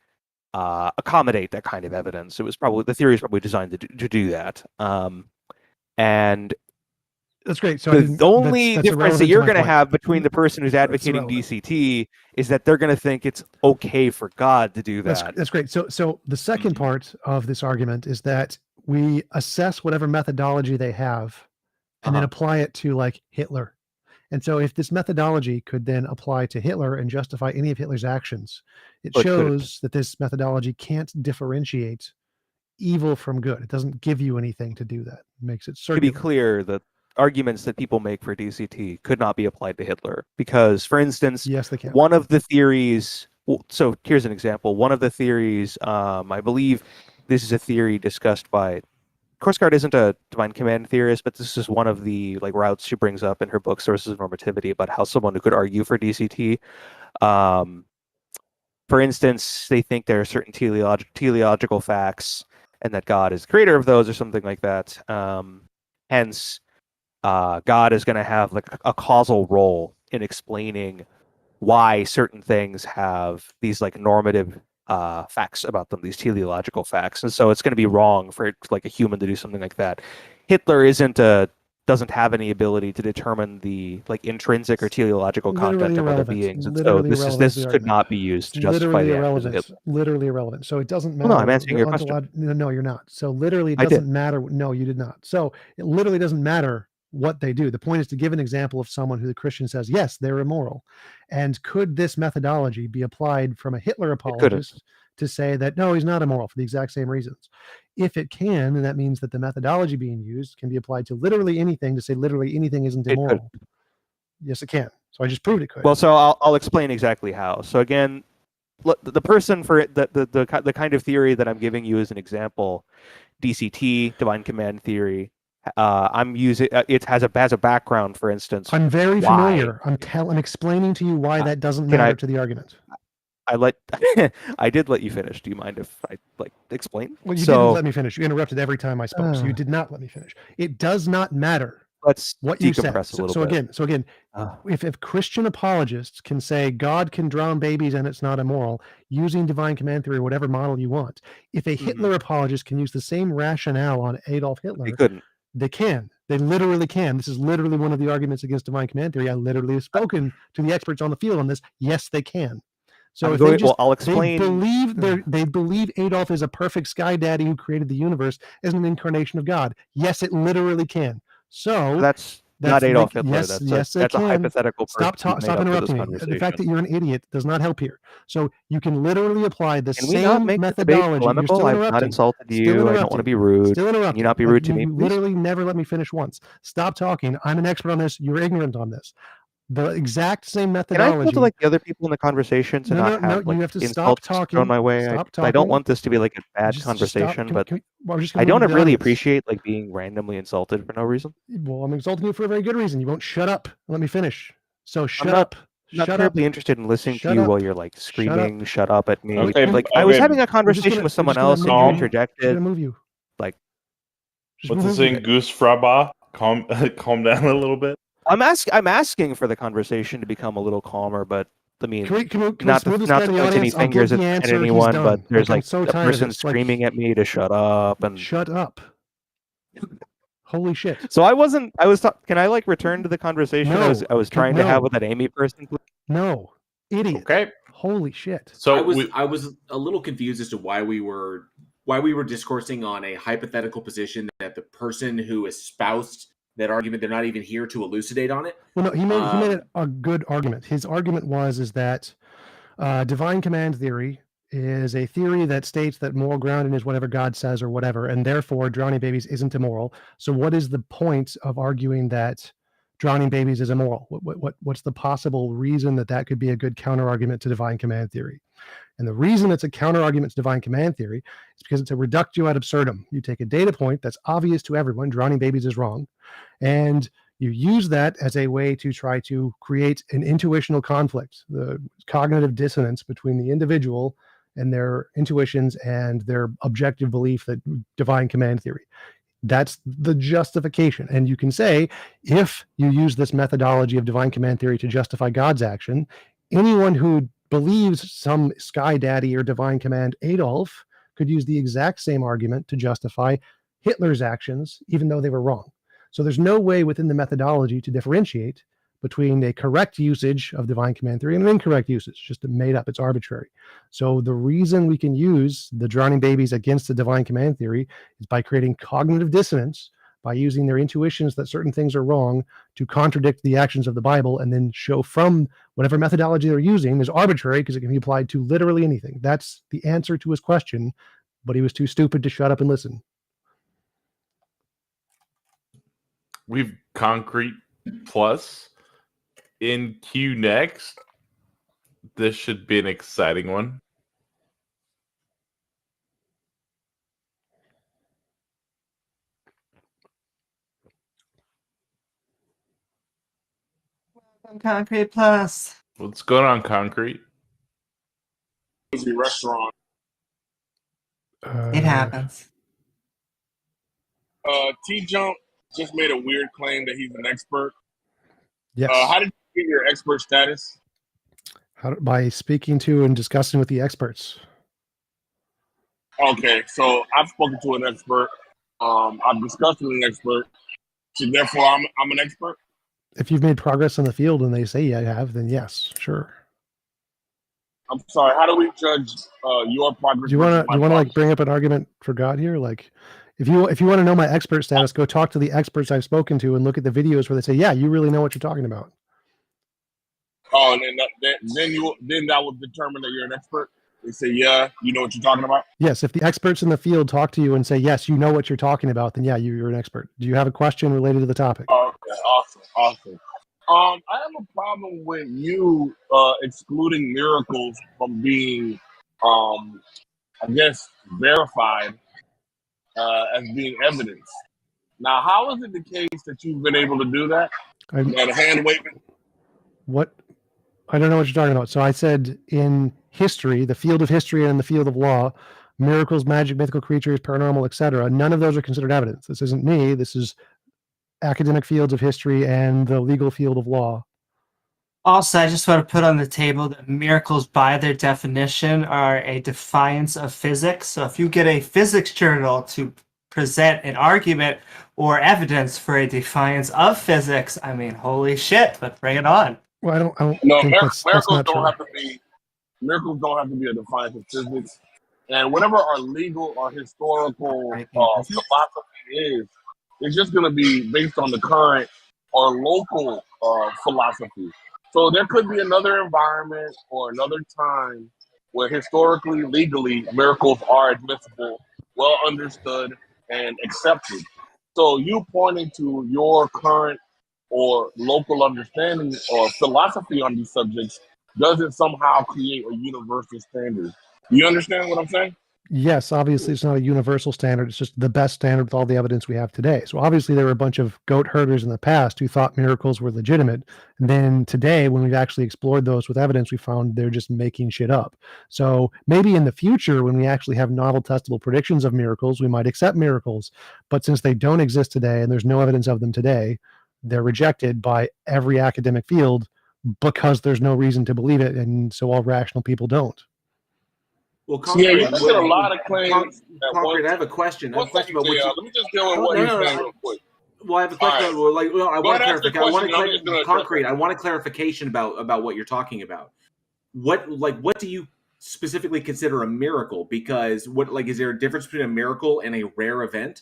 accommodate that kind of evidence. The theory is probably designed to do that. And That's great. So the only that's difference that irrelevant to you're my going to point. have between the person who's That's advocating irrelevant. DCT is that they're going to think it's okay for God to do that. That's great. So the second part of this argument is that we assess whatever methodology they have and then apply it to like Hitler. And so if this methodology could then apply to Hitler and justify any of Hitler's actions, it But could it? shows that this methodology can't differentiate evil from good. It doesn't give you anything to do that. It makes it To be circular. clear, the arguments that people make for DCT could not be applied to Hitler because, for instance, Yes, they can. one of the theories. So here's an example. One of the theories, I believe, this is a theory discussed by. Korsgaard isn't a divine command theorist, but this is one of the like routes she brings up in her book Sources of Normativity about how someone who could argue for DCT. For instance, they think there are certain teleological facts and that God is the creator of those or something like that. Hence, God is going to have like a causal role in explaining why certain things have these like normative facts about them, these teleological facts, and so it's going to be wrong for like a human to do something like that. Hitler doesn't have any ability to determine the like intrinsic or teleological content of other beings, and so this could not be used to justify the actions of Hitler. Literally irrelevant. So it doesn't matter. Well, no, I'm answering your question. No, you're not. So literally, it I did. doesn't matter. No, you did not. So it literally doesn't matter what they do. The point is to give an example of someone who the Christian says, yes, they're immoral. And could this methodology be applied from a Hitler apologist to say that, no, he's not immoral for the exact same reasons? If it can, then that means that the methodology being used can be applied to literally anything to say literally anything isn't immoral. Yes, it can. So I just proved it could. Well, so I'll explain exactly how. So again, the person for the kind of theory that I'm giving you as an example, DCT, divine command theory. I'm using it has a background, for instance. I'm very familiar. I'm explaining to you why that doesn't matter to the argument. I did let you finish. Do you mind if I explain? Well, you didn't let me finish. You interrupted every time I spoke, so you Uh. did not let me finish. It does not matter Let's what you said. decompress a little bit. So again, if Christian apologists can say God can drown babies and it's not immoral using divine command theory, whatever model you want, if a Hitler apologist can use the same rationale on Adolf Hitler, They couldn't. They can. They literally can. This is literally one of the arguments against divine command theory. I literally have spoken to the experts on the field on this. Yes, they can. So if they just, I'll explain. They believe Adolf is a perfect sky daddy who created the universe as an incarnation of God. Yes, it literally can. So That's not Adolf Hitler. Yes, That's they a can. hypothetical person. Stop interrupting me. The fact that you're an idiot does not help here. So you can literally apply the Can we not same make the debate methodology. You're polemical? still I've interrupting. not insulted Still you. I don't interrupting. want to be rude. Still interrupting. Can you not be rude to me, You please? literally never let me finish once. Stop talking. I'm an expert on this. You're ignorant on this. The exact same Can methodology. I go to like the other people in the conversation to not have you like have to stop insults talking. thrown my way? Stop I don't talking. want this to be like a bad Just conversation, stop. but We're just I gonna move don't to the really audience. appreciate like being randomly insulted for no reason. Well, I'm insulting you for a very good reason. You won't shut up. Let me finish. So shut I'm not, up. not Shut terribly up. interested in listening Shut to you up. while you're like screaming, "Shut up" at me. Okay, Like I was okay. having a We're just conversation gonna- with someone we're just else, gonna and you move you. Just interjected. gonna move you. Like, Just What's the move saying? you. Goose fraba. Calm down a little bit. I'm asking for the conversation to become a little calmer, but I mean, Can we not move to, this not guy to to the point any audience? I'll fingers give the at answer. He's anyone, done. but there's I'm like so a tired of person this. screaming at me to shut up, and Shut up. Holy shit. so I wasn't. Can I like return to the conversation I was trying to have with that Amy person? Please? No, idiot. Okay. Holy shit. So I was a little confused as to why we were discoursing on a hypothetical position that the person who espoused that argument, they're not even here to elucidate on it. Well, no, he made a good argument. His argument is that divine command theory is a theory that states that moral grounding is whatever God says or whatever, and therefore drowning babies isn't immoral. So what is the point of arguing that drowning babies is immoral? What's the possible reason that could be a good counter argument to divine command theory? And the reason it's a counter argument to divine command theory is because it's a reductio ad absurdum. You take a data point that's obvious to everyone, drowning babies is wrong, and you use that as a way to try to create an intuitional conflict, the cognitive dissonance between the individual and their intuitions and their objective belief that divine command theory. That's the justification. And you can say, if you use this methodology of divine command theory to justify God's action, anyone who believes some sky daddy or divine command Adolf could use the exact same argument to justify Hitler's actions, even though they were wrong. So there's no way within the methodology to differentiate between a correct usage of divine command theory and an incorrect usage, just made up, it's arbitrary. So the reason we can use the drowning babies against the divine command theory is by creating cognitive dissonance, by using their intuitions that certain things are wrong to contradict the actions of the Bible, and then show from whatever methodology they're using is arbitrary because it can be applied to literally anything. That's the answer to his question, but he was too stupid to shut up and listen. we've concrete plus in queue next. This should be an exciting one. Concrete Plus. What's going on, concrete? Restaurant. It happens. TJump just made a weird claim that he's an expert. Yes. How did you get your expert status? By speaking to and discussing with the experts. Okay, so I've spoken to an expert. I've discussed with an expert. So therefore, I'm an expert. If you've made progress in the field and they say you have, then yes, sure. I'm sorry. How do we judge your progress? Do you want to like bring up an argument for God here? Like, if you want to know my expert status, go talk to the experts I've spoken to and look at the videos where they say, "Yeah, you really know what you're talking about." Oh, and then that will determine that you're an expert. They say, "Yeah, you know what you're talking about." Yes, if the experts in the field talk to you and say, "Yes, you know what you're talking about," then yeah, you're an expert. Do you have a question related to the topic? Oh, okay, awesome. I have a problem with you excluding miracles from being, I guess, verified as being evidence. Now, how is it the case that you've been able to do that? That hand waving? What I don't know what you're talking about. So I said in history, the field of history and the field of law, miracles, magic, mythical creatures, paranormal, etc. None of those are considered evidence. This isn't me. This is academic fields of history and the legal field of law. Also, I just want to put on the table that miracles, by their definition, are a defiance of physics. So if you get a physics journal to present an argument or evidence for a defiance of physics, I mean, holy shit, but bring it on. Well, I don't No, think that's miracles not don't true. have to be a defiance of physics. And whatever our legal or historical philosophy is, it's just going to be based on the current or local philosophy. So there could be another environment or another time where historically, legally, miracles are admissible, well understood, and accepted. So you pointing to your current or local understanding or philosophy on these subjects doesn't somehow create a universal standard. You understand what I'm saying? Yes, obviously it's not a universal standard. It's just the best standard with all the evidence we have today. So obviously there were a bunch of goat herders in the past who thought miracles were legitimate. And then today, when we've actually explored those with evidence, we found they're just making shit up. So maybe in the future, when we actually have novel testable predictions of miracles, we might accept miracles. But since they don't exist today and there's no evidence of them today, they're rejected by every academic field because there's no reason to believe it. And so all rational people don't. Well, Yeah, you're making a lot of claims. Concrete, I have a question. I have a question about what Let me just deal with what you're saying real quick. Well, I have a question. All Right. I want clarification. Concrete. I want a clarification about what you're talking about. What do you specifically consider a miracle? Because is there a difference between a miracle and a rare event?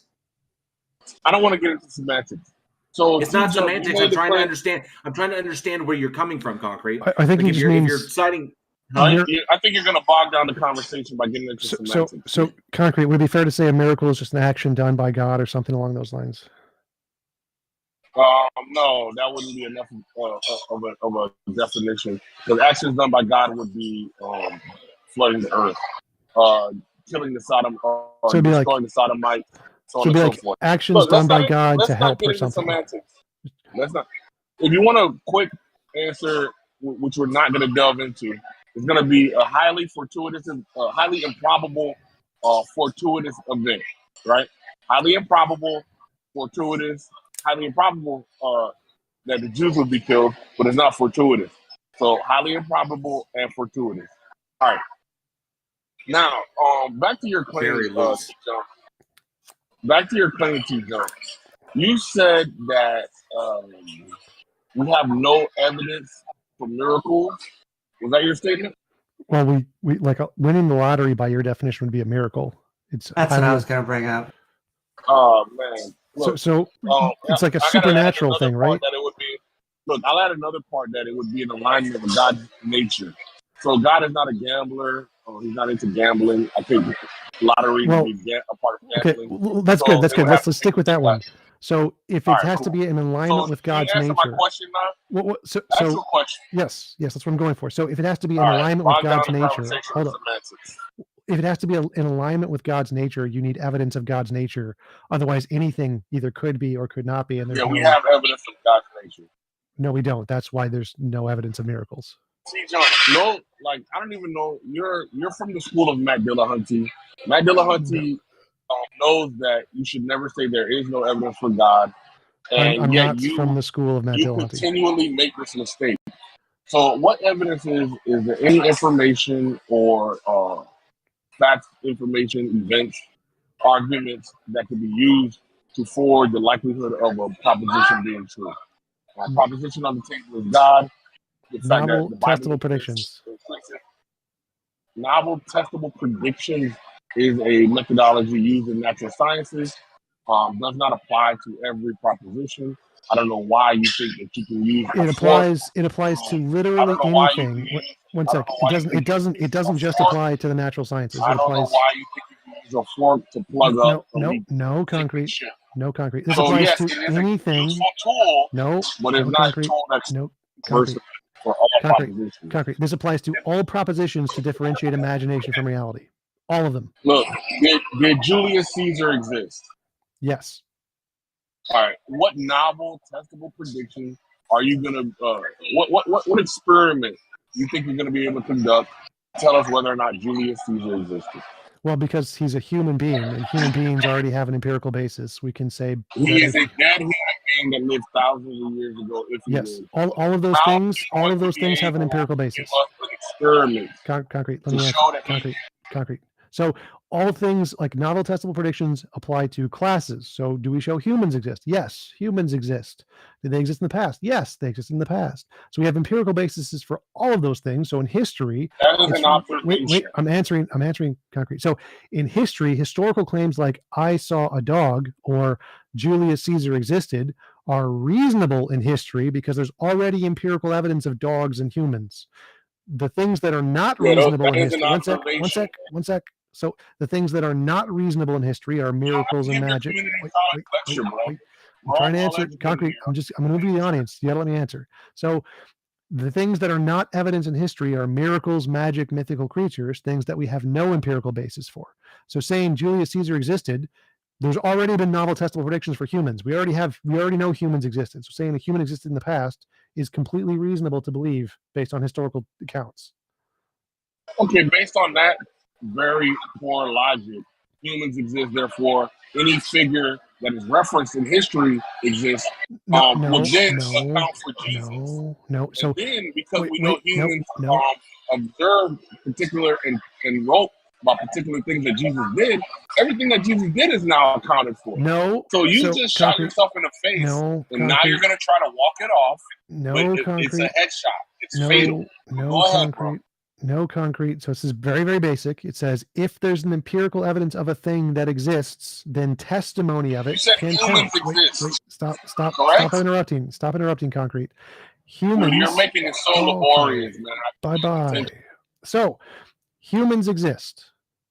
I don't want to get into semantics. So it's not semantics. I'm trying to understand where you're coming from, Concrete. I think if you're citing. I think you're going to bog down the conversation by getting into semantics. So, Concrete, would it be fair to say a miracle is just an action done by God or something along those lines? No, that wouldn't be enough of a definition. Because actions done by God would be flooding the earth, killing the Sodom, or so destroying the Sodomites, so on and so forth. Actions done by God to help or something. Semantics. Let's not. If you want a quick answer, which we're not going to delve into, it's going to be a highly fortuitous, highly improbable, fortuitous event, right? Highly improbable, fortuitous, highly improbable that the Jews would be killed, but it's not fortuitous. So highly improbable and fortuitous. All right. Now, back to your claim, TJump. Back to your claim, TJump. You said that we have no evidence for miracles. Was that your statement? Well, we like winning the lottery by your definition would be a miracle. That's what I was going to bring up. Oh man. Look, so it's like a supernatural thing, right? That it would be. Look, I'll add another part that it would be in alignment with God's nature. So God is not a gambler. He's not into gambling. I think lottery would be a part of gambling. Okay, well, that's good. That's good. Let's stick with that one. So if it has to be in alignment with God's nature. My question now? So your question. Yes, that's what I'm going for. So if it has to be in alignment with God's nature, hold on. If it has to be in alignment with God's nature, you need evidence of God's nature. Otherwise, anything either could be or could not be. And we have evidence of God's nature. No, we don't. That's why there's no evidence of miracles. See, John, I don't even know. You're from the school of Matt Dillahunty. Matt Dillahunty knows that you should never say there is no evidence for God. And I'm yet not from the school of Matt you Dillahunty. Continually make this mistake. So what evidence is there any information or facts, information, events, arguments that could be used to forward the likelihood of a proposition being true? A proposition on the table is God. Novel testable predictions. Novel testable predictions is a methodology used in natural sciences. Does not apply to every proposition. I don't know why you think that you can use it applies to literally anything. One sec. It doesn't just apply to the natural sciences. I don't know why you think you can use a fork to plug up. No concrete. No concrete. This applies to anything. Tool, no, but it's not concrete. Tool that's no concrete. For all propositions. Concrete. This applies to all propositions to differentiate imagination from reality. All of them. Look, did Julius Caesar exist? Yes. All right. What novel testable prediction are you gonna? What experiment you think you're going to be able to conduct? Tell us whether or not Julius Caesar existed. Well, because he's a human being, and human beings already have an empirical basis. We can say He is a dead human being that lived thousands of years ago. If he yes, did. all of those How things, all of those things have an empirical basis. Give us an experiment Concrete. Let to me show answer. that Concrete. So all things like novel testable predictions apply to classes. So do we show humans exist? Yes, humans exist. Did they exist in the past? Yes, they exist in the past. So we have empirical bases for all of those things. So in history, that is an observation. Wait, I'm answering concrete. So in history, historical claims like I saw a dog or Julius Caesar existed are reasonable in history because there's already empirical evidence of dogs and humans. The things that are not reasonable in history. One sec. So the things that are not reasonable in history are miracles and magic. Wait. I'm trying to answer concrete. I'm going to move to the audience. You got to let me answer. So the things that are not evidence in history are miracles, magic, mythical creatures, things that we have no empirical basis for. So saying Julius Caesar existed, there's already been novel testable predictions for humans. We already know humans existed. So saying a human existed in the past is completely reasonable to believe based on historical accounts. Okay, based on that very poor logic, humans exist, therefore any figure that is referenced in history exists. Will then account for Jesus. No. So then, because we know humans observed particular and wrote about particular things that Jesus did, everything that Jesus did is now accounted for. So you just shot yourself in the face, and now you're going to try to walk it off. It's a headshot. It's fatal. No concrete. So this is very, very basic. It says if there's an empirical evidence of a thing that exists, then testimony of it can count. Wait, stop interrupting. Stop interrupting, concrete. Humans. You're making it so laborious, man. Bye. So humans exist.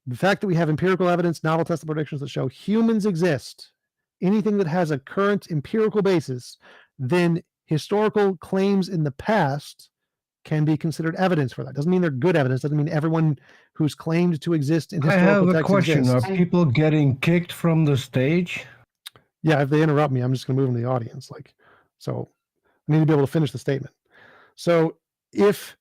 The fact that we have empirical evidence, novel testable predictions that show humans exist, anything that has a current empirical basis, then historical claims in the past can be considered evidence for that. Doesn't mean they're good evidence. Doesn't mean everyone who's claimed to exist in historical text question. exists. Are people getting kicked from the stage? Yeah, if they interrupt me, I'm just going to move them to the audience. So I need to be able to finish the statement. So if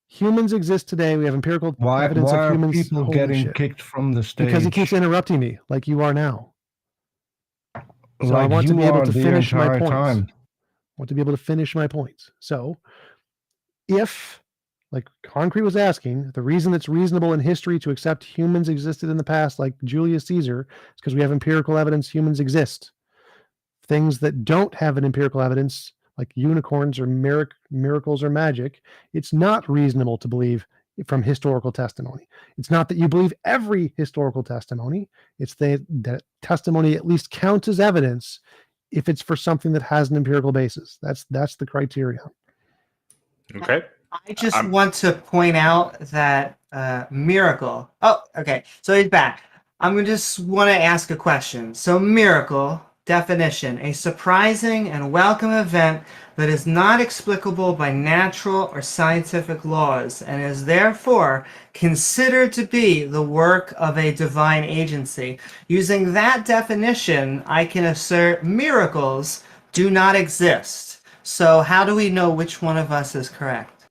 humans exist today, we have empirical evidence of humans. Why are people getting kicked from the stage? Because he keeps interrupting me, like you are now. So like I want to be able to finish my points. I want to be able to finish my points. So if, like concrete was asking, the reason it's reasonable in history to accept humans existed in the past, like Julius Caesar, is because we have empirical evidence humans exist. Things that don't have an empirical evidence, like unicorns or miracles or magic, it's not reasonable to believe from historical testimony. It's not that you believe every historical testimony. It's that testimony at least counts as evidence if it's for something that has an empirical basis. That's the criteria. Okay. I just want to point out that miracle. Oh, okay. So he's back. I'm just want to ask a question. So miracle definition: a surprising and welcome event that is not explicable by natural or scientific laws and is therefore considered to be the work of a divine agency. Using that definition, I can assert miracles do not exist. So how do we know which one of us is correct?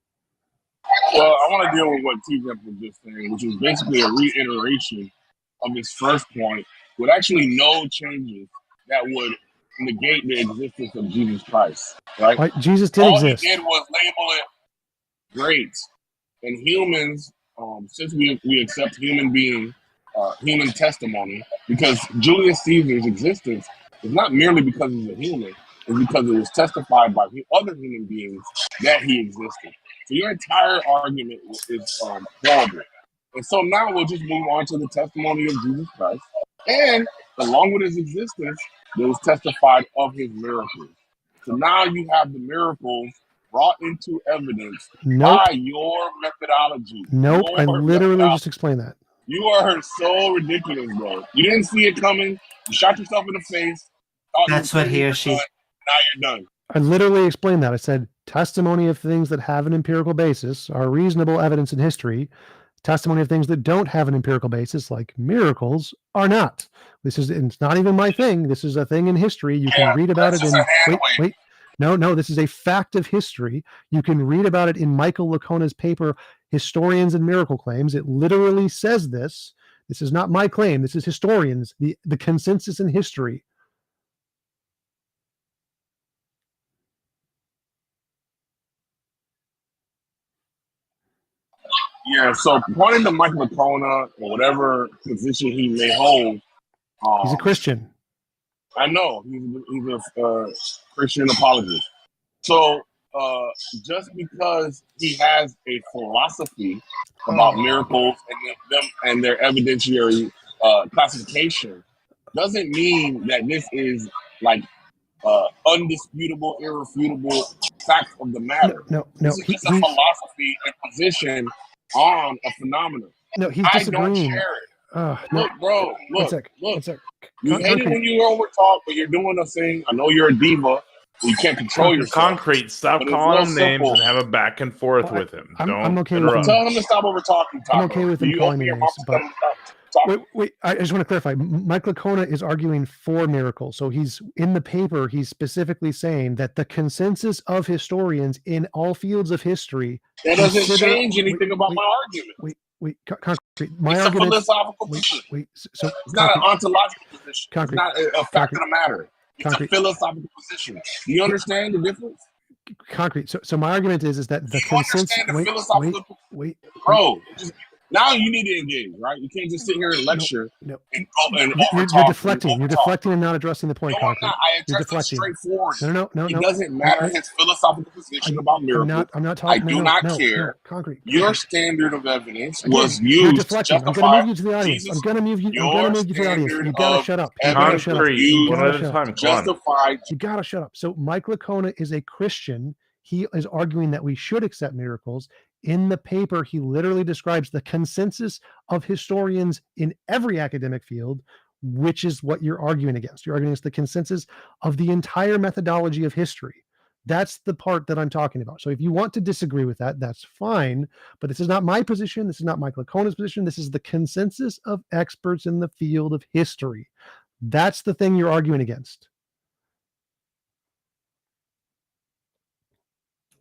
Well, I want to deal with what TJump was just saying, which is basically a reiteration of his first point with actually no changes that would negate the existence of Jesus Christ, right? Jesus did exist. All he did was label it great. And humans, since we accept human testimony, because Julius Caesar's existence is not merely because he's a human, it's because it was testified by other human beings that he existed. So your entire argument is horrible. And so now we'll just move on to the testimony of Jesus Christ. And along with his existence, there was testified of his miracles. So now you have the miracles brought into evidence by your methodology. I literally just explained that. You are so ridiculous, bro. You didn't see it coming. You shot yourself in the face. That's what he or she... Now you're done. I literally explained that. I said testimony of things that have an empirical basis are reasonable evidence in history. Testimony of things that don't have an empirical basis, like miracles, are not. It's not even my thing. This is a thing in history. You can read about it in No, this is a fact of history. You can read about it in Michael Lacona's paper, Historians and Miracle Claims. It literally says this. This is not my claim. This is historians, the consensus in history. Yeah, so pointing to Michael Lacona or whatever position he may hold, He's a Christian. I know he's a Christian apologist. So just because he has a philosophy about miracles and their evidentiary classification doesn't mean that this is like undisputable, irrefutable fact of the matter. No. This is just a philosophy and position on a phenomenon. No, he's I disagreeing. don't share it. No. Look, bro, look. One sec. You hate it when you overtalk, but you're doing a thing. I know you're a diva. You can't control yourself. Concrete. Stop calling him names and have a back and forth with him. I'm okay with interrupt. Tell him to stop over talking. I'm okay with him calling me names, but wait. I just want to clarify. Mike Lacona is arguing for miracles. So he's in the paper. He's specifically saying that the consensus of historians in all fields of history that doesn't change anything about my argument. Concrete. It's a philosophical position. So it's not an ontological position. Concrete. It's not a fact of the matter. It's a philosophical position. Do you understand the difference? Concrete. So my argument is that the consensus. Wait. Bro, now you need to engage, right? You can't just sit here and lecture. No. And You're deflecting. You're deflecting and not addressing the point. No, I'm not. I addressed it straightforward. No. It doesn't matter his philosophical position about miracles. I'm not talking. I do not care. Concrete. Your standard of evidence was used to justify. I'm going to move you to the audience. I'm going to move you to the audience. You got to shut up. You got to shut up. You got to shut up. So Mike Lacona is a Christian. He is arguing that we should accept miracles. In the paper, he literally describes the consensus of historians in every academic field, which is what you're arguing against. You're arguing against the consensus of the entire methodology of history. That's the part that I'm talking about. So if you want to disagree with that, that's fine. But this is not my position. This is not Mike Lacona's position. This is the consensus of experts in the field of history. That's the thing you're arguing against.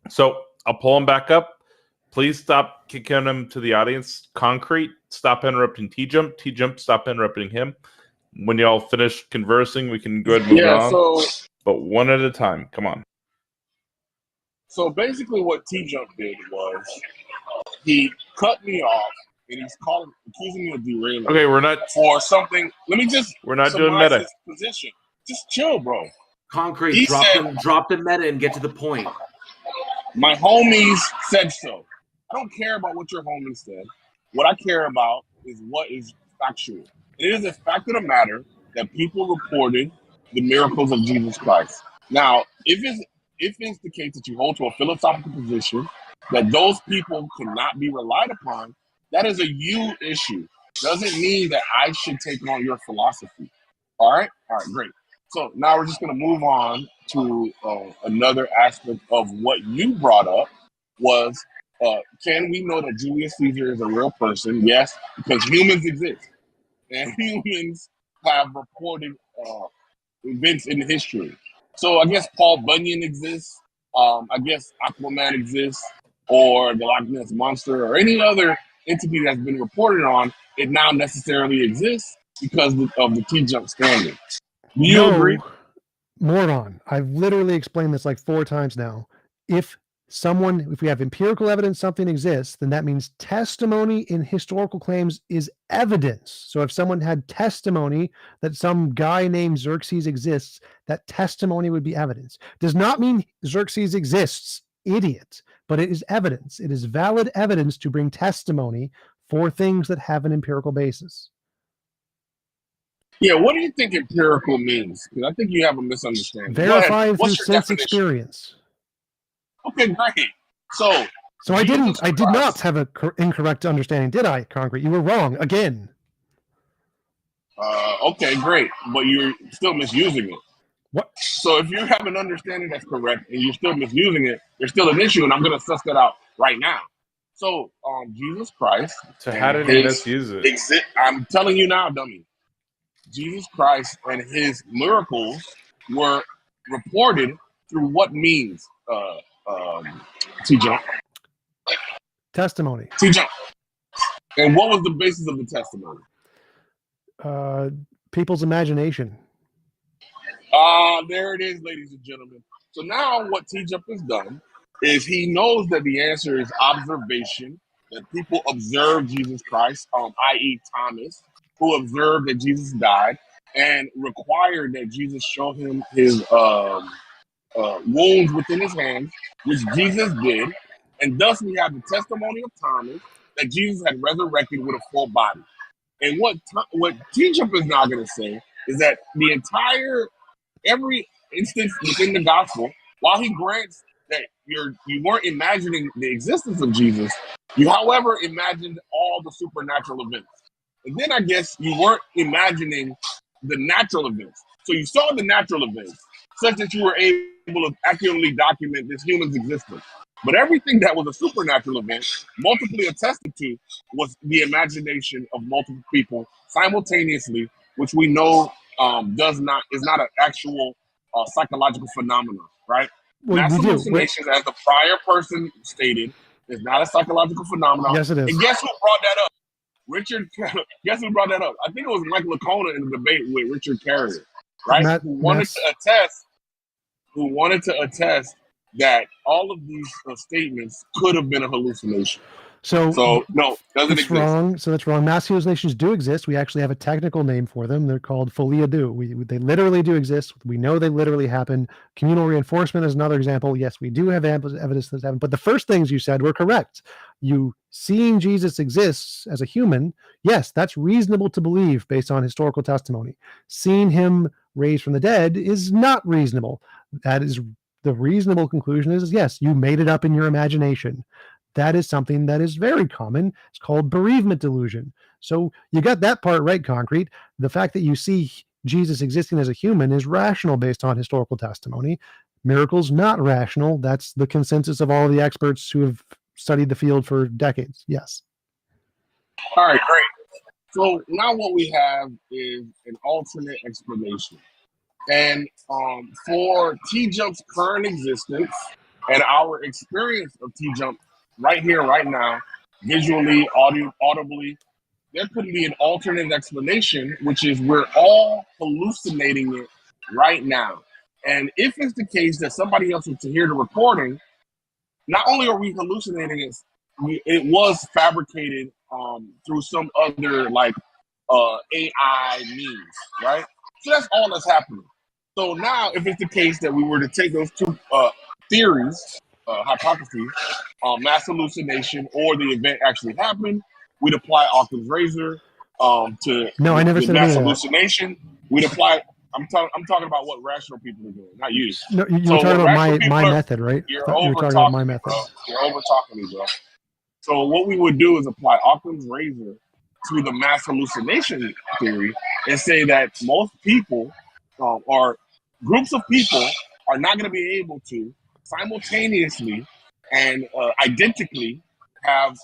So I'll pull him back up. Please stop kicking him to the audience. Concrete, stop interrupting TJump. TJump, stop interrupting him. When y'all finish conversing, we can go ahead and move on. But one at a time. Come on. So basically what TJump did was he cut me off and he's accusing me of derailing. Okay, we're not for something. Let me just we're not doing meta. Position. Just chill, bro. Concrete, drop the meta and get to the point. My homies said so. I don't care about what your homies said. What I care about is what is factual. It is a fact of the matter that people reported the miracles of Jesus Christ. Now, if it's the case that you hold to a philosophical position that those people cannot be relied upon, that is a you issue. Doesn't mean that I should take on your philosophy. All right, great. So now we're just going to move on to another aspect of what you brought up was, can we know that Julius Caesar is a real person? Yes, because humans exist. And humans have reported events in history. So I guess Paul Bunyan exists. I guess Aquaman exists, or the Loch Ness Monster, or any other entity that's been reported on. It now necessarily exists because of the TJump standard. Do you agree? Moron. I've literally explained this like 4 times now. If we have empirical evidence something exists, then that means testimony in historical claims is evidence. So if someone had testimony that some guy named Xerxes exists, that testimony would be evidence. Does not mean Xerxes exists, idiot, but it is evidence. It is valid evidence to bring testimony for things that have an empirical basis. Yeah, what do you think empirical means? Because I think you have a misunderstanding. Verified through sense experience. Okay, great. So I did not have an incorrect understanding, did I, Concrete? You were wrong again. Okay, great, but you're still misusing it. What? So if you have an understanding that's correct and you're still misusing it, there's still an issue, and I'm going to suss that out right now. So, Jesus Christ. So how did he misuse it? I'm telling you now, dummy. Jesus Christ and his miracles were reported through what means, TJump? Testimony. TJump. And what was the basis of the testimony? People's imagination. There it is, ladies and gentlemen. So now what TJump has done is he knows that the answer is observation, that people observed Jesus Christ, i.e. Thomas, who observed that Jesus died and required that Jesus show him his wounds within his hands, which Jesus did. And thus we have the testimony of Thomas that Jesus had resurrected with a full body. And what TJump is now going to say is that every instance within the gospel, while he grants that you weren't imagining the existence of Jesus, you, however, imagined all the supernatural events. And then I guess you weren't imagining the natural events. So you saw the natural events, such that you were able to accurately document this human's existence. But everything that was a supernatural event, multiply attested to, was the imagination of multiple people simultaneously, which we know is not an actual psychological phenomenon, right? Well, Mass we do. hallucinations, as the prior person stated, is not a psychological phenomenon. Yes, it is. And guess who brought that up? Guess who brought that up? I think it was Michael Lacona in the debate with Richard Carrier, right? Who wanted to attest that all of these statements could have been a hallucination. So no, doesn't it's exist. wrong. So that's wrong. Mass hallucinations do exist. We actually have a technical name for them. They're called folia do. They literally do exist. We know they literally happen. Communal reinforcement is another example. Yes, we do have evidence that happen. But the first things you said were correct. You seeing Jesus exists as a human, yes, that's reasonable to believe based on historical testimony. Seeing him raised from the dead is not reasonable. That is the reasonable conclusion is yes, you made it up in your imagination. That is something that is very common. It's called bereavement delusion. So you got that part right, Concrete. The fact that you see Jesus existing as a human is rational based on historical testimony. Miracles, not rational. That's the consensus of all the experts who have studied the field for decades. Yes. All right, great. So now what we have is an alternate explanation. And for TJump's current existence and our experience of TJump right here, right now, visually, audibly, there could be an alternate explanation, which is we're all hallucinating it right now. And if it's the case that somebody else was to hear the recording, not only are we hallucinating it, it was fabricated through some other AI means, right? So that's all that's happening. So now, if it's the case that we were to take those two theories, hypotheses, mass hallucination or the event actually happened, we'd apply Occam's razor to No, I never said mass any of that. hallucination. We'd apply. I'm talking about what rational people are doing, not you. No, you So were talking what about rational my people method, right? You're You were over talking talking about my me, method. bro. You're over talking me, bro. So what we would do is apply Occam's razor to the mass hallucination theory and say that most people or groups of people are not going to be able to simultaneously and identically have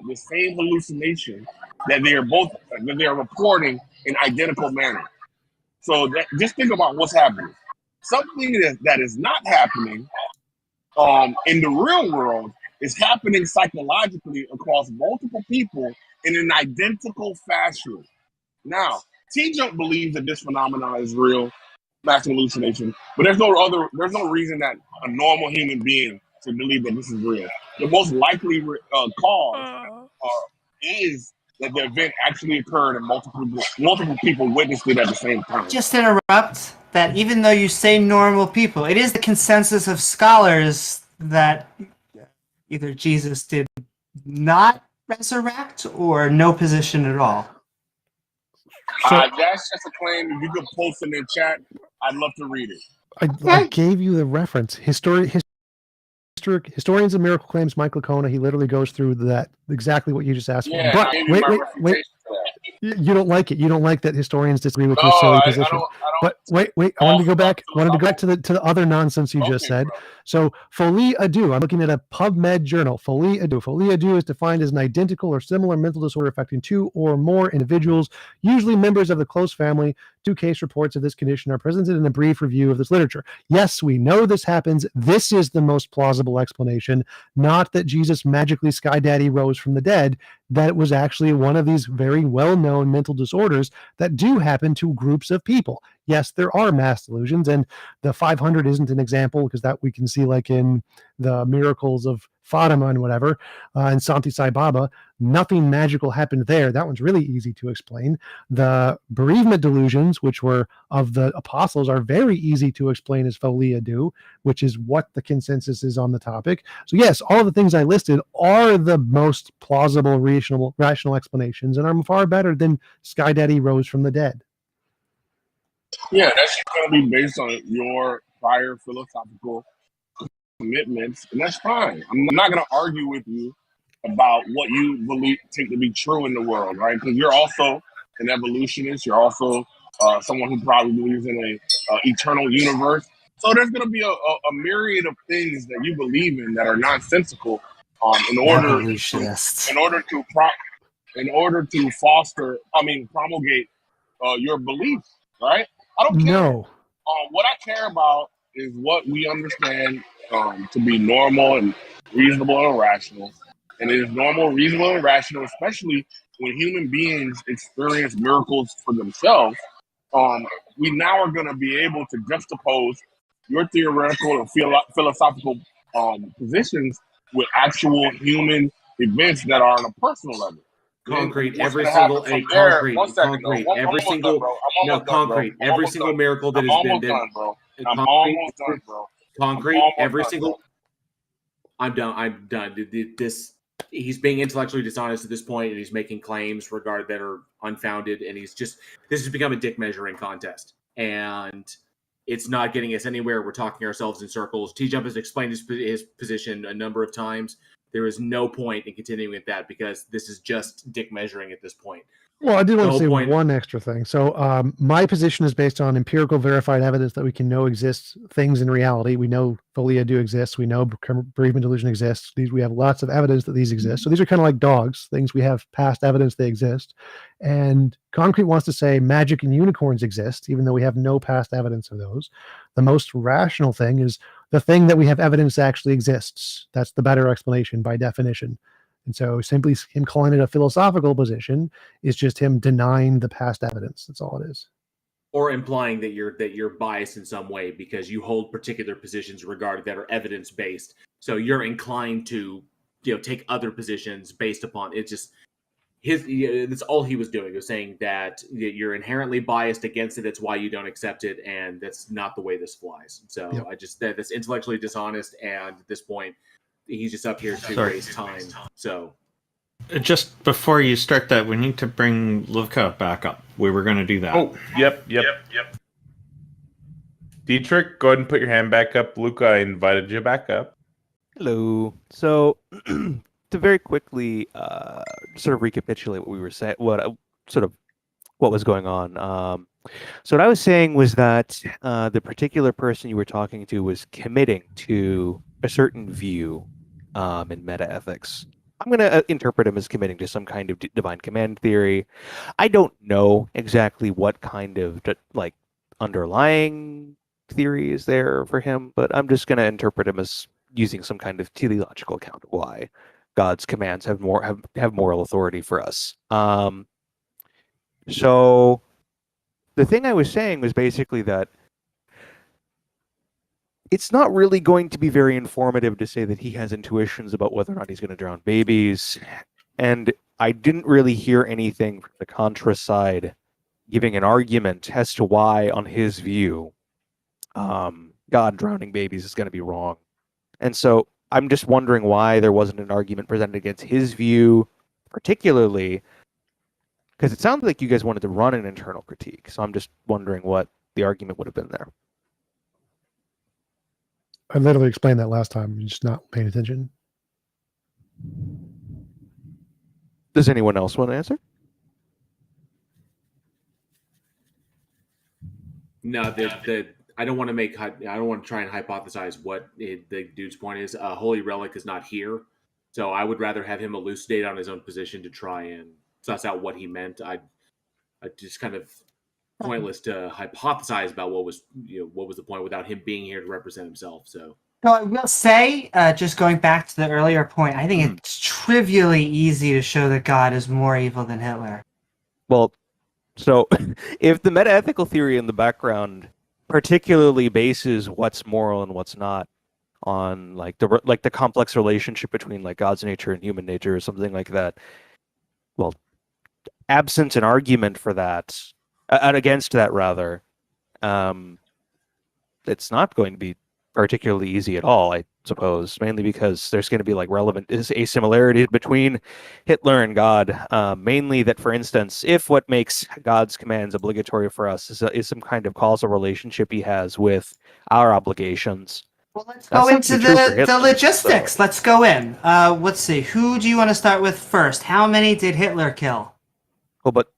the same hallucination that they are reporting in identical manner. So just think about what's happening. Something that is not happening in the real world is happening psychologically across multiple people in an identical fashion. Now, TJump believes that this phenomenon is real, mass hallucination, but there's no reason that a normal human being should believe that this is real. The most likely cause is that the event actually occurred and multiple people witnessed it at the same time. Just interrupt that even though you say normal people, it is the consensus of scholars that either Jesus did not resurrect or no position at all. That's just a claim. If you could post it in chat, I'd love to read it. I gave you the reference. Historians of Miracle Claims, Mike Lacona, he literally goes through that, exactly what you just asked for. But wait. You don't like it. You don't like that historians disagree with your silly position. But wait. I wanted to go back. To the other nonsense you just said. Bro. So folie à deux. I'm looking at a PubMed journal. Folie à deux. Folie à deux is defined as an identical or similar mental disorder affecting two or more individuals, usually members of the close family, 2 case reports of this condition are presented in a brief review of this literature. Yes, we know this happens. This is the most plausible explanation, not that Jesus magically Sky Daddy rose from the dead. That was actually one of these very well-known mental disorders that do happen to groups of people. Yes, there are mass delusions, and the 500 isn't an example, because that we can see like in the miracles of Fatima and whatever, and Santi Sai Baba. Nothing magical happened there. That one's really easy to explain. The bereavement delusions, which were of the apostles, are very easy to explain as Folia do, which is what the consensus is on the topic. So yes, all of the things I listed are the most plausible, rational explanations, and are far better than Sky Daddy rose from the dead. Yeah, that's going to be based on your prior philosophical commitments, and that's fine. I'm not going to argue with you about what you take to be true in the world, right? Because you're also an evolutionist. You're also someone who probably believes in a eternal universe. So there's going to be a myriad of things that you believe in that are nonsensical. In order to promulgate your beliefs, right? I don't care. No. What I care about is what we understand to be normal and reasonable and rational. And it is normal, reasonable, and rational, especially when human beings experience miracles for themselves. We now are going to be able to juxtapose your theoretical and philosophical positions with actual human events that are on a personal level. Concrete, Then every what's single, gonna happen a from there- concrete, one second, concrete, though. I'm every almost single, done, bro. I'm no, almost done, bro. concrete, I'm every almost single done. miracle that I'm has been almost done, done, bro. I'm concrete, almost done, bro. concrete, I'm almost every done, single, bro. I'm done, I'm done. This, he's being intellectually dishonest at this point, and he's making claims that are unfounded, and this has become a dick measuring contest, and it's not getting us anywhere. We're talking ourselves in circles. TJump has explained his position a number of times. There is no point in continuing with that, because this is just dick measuring at this point. Well, I did want to say point- one extra thing. So my position is based on empirical verified evidence that we can know exists things in reality. We know Folia do exist. We know bereavement delusion exists. We have lots of evidence that these exist. So these are kind of like dogs, things we have past evidence they exist. And Concrete wants to say magic and unicorns exist, even though we have no past evidence of those. The most rational thing is the thing that we have evidence actually exists. That's the better explanation by definition. And so simply him calling it a philosophical position is just him denying the past evidence. That's all it is. Or implying that you're biased in some way because you hold particular positions that are evidence based. So you're inclined to take other positions based upon it. Just that's all he was doing, was saying that you're inherently biased against it. That's why you don't accept it, and that's not the way this flies. So Yep. that's intellectually dishonest, and at this point, he's just up here to waste time. So Just before you start that, we need to bring Livka back up. We were going to do that. Oh, yep. Dietrich, go ahead and put your hand back up. Luca, I invited you back up. Hello. So, to very quickly sort of recapitulate what we were saying, what was going on. So what I was saying was that the particular person you were talking to was committing to a certain view in metaethics. I'm going to interpret him as committing to some kind of divine command theory. I don't know exactly what kind of underlying theory is there for him, but I'm just going to interpret him as using some kind of teleological account of why God's commands have moral authority for us. So the thing I was saying was basically that it's not really going to be very informative to say that he has intuitions about whether or not he's going to drown babies. And I didn't really hear anything from the Contra side giving an argument as to why, on his view, God drowning babies is going to be wrong. And so I'm just wondering why there wasn't an argument presented against his view, particularly because it sounded like you guys wanted to run an internal critique. So I'm just wondering what the argument would have been there. I literally explained that last time. You're just not paying attention. Does anyone else want to answer? no, I don't want to try and hypothesize what the dude's point is. Holy Relic is not here, so I would rather have him elucidate on his own position to try and suss out what he meant. I just kind of pointless to hypothesize about what was the point without him being here to represent himself. So I will say, just going back to the earlier point, I think it's trivially easy to show that God is more evil than Hitler. Well, so if the metaethical theory in the background particularly bases what's moral and what's not on like the complex relationship between like God's nature and human nature or something like that, well, absent an argument for that, and against that rather, it's not going to be particularly easy at all, I suppose, mainly because there's going to be like relevant asimilarity between Hitler and God, mainly that, for instance, if what makes God's commands obligatory for us is some kind of causal relationship he has with our obligations. Well, let's go into the logistics. So. Let's go in. Let's see. Who do you want to start with first? How many did Hitler kill? Well, but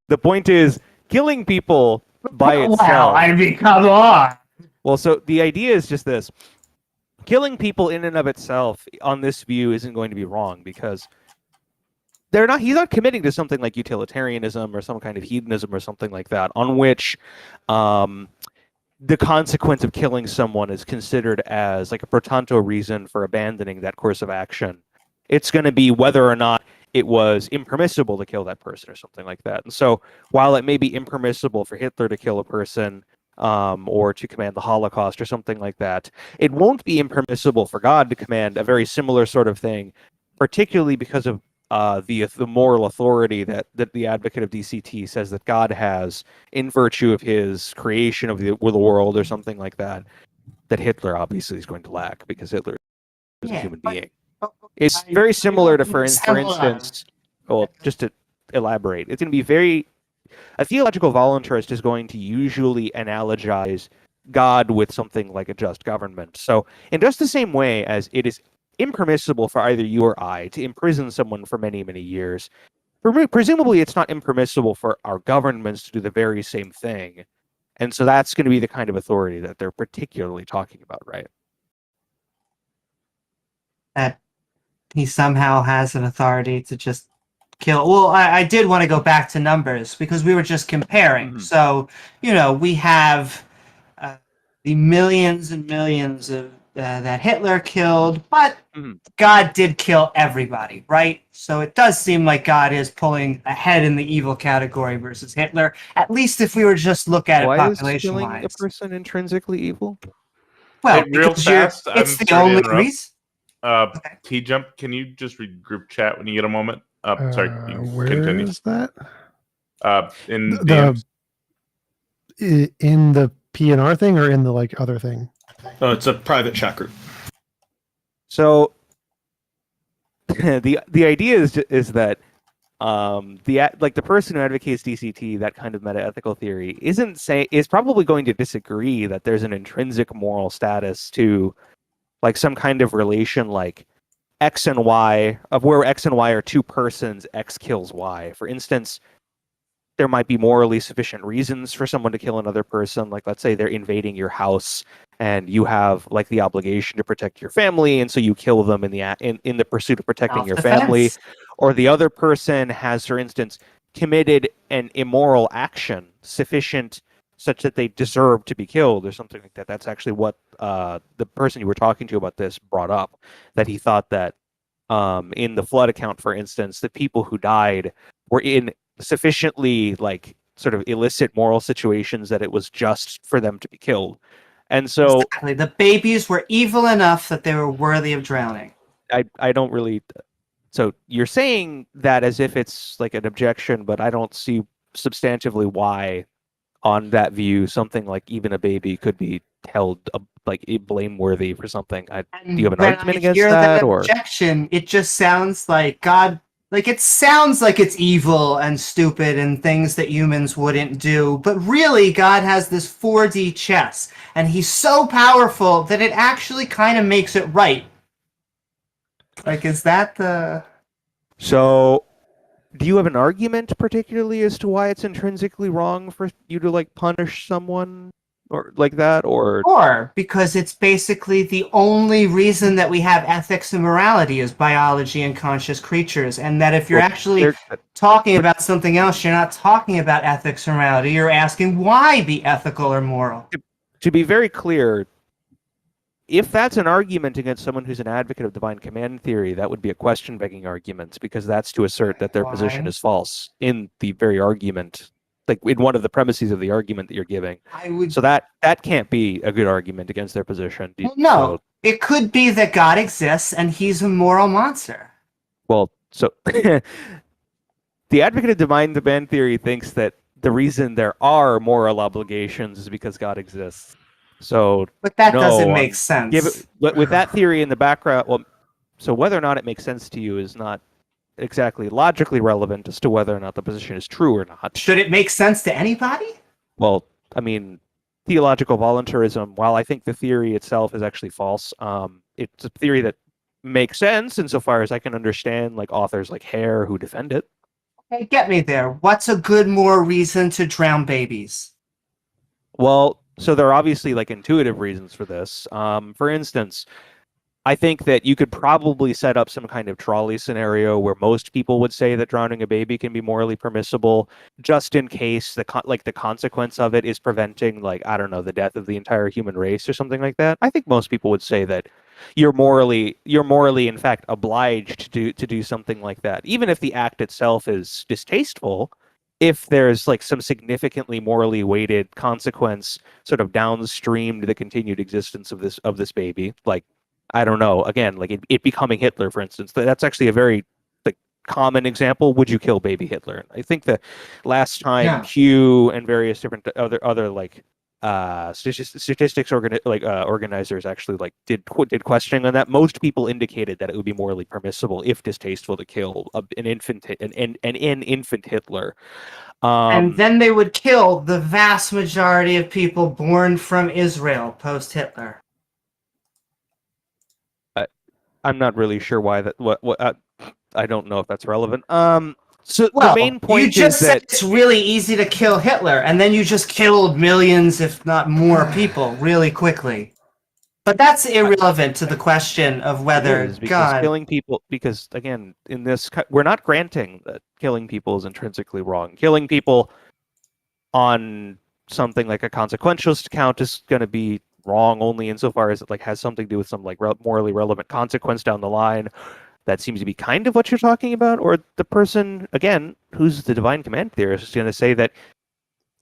the point is, killing people by itself... Well, I mean, come on! Well, so the idea is just this. Killing people in and of itself, on this view, isn't going to be wrong, because he's not committing to something like utilitarianism or some kind of hedonism or something like that, on which the consequence of killing someone is considered as like a pro tanto reason for abandoning that course of action. It's going to be whether or not it was impermissible to kill that person or something like that. And so while it may be impermissible for Hitler to kill a person or to command the Holocaust or something like that, it won't be impermissible for God to command a very similar sort of thing, particularly because of the moral authority that the advocate of DCT says that God has in virtue of his creation of the world or something like that, that Hitler obviously is going to lack, because Hitler is a human being. It's very similar to, for instance, well, just to elaborate, it's going to be a theological voluntarist is going to usually analogize God with something like a just government. So in just the same way as it is impermissible for either you or I to imprison someone for many, many years, presumably it's not impermissible for our governments to do the very same thing. And so that's going to be the kind of authority that they're particularly talking about, right? That he somehow has an authority to just kill. Well, I did want to go back to numbers because we were just comparing. Mm-hmm. So, we have the millions and millions of that Hitler killed, but God did kill everybody, right? So it does seem like God is pulling ahead in the evil category versus Hitler, at least if we were just look at it population-wise. Why is killing a person intrinsically evil? Well, hey, real fast, it's the only reason. Okay. TJump, can you just read group chat when you get a moment? Sorry, where continue. Is that? In the PNR thing or in the like other thing? Oh, it's a private chat group. So the idea is that the person who advocates DCT, that kind of metaethical theory, is probably going to disagree that there's an intrinsic moral status to like some kind of relation like X and Y, of where X and Y are two persons, X kills Y. For instance, there might be morally sufficient reasons for someone to kill another person. Like, let's say they're invading your house and you have like the obligation to protect your family, and so you kill them in the pursuit of protecting your family. Or the other person has, for instance, committed an immoral action sufficient such that they deserve to be killed or something like that. That's actually what the person you were talking to about this brought up, that he thought that in the flood account, for instance, the people who died were in sufficiently like sort of illicit moral situations that it was just for them to be killed. And so exactly, the babies were evil enough that they were worthy of drowning. I don't really. So you're saying that as if it's like an objection, but I don't see substantively why, on that view, something like even a baby could be held like blameworthy for something. Do you have an argument against that? Or objection, it just sounds like God. Like, it sounds like it's evil and stupid and things that humans wouldn't do, but really God has this 4D chess, and he's so powerful that it actually kind of makes it right. Like, is that the... So, do you have an argument particularly as to why it's intrinsically wrong for you to, like, punish someone or like that, or Or because it's basically the only reason that we have ethics and morality is biology and conscious creatures, and that if you're Well, actually they're- talking about something else, you're not talking about ethics or morality. You're asking why be ethical or moral. to be very clear, if that's an argument against someone who's an advocate of divine command theory, that would be a question-begging argument, because that's to assert that their position Why? is false in the very argument, like in one of the premises of the argument that you're giving. I would So that can't be a good argument against their position. Well, no. It could be that God exists and he's a moral monster. Well, so the advocate of divine command theory thinks that the reason there are moral obligations is because God exists. So, But that no, doesn't make sense. With that theory in the background, well, so whether or not it makes sense to you is not exactly logically relevant as to whether or not the position is true or not. Should it make sense to anybody? Well, I mean, theological voluntarism, while I think the theory itself is actually false, it's a theory that makes sense insofar as I can understand like authors like Hare who defend it. Hey, get me there. What's a good moral reason to drown babies? Well, so there are obviously like intuitive reasons for this. For instance, I think that you could probably set up some kind of trolley scenario where most people would say that drowning a baby can be morally permissible, just in case the consequence of it is preventing, like, I don't know, the death of the entire human race or something like that. I think most people would say that you're morally in fact obliged to do something like that, even if the act itself is distasteful. If there's like some significantly morally weighted consequence sort of downstream to the continued existence of this baby, like, I don't know, again, like it becoming Hitler, for instance, that's actually a very like common example. Would you kill baby Hitler? And I think the last time Yeah. Q and various different other like statistics organizers actually like did questioning on that, most people indicated that it would be morally permissible if distasteful to kill an infant Hitler. And then they would kill the vast majority of people born from Israel post-Hitler. I'm not really sure why that. I don't know if that's relevant. So Well, the main point you just is said that it's really easy to kill Hitler, and then you just killed millions, if not more, people really quickly. But that's irrelevant to the question of whether it is, because God. killing people, because again, in this, we're not granting that killing people is intrinsically wrong. Killing people on something like a consequentialist account is going to be wrong only insofar as it like has something to do with some like morally relevant consequence down the line. That seems to be kind of what you're talking about. Or the person, again, who's the divine command theorist, is going to say that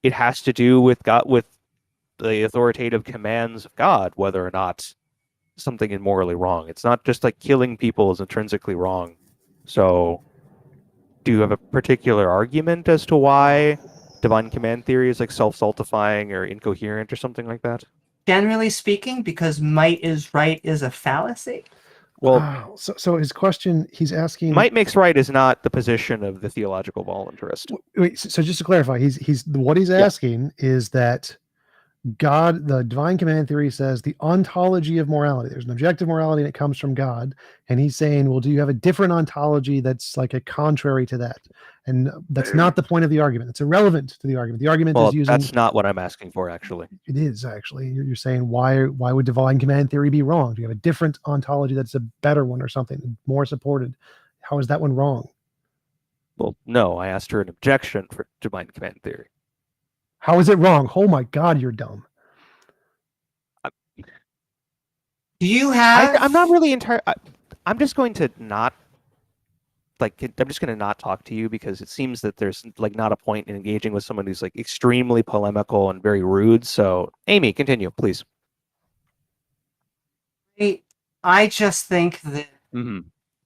it has to do with God, with the authoritative commands of God, whether or not something is morally wrong. It's not just like killing people is intrinsically wrong. So, do you have a particular argument as to why divine command theory is like self-saltifying or incoherent or something like that? Generally speaking, because might is right is a fallacy. Well, so his question, he's asking, might makes right is not the position of the theological voluntarist. Wait, so just to clarify, he's what he's asking is that God, the divine command theory says the ontology of morality. There's an objective morality and it comes from God. And he's saying, well, do you have a different ontology that's like a contrary to that? And that's not the point of the argument. It's irrelevant to the argument. The argument is using. That's not what I'm asking for, actually. It is actually. You're saying why would divine command theory be wrong? Do you have a different ontology that's a better one or something more supported? How is that one wrong? Well, no, I asked her an objection for divine command theory. How is it wrong? Oh my God, you're dumb. Do you have? I'm not really entirely. I'm just going to not. Like, I'm just going to not talk to you because it seems that there's like not a point in engaging with someone who's like extremely polemical and very rude. So, Amy, continue, please. I just think that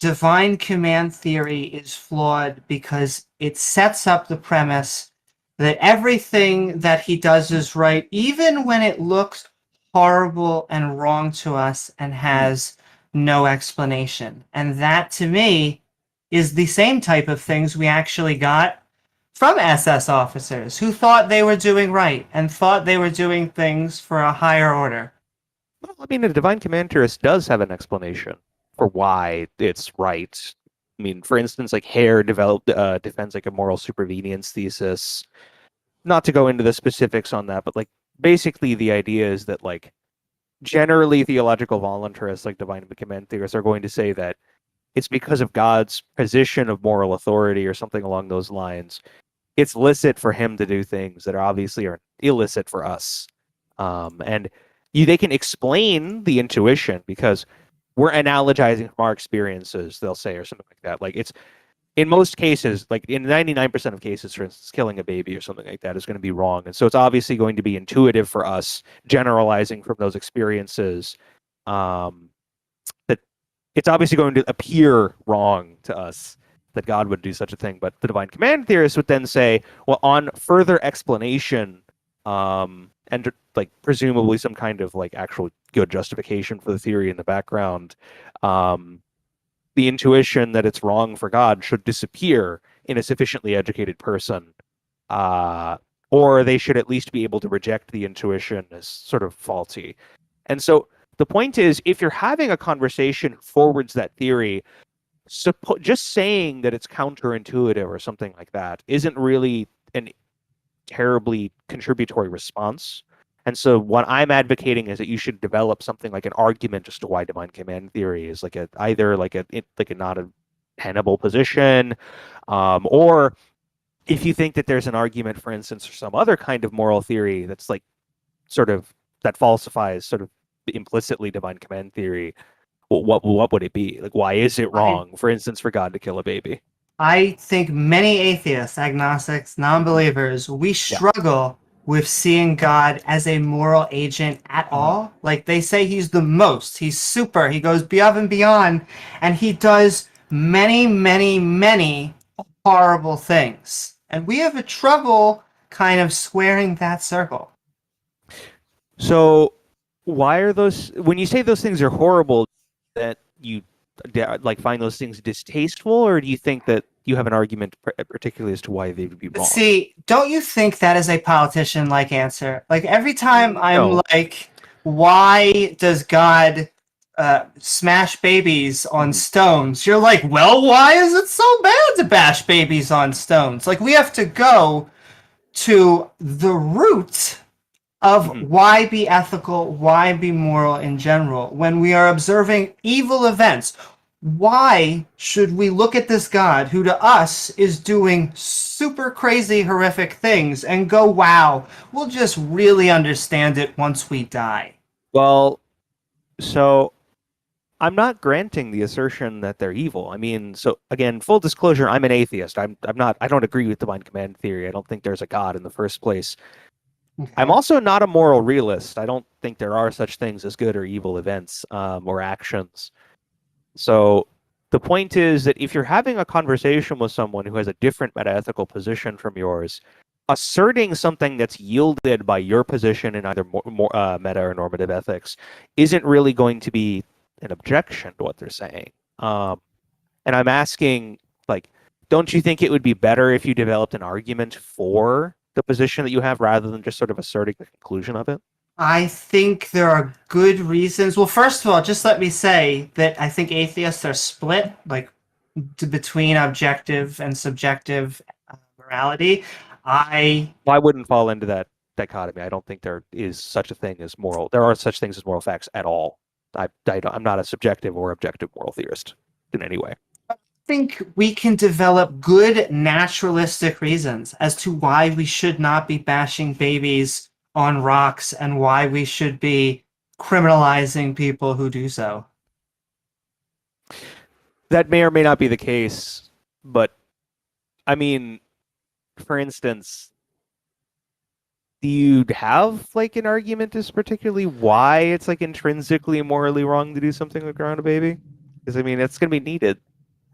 divine command theory is flawed because it sets up the premise that everything that he does is right, even when it looks horrible and wrong to us and has no explanation. And that, to me, is the same type of things we actually got from SS officers who thought they were doing right and thought they were doing things for a higher order. Well, I mean, a divine command theorist does have an explanation for why it's right. I mean, for instance, like Hare defends like a moral supervenience thesis. Not to go into the specifics on that, but like basically the idea is that like generally theological voluntarists like divine command theorists are going to say that it's because of God's position of moral authority or something along those lines. It's licit for him to do things that are obviously are illicit for us. And they can explain the intuition because we're analogizing from our experiences, they'll say, or something like that. Like it's in most cases, like in 99% of cases, for instance, killing a baby or something like that is going to be wrong. And so it's obviously going to be intuitive for us, generalizing from those experiences, that it's obviously going to appear wrong to us that God would do such a thing. But the divine command theorists would then say, well, on further explanation, and like presumably some kind of like actual good justification for the theory in the background, the intuition that it's wrong for God should disappear in a sufficiently educated person, or they should at least be able to reject the intuition as sort of faulty. And so the point is, if you're having a conversation forwards that theory, just saying that it's counterintuitive or something like that isn't really an terribly contributory response. And so what I'm advocating is that you should develop something like an argument as to why divine command theory is like either like a not a tenable position, or if you think that there's an argument, for instance, for some other kind of moral theory that's like sort of that falsifies sort of implicitly divine command theory, well, what would it be? Like, why is it wrong, for instance, for God to kill a baby? I think many atheists, agnostics, non-believers, we struggle with seeing God as a moral agent at all. Like they say he's the most, he's super, he goes above and beyond, and he does many, many, many horrible things. And we have a trouble kind of squaring that circle. So why are those, when you say those things are horrible, that you like find those things distasteful, or do you think that you have an argument particularly as to why they would be wrong? See, don't you think that is a politician-like answer? Like every time I'm like, why does God smash babies on stones? You're like, well, why is it so bad to bash babies on stones? Like we have to go to the root of why be ethical, why be moral in general. When we are observing evil events, why should we look at this God who to us is doing super crazy, horrific things and go, wow, we'll just really understand it once we die? Well, so I'm not granting the assertion that they're evil. I mean, so again, full disclosure, I'm an atheist. I don't agree with divine command theory. I don't think there's a God in the first place. Okay. I'm also not a moral realist. I don't think there are such things as good or evil events or actions. So the point is that if you're having a conversation with someone who has a different metaethical position from yours, asserting something that's yielded by your position in either meta or normative ethics isn't really going to be an objection to what they're saying. And I'm asking, like, don't you think it would be better if you developed an argument for the position that you have rather than just sort of asserting the conclusion of it? I think there are good reasons. Well, first of all, just let me say that I think atheists are split, like between objective and subjective morality. I wouldn't fall into that dichotomy. I don't think there is such a thing as moral. There are such things as moral facts at all. I'm not a subjective or objective moral theorist in any way. I think we can develop good naturalistic reasons as to why we should not be bashing babies on rocks and why we should be criminalizing people who do so. That may or may not be the case, but I mean, for instance, do you have like an argument as particularly why it's like intrinsically morally wrong to do something like around a baby? Because I mean, it's going to be needed.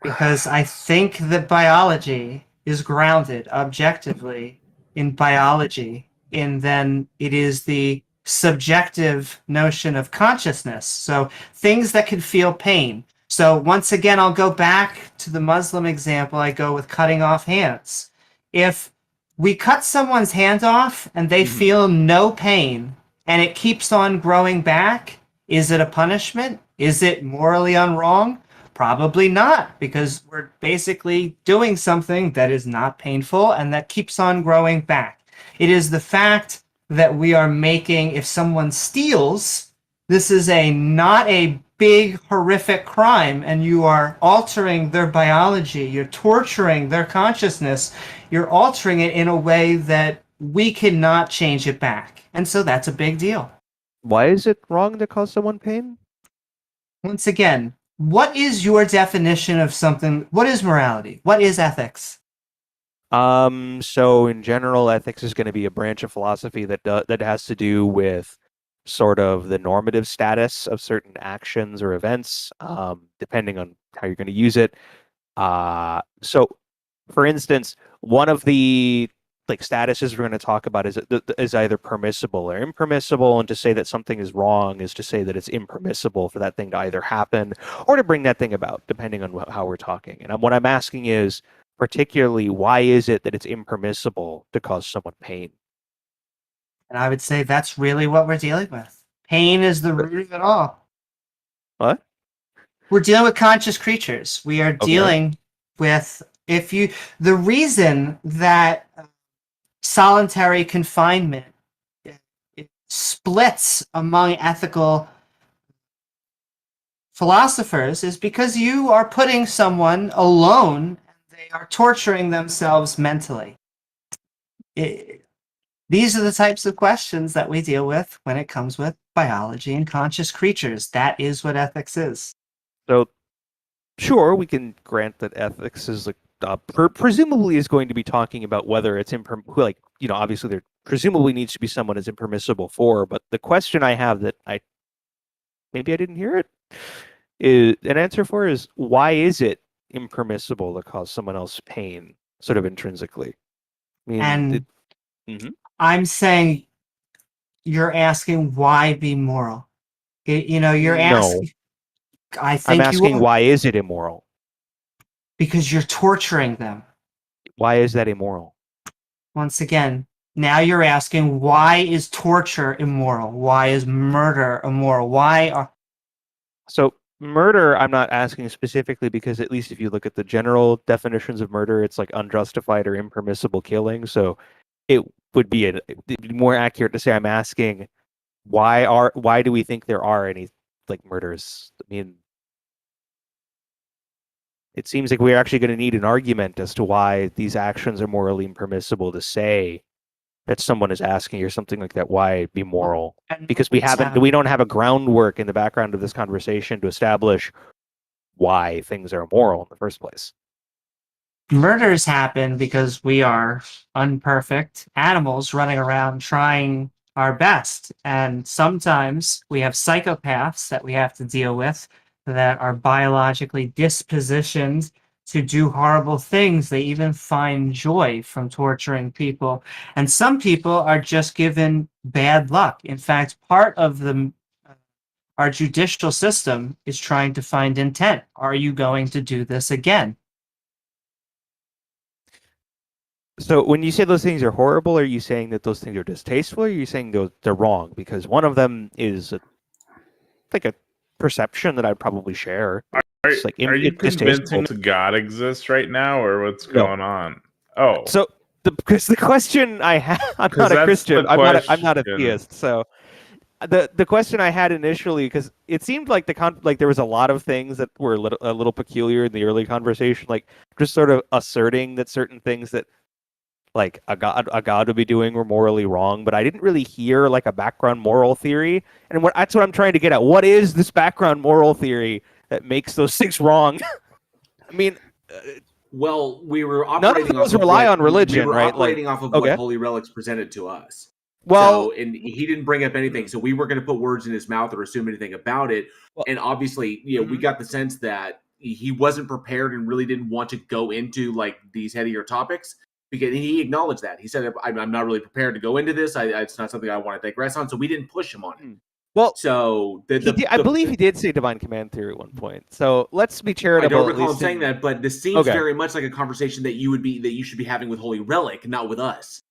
Because I think that biology is grounded objectively in biology, and then it is the subjective notion of consciousness. So things that can feel pain. So once again, I'll go back to the Muslim example. I go with cutting off hands. If we cut someone's hand off and they feel no pain and it keeps on growing back, is it a punishment? Is it morally unwrong? Probably not, because we're basically doing something that is not painful and that keeps on growing back. It is the fact that we are making, if someone steals, this is not a big horrific crime, and you are altering their biology, you're torturing their consciousness, you're altering it in a way that we cannot change it back. And so that's a big deal. Why is it wrong to cause someone pain? Once again, what is your definition of something? What is morality? What is ethics? So in general, ethics is going to be a branch of philosophy that has to do with sort of the normative status of certain actions or events, depending on how you're going to use it. So, for instance, one of the statuses we're going to talk about is either permissible or impermissible, and to say that something is wrong is to say that it's impermissible for that thing to either happen or to bring that thing about, depending on how we're talking. And what I'm asking is, particularly, why is it that it's impermissible to cause someone pain? And I would say that's really what we're dealing with. Pain is the root of it all. What? We're dealing with conscious creatures. We are dealing with, the reason that solitary confinement it splits among ethical philosophers is because you are putting someone alone and they are torturing themselves mentally. These are the types of questions that we deal with when it comes with biology and conscious creatures. That is what ethics is. So, sure, we can grant that ethics is presumably is going to be talking about whether it's obviously there presumably needs to be someone it's impermissible for. But the question I have that maybe I didn't hear it is an answer for is, why is it impermissible to cause someone else pain, sort of intrinsically? I'm saying you're asking why be moral. You're asking. I think I'm asking why is it immoral? Because you're torturing them. Why is that immoral? Once again, now you're asking, why is torture immoral? Why is murder immoral? So murder, I'm not asking specifically because at least if you look at the general definitions of murder, it's like unjustified or impermissible killing. So it would be more accurate to say I'm asking why do we think there are any murders? I mean, it seems like we're actually going to need an argument as to why these actions are morally impermissible to say that someone is asking or something like that. Why be moral? Because we don't have a groundwork in the background of this conversation to establish why things are immoral in the first place. Murders happen because we are unperfect animals running around trying our best. And sometimes we have psychopaths that we have to deal with that are biologically dispositioned to do horrible things. They even find joy from torturing people. And some people are just given bad luck. In fact, part of our judicial system is trying to find intent. Are you going to do this again? So when you say those things are horrible, are you saying that those things are distasteful, or are you saying they're wrong? Because one of them is a perception that I'd probably share. Are you convincing God exists right now, or what's going on? Oh, so because the question I have, I'm not a Christian. I'm not a theist. So the question I had initially, because it seemed like there was a lot of things that were a little peculiar in the early conversation, like just sort of asserting that certain things that a god would be doing were morally wrong, but I didn't really hear a background moral theory. And that's what I'm trying to get at. What is this background moral theory that makes those things wrong? I mean, well, we were operating none of those rely on religion, we were right? Operating off of what Holy Relics presented to us. Well, and he didn't bring up anything, so we weren't going to put words in his mouth or assume anything about it. And obviously, we got the sense that he wasn't prepared and really didn't want to go into these headier topics. Because he acknowledged that. He said, I'm not really prepared to go into this. It's not something I want to digress on. So we didn't push him on it. Well, so I believe he did say divine command theory at one point. So let's be charitable. I don't recall him saying that, but this seems very much like a conversation that you should be having with Holy Relic, not with us.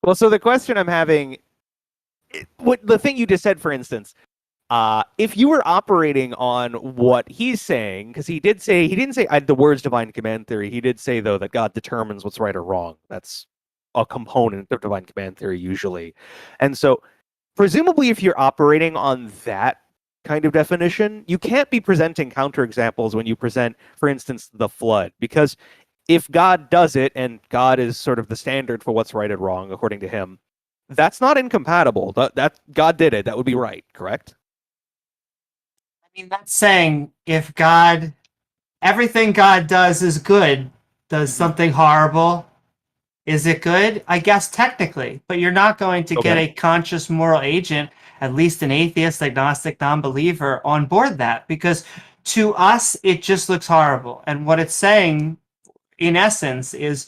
Well, so the question I'm having, the thing you just said, for instance, if you were operating on what he's saying, because he didn't say the words divine command theory. He did say, though, that God determines what's right or wrong. That's a component of divine command theory usually. And so presumably if you're operating on that kind of definition, you can't be presenting counterexamples when you present, for instance, the flood, because if God does it and God is sort of the standard for what's right and wrong according to him, that's not incompatible. That God did it, that would be right, correct? I mean, that's saying if God, everything God does is good, does something horrible, is it good? I guess technically, but you're not going to get a conscious moral agent, at least an atheist, agnostic, non-believer, on board that, because to us, it just looks horrible. And what it's saying, in essence, is,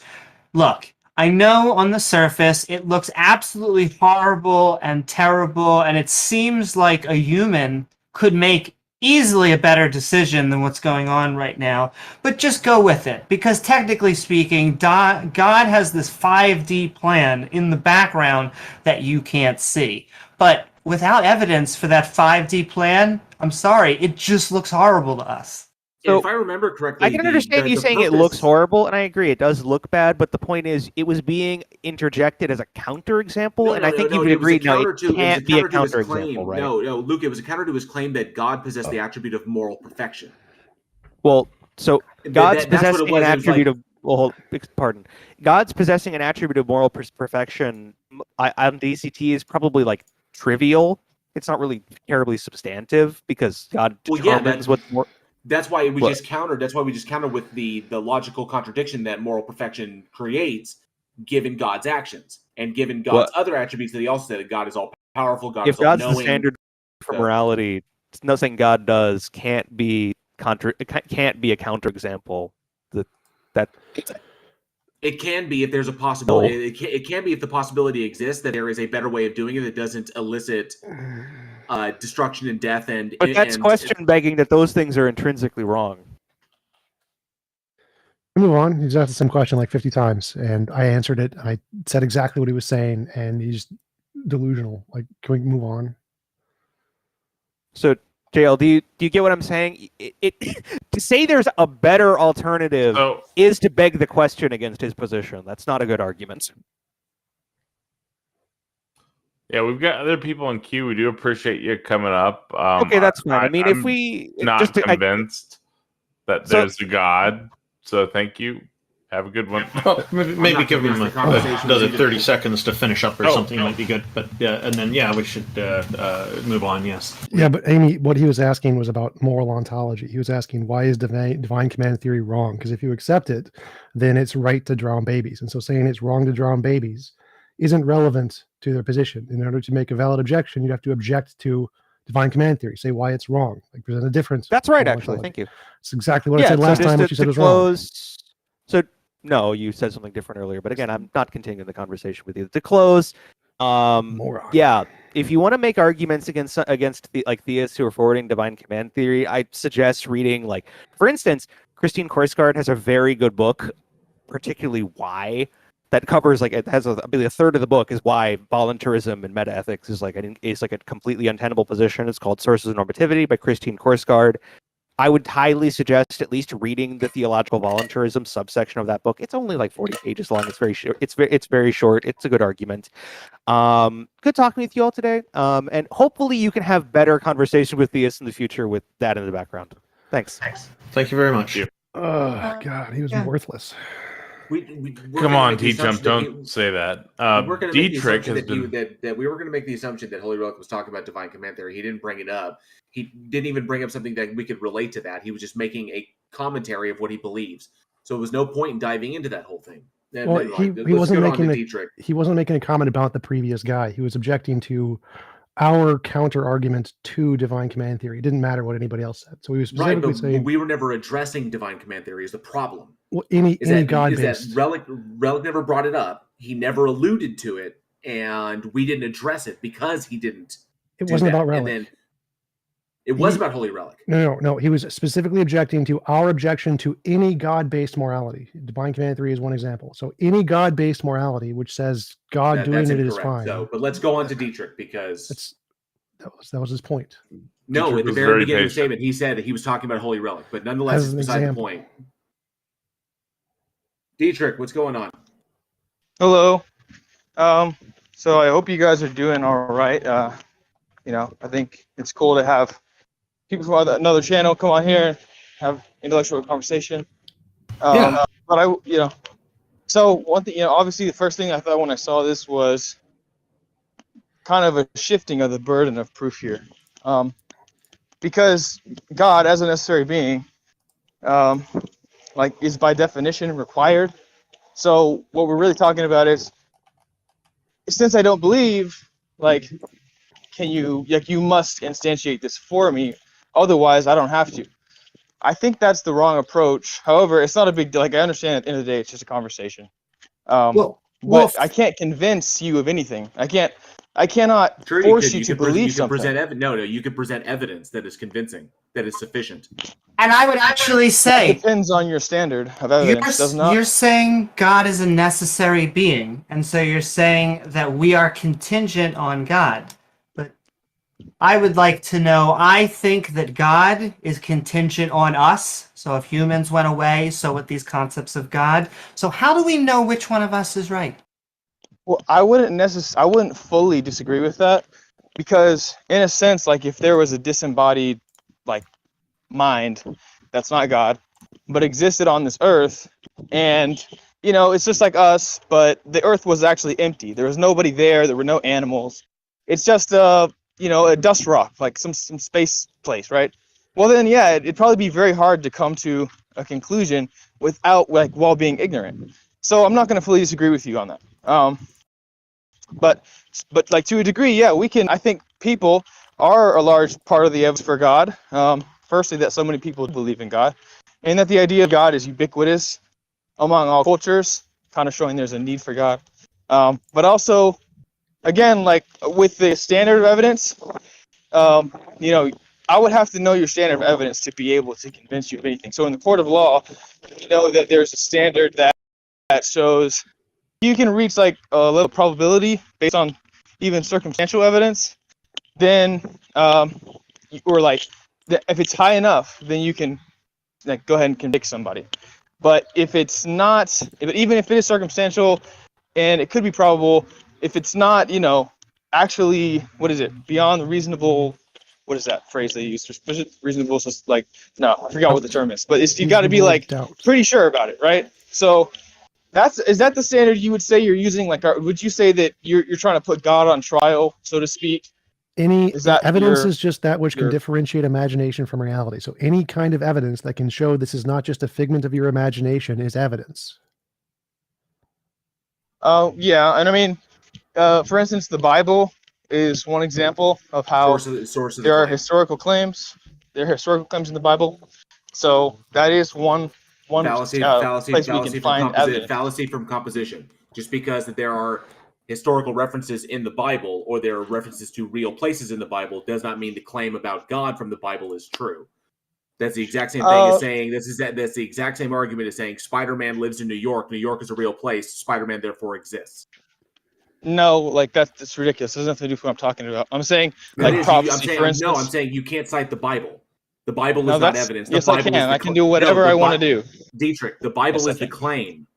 look, I know on the surface it looks absolutely horrible and terrible, and it seems like a human could make easily a better decision than what's going on right now, but just go with it, because technically speaking, God has this 5D plan in the background that you can't see. But without evidence for that 5D plan, I'm sorry, it just looks horrible to us. So, if I remember correctly, I can understand you saying it looks horrible, and I agree, it does look bad, but the point is, it was being interjected as a counterexample, and I think you would agree, no, it can't be a counterexample, right? No, Luke, it was a counter to his claim that God possessed the attribute of moral perfection. Well, so God's possessing an attribute of, God's possessing an attribute of moral perfection on DCT is probably like trivial. It's not really terribly substantive because God determines what's more. That's why we just countered. That's why we just countered with the logical contradiction that moral perfection creates, given God's actions and given God's other attributes that he also said that God is all powerful. God is all knowing. If God's the standard for morality, nothing God does can't be a counterexample. It can be if there's a possibility. It can be if the possibility exists that there is a better way of doing it that doesn't elicit destruction and death. But that's question begging that those things are intrinsically wrong. Move on. He's asked the same question like 50 times, and I answered it. I said exactly what he was saying, and he's delusional. Like, can we move on? So, JL, do you get what I'm saying? To say there's a better alternative is to beg the question against his position. That's not a good argument. Yeah, we've got other people in queue. We do appreciate you coming up. Okay, that's fine. I mean, I'm not convinced that there's a God, so thank you. Have a good one. Well, maybe give him another 30 seconds to finish up or something might be good. But and then we should move on. Yes. Yeah, but Amy, what he was asking was about moral ontology. He was asking why is divine command theory wrong? Because if you accept it, then it's right to drown babies, and so saying it's wrong to drown babies isn't relevant to their position. In order to make a valid objection, you'd have to object to divine command theory, say why it's wrong, like present a difference. That's right, actually. Thank you. It's exactly what I said last time, which you said was wrong. So, no, you said something different earlier, but again, I'm not continuing the conversation with you. To close, if you want to make arguments against theists who are forwarding divine command theory, I suggest reading, like, for instance, Christine Korsgaard has a very good book, particularly Why, that covers, like, it has I believe a third of the book is why voluntarism and metaethics is like a completely untenable position. It's called Sources of Normativity by Christine Korsgaard. I would highly suggest at least reading the theological voluntarism subsection of that book. It's only like 40 pages long. It's very short. It's very short. It's a good argument. Good talking with you all today. And hopefully you can have better conversation with theists in the future with that in the background. Thanks. Thank you very much. Oh God, he was worthless. Come on, TJump, don't say that. Dietrich has been... that we were going to make the assumption that Holy Relic was talking about divine command theory. He didn't bring it up. He didn't even bring up something that we could relate to that. He was just making a commentary of what he believes. So there was no point in diving into that whole thing. Well, he wasn't making a comment about the previous guy. He was objecting to our counter argument to divine command theory. It didn't matter what anybody else said. So he was specifically saying we were never addressing divine command theory is the problem. Well, any God-based. Relic never brought it up. He never alluded to it, and we didn't address it because he didn't. It wasn't about Relic. It was about Holy Relic. No. He was specifically objecting to our objection to any God-based morality. Divine command theory is one example. So any God-based morality, which says God doing it is fine. So, but let's go on to Dietrich because that was his point. No, Dietrich at the very beginning of the statement, he said that he was talking about Holy Relic, but nonetheless, it's beside the point. Dietrich, what's going on? Hello. So I hope you guys are doing all right. You know, I think it's cool to have people from another channel come on here and have intellectual conversation. Yeah. But you know, so one thing, you know, obviously the first thing I thought when I saw this was kind of a shifting of the burden of proof here, because God, as a necessary being, like is by definition required. So what we're really talking about is, since I don't believe, like, can you, like, you must instantiate this for me, otherwise I don't have to. I think that's the wrong approach. However, it's not a big deal. Like, I understand at the end of the day, it's just a conversation. But I can't convince you of anything. I cannot Sure, force you you to could believe you could something. present no, you could present evidence that is convincing, that is sufficient. And I would actually say, it depends on your standard of evidence, does not. You're saying God is a necessary being, and so you're saying that we are contingent on God. But I would like to know, I think that God is contingent on us. So if humans went away, so with these concepts of God. So how do we know which one of us is right? Well, I wouldn't fully disagree with that, because in a sense, like, if there was a disembodied, like, mind that's not God, but existed on this earth, and, you know, it's just like us, but the earth was actually empty. There was nobody there. There were no animals. It's just you know, a dust rock, like some space place, right? Well, then, yeah, it'd probably be very hard to come to a conclusion without, like, while being ignorant. So I'm not going to fully disagree with you on that. But like, to a degree, yeah, we can. I think people are a large part of the evidence for God. Firstly, that so many people believe in God, and that the idea of God is ubiquitous among all cultures, kind of showing there's a need for God. But also, again, like with the standard of evidence, you know, I would have to know your standard of evidence to be able to convince you of anything. So in the court of law, you know that there's a standard that shows you can reach, like, a little probability based on even circumstantial evidence. Then, or like, if it's high enough, then you can, like, go ahead and convict somebody. But if it's not, even if it is circumstantial and it could be probable, if it's not, you know, actually, what is it, beyond the reasonable, what is that phrase they use? Reasonable, like, no, I forgot what the term is. But it's, you got to be, like, pretty sure about it, right? So is that the standard you would say you're using? Like, would you say that you're trying to put God on trial, so to speak? Evidence is just that which can differentiate imagination from reality. So any kind of evidence that can show this is not just a figment of your imagination is evidence. Yeah, and I mean, for instance, the Bible is one example of how source of there are historical claims. There are historical claims in the Bible, so that is one Fallacy place we can find evidence. Fallacy from composition. Just because that there are historical references in the Bible, or there are references to real places in the Bible, does not mean the claim about God from the Bible is true. That's the exact same thing as saying that's the exact same argument as saying Spider-Man lives in New York. New York is a real place. Spider-Man therefore exists. No, like, that's ridiculous. It has nothing to do with what I'm talking about. I'm saying, like, prophecy, for instance. I'm saying you can't cite the Bible. The Bible is No, not evidence. Yes, I can. I can do whatever I want to do. Dietrich, the Bible is the claim.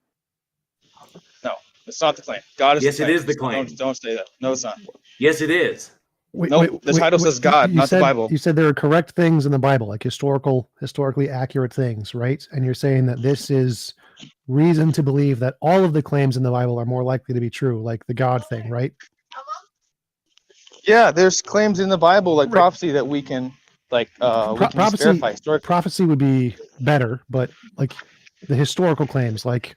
No, it's not the claim. God is yes, the claim. It is the claim. Don't say that. No, it's not. Yes, it is. The title says God, not the Bible. You said there are correct things in the Bible, like historically accurate things, right? And you're saying that this is reason to believe that all of the claims in the Bible are more likely to be true, like the God thing, right? Yeah, there's claims in the Bible, like prophecy, that we can, like, we can just verify historically. Prophecy would be better, but, like, the historical claims, like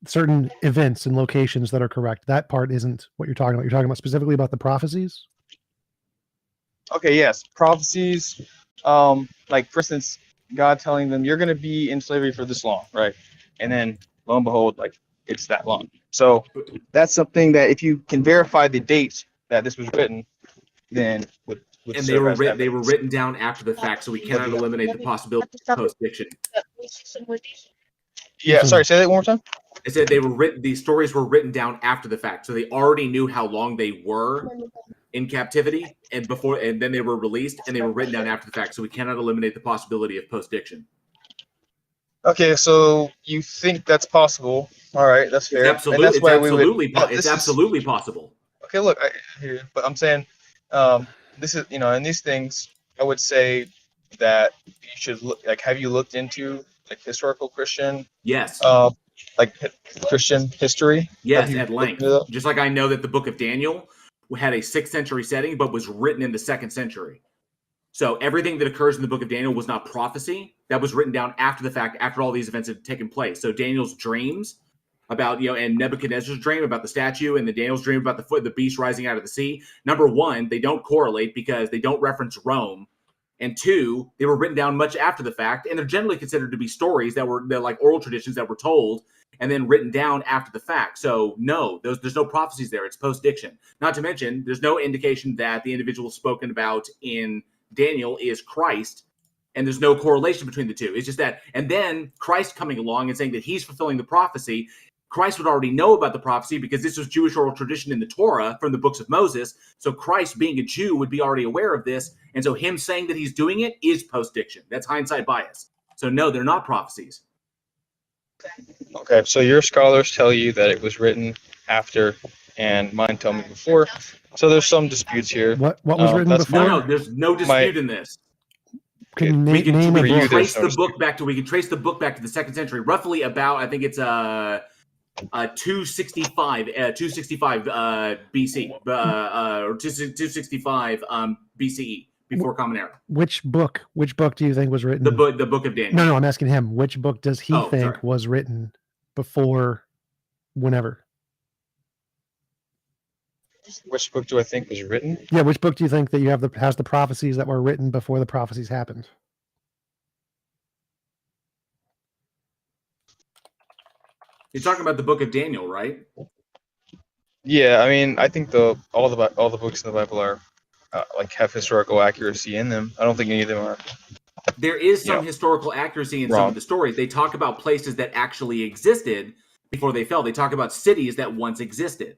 certain events and locations that are correct, that part isn't what you're talking about. You're talking about specifically about the prophecies? Okay, yes, prophecies, like, for instance, God telling them, you're going to be in slavery for this long, right? And then, lo and behold, like, it's that long. So that's something that if you can verify the date that this was written, then would and they were written down after the fact, so we cannot eliminate the possibility of post-diction. Yeah, sorry, say that one more time. I said these stories were written down after the fact, so they already knew how long they were in captivity, and then they were released, and they were written down after the fact, so we cannot eliminate the possibility of post-diction. Okay, so you think that's possible, All right, that's fair. It's And that's why we would. It's absolutely possible. Okay, look, I hear you, but I'm saying, this is, in these things, I would say that you should look. Like, have you looked into like historical Christian? Yes. Like Christian history? Yes, at length. Just like I know that the Book of Daniel had a 6th century setting, but was written in the 2nd century. So everything that occurs in the Book of Daniel was not prophecy. That was written down after the fact, after all these events had taken place. So Daniel's dreams about, and Nebuchadnezzar's dream about the statue, and the Daniel's dream about the beast rising out of the sea. Number one, they don't correlate because they don't reference Rome. And 2, they were written down much after the fact, and they're generally considered to be stories they're like oral traditions that were told and then written down after the fact. So no, there's no prophecies there. It's post-diction. Not to mention, there's no indication that the individual spoken about in Daniel is Christ, and there's no correlation between the two. It's just that, and then Christ coming along and saying that he's fulfilling the prophecy. Christ would already know about the prophecy because this was Jewish oral tradition in the Torah from the books of Moses. So Christ, being a Jew, would be already aware of this. And so him saying that he's doing it is post-diction. That's hindsight bias. So no, they're not prophecies. Okay, so your scholars tell you that it was written after, and mine tell me before. So there's some disputes here. What was written before? No, there's no dispute in this. Can we can name a book? trace the book back to the 2nd century, roughly about, I think it's 265 BC or 265 BCE, before Common Era. Which book do you think was written? The book of Daniel. No, I'm asking him. Which book does he think was written before whenever? Which book do I think was written? Yeah, which book do you think that has the prophecies that were written before the prophecies happened? You're talking about the book of Daniel, right? Yeah, I mean, I think all the books in the Bible are like have historical accuracy in them. I don't think any of them are. There is some historical accuracy in some of the stories. They talk about places that actually existed before they fell. They talk about cities that once existed.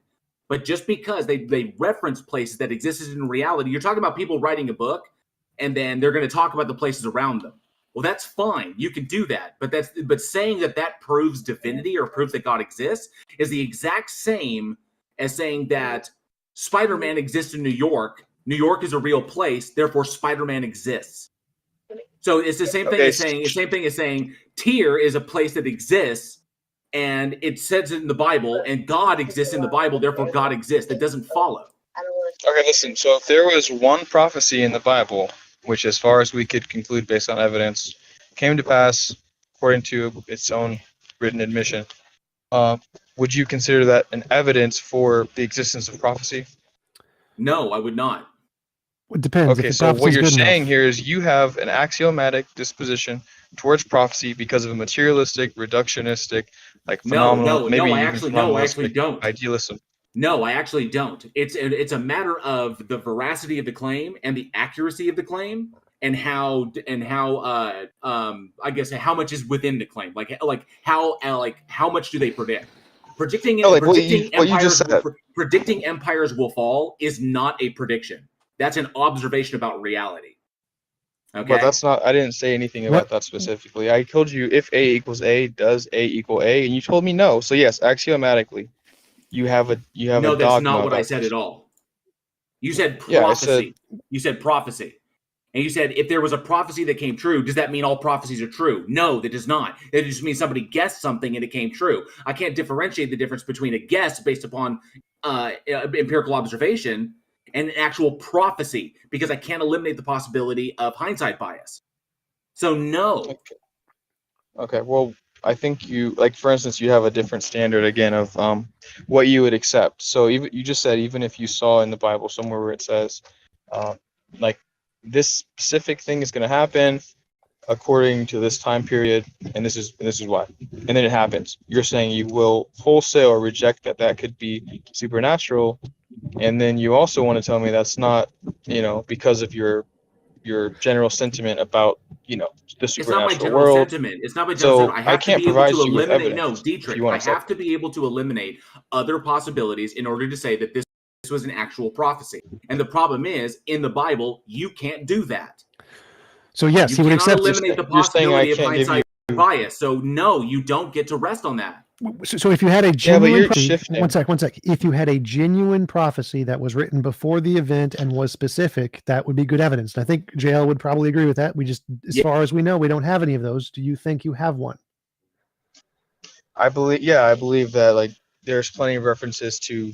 But just because they reference places that existed in reality, you're talking about people writing a book, and then they're going to talk about the places around them. Well, that's fine. You can do that. But saying that proves divinity or proves that God exists is the exact same as saying that Spider-Man exists in New York. New York is a real place, therefore Spider-Man exists. So it's the same thing as saying Tyr is a place that exists, and it says it in the Bible, and God exists in the Bible, therefore God exists. That doesn't follow. Okay, listen. So if there was one prophecy in the Bible, which, as far as we could conclude based on evidence, came to pass according to its own written admission, would you consider that an evidence for the existence of prophecy? No, I would not. It depends. Okay, so what you're saying here is you have an axiomatic disposition towards prophecy because of a materialistic, reductionistic, like phenomenal, I actually don't. Idealism. No, I actually don't. It's a matter of the veracity of the claim and the accuracy of the claim, and how I guess how much is within the claim, like how much do they predict? Predicting empires will fall is not a prediction. That's an observation about reality. Okay, but that's not. I didn't say anything about that specifically. I told you if A equals A, does A equal A, and you told me no. So yes, axiomatically, you have a dogma. No, that's not what I said at all. You said prophecy. You said prophecy. And you said if there was a prophecy that came true, does that mean all prophecies are true? No, that does not. It just means somebody guessed something and it came true. I can't differentiate the difference between a guess based upon empirical observation and an actual prophecy, because I can't eliminate the possibility of hindsight bias. So no. Okay. Well, I think you, like, for instance, you have a different standard again of what you would accept. So even you just said, even if you saw in the Bible somewhere where it says like this specific thing is going to happen according to this time period, and this is why, and then it happens, you're saying you will wholesale reject that could be supernatural, and then you also want to tell me that's not, because of your general sentiment about, the supernatural world. It's not my general sentiment. It's not my general sentiment. I can't provide you with evidence. No, Dietrich, I have to be able to eliminate other possibilities in order to say that this was an actual prophecy. And the problem is, in the Bible, you can't do that. So yes, he would accept. You cannot eliminate the possibility of hindsight bias. So no, you don't get to rest on that. So if you had a Yeah, but genuine you're prophecy, shifting. one sec. If you had a genuine prophecy that was written before the event and was specific, that would be good evidence. And I think JL would probably agree with that. We just, as far as we know, we don't have any of those. Do you think you have one? I believe that like there's plenty of references to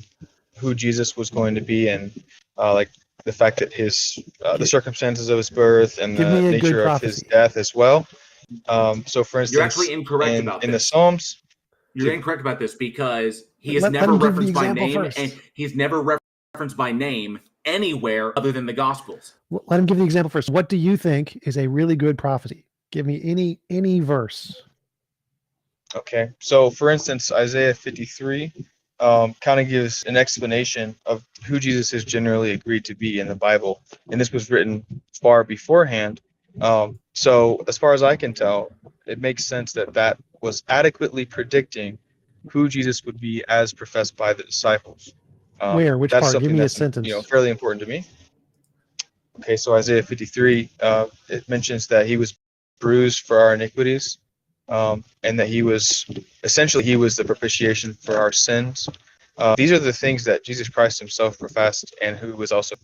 who Jesus was going to be, and like the fact that his the circumstances of his birth and Give the me a good nature of his prophecy. death as well. So, for You're instance, actually incorrect about in the this. Psalms, You're incorrect about this because he is Let never him give the referenced by example name, first. and he's never referenced by name anywhere other than the Gospels. Let him give the example first. What do you think is a really good prophecy? Give me any verse. okay. So, for instance, Isaiah 53 kind of gives an explanation of who Jesus is generally agreed to be in the Bible, and this was written far beforehand. So, as far as I can tell, it makes sense that that was adequately predicting who Jesus would be as professed by the disciples. Where? Which That's part? Give something me a that's sentence. fairly important to me. Okay, so Isaiah 53, it mentions that he was bruised for our iniquities, and that he was the propitiation for our sins. These are the things that Jesus Christ himself professed, and who was also,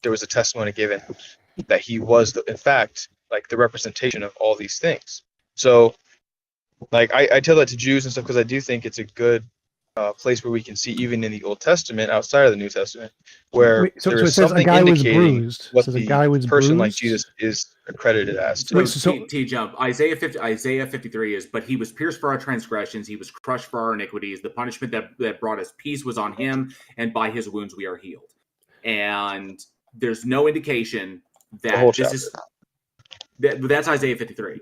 there was a testimony given that he was, in fact, like the representation of all these things. So, like, I tell that to Jews and stuff because I do think it's a good place where we can see, even in the Old Testament, outside of the New Testament, where So there it is says a something guy was indicating bruised. what Says a the guy was person like bruised. Jesus is accredited as. So, so T-Jump, Isaiah 53 is, but he was pierced for our transgressions, he was crushed for our iniquities. The punishment that brought us peace was on him, and by his wounds we are healed. And there's no indication The whole that this is that's Isaiah 53.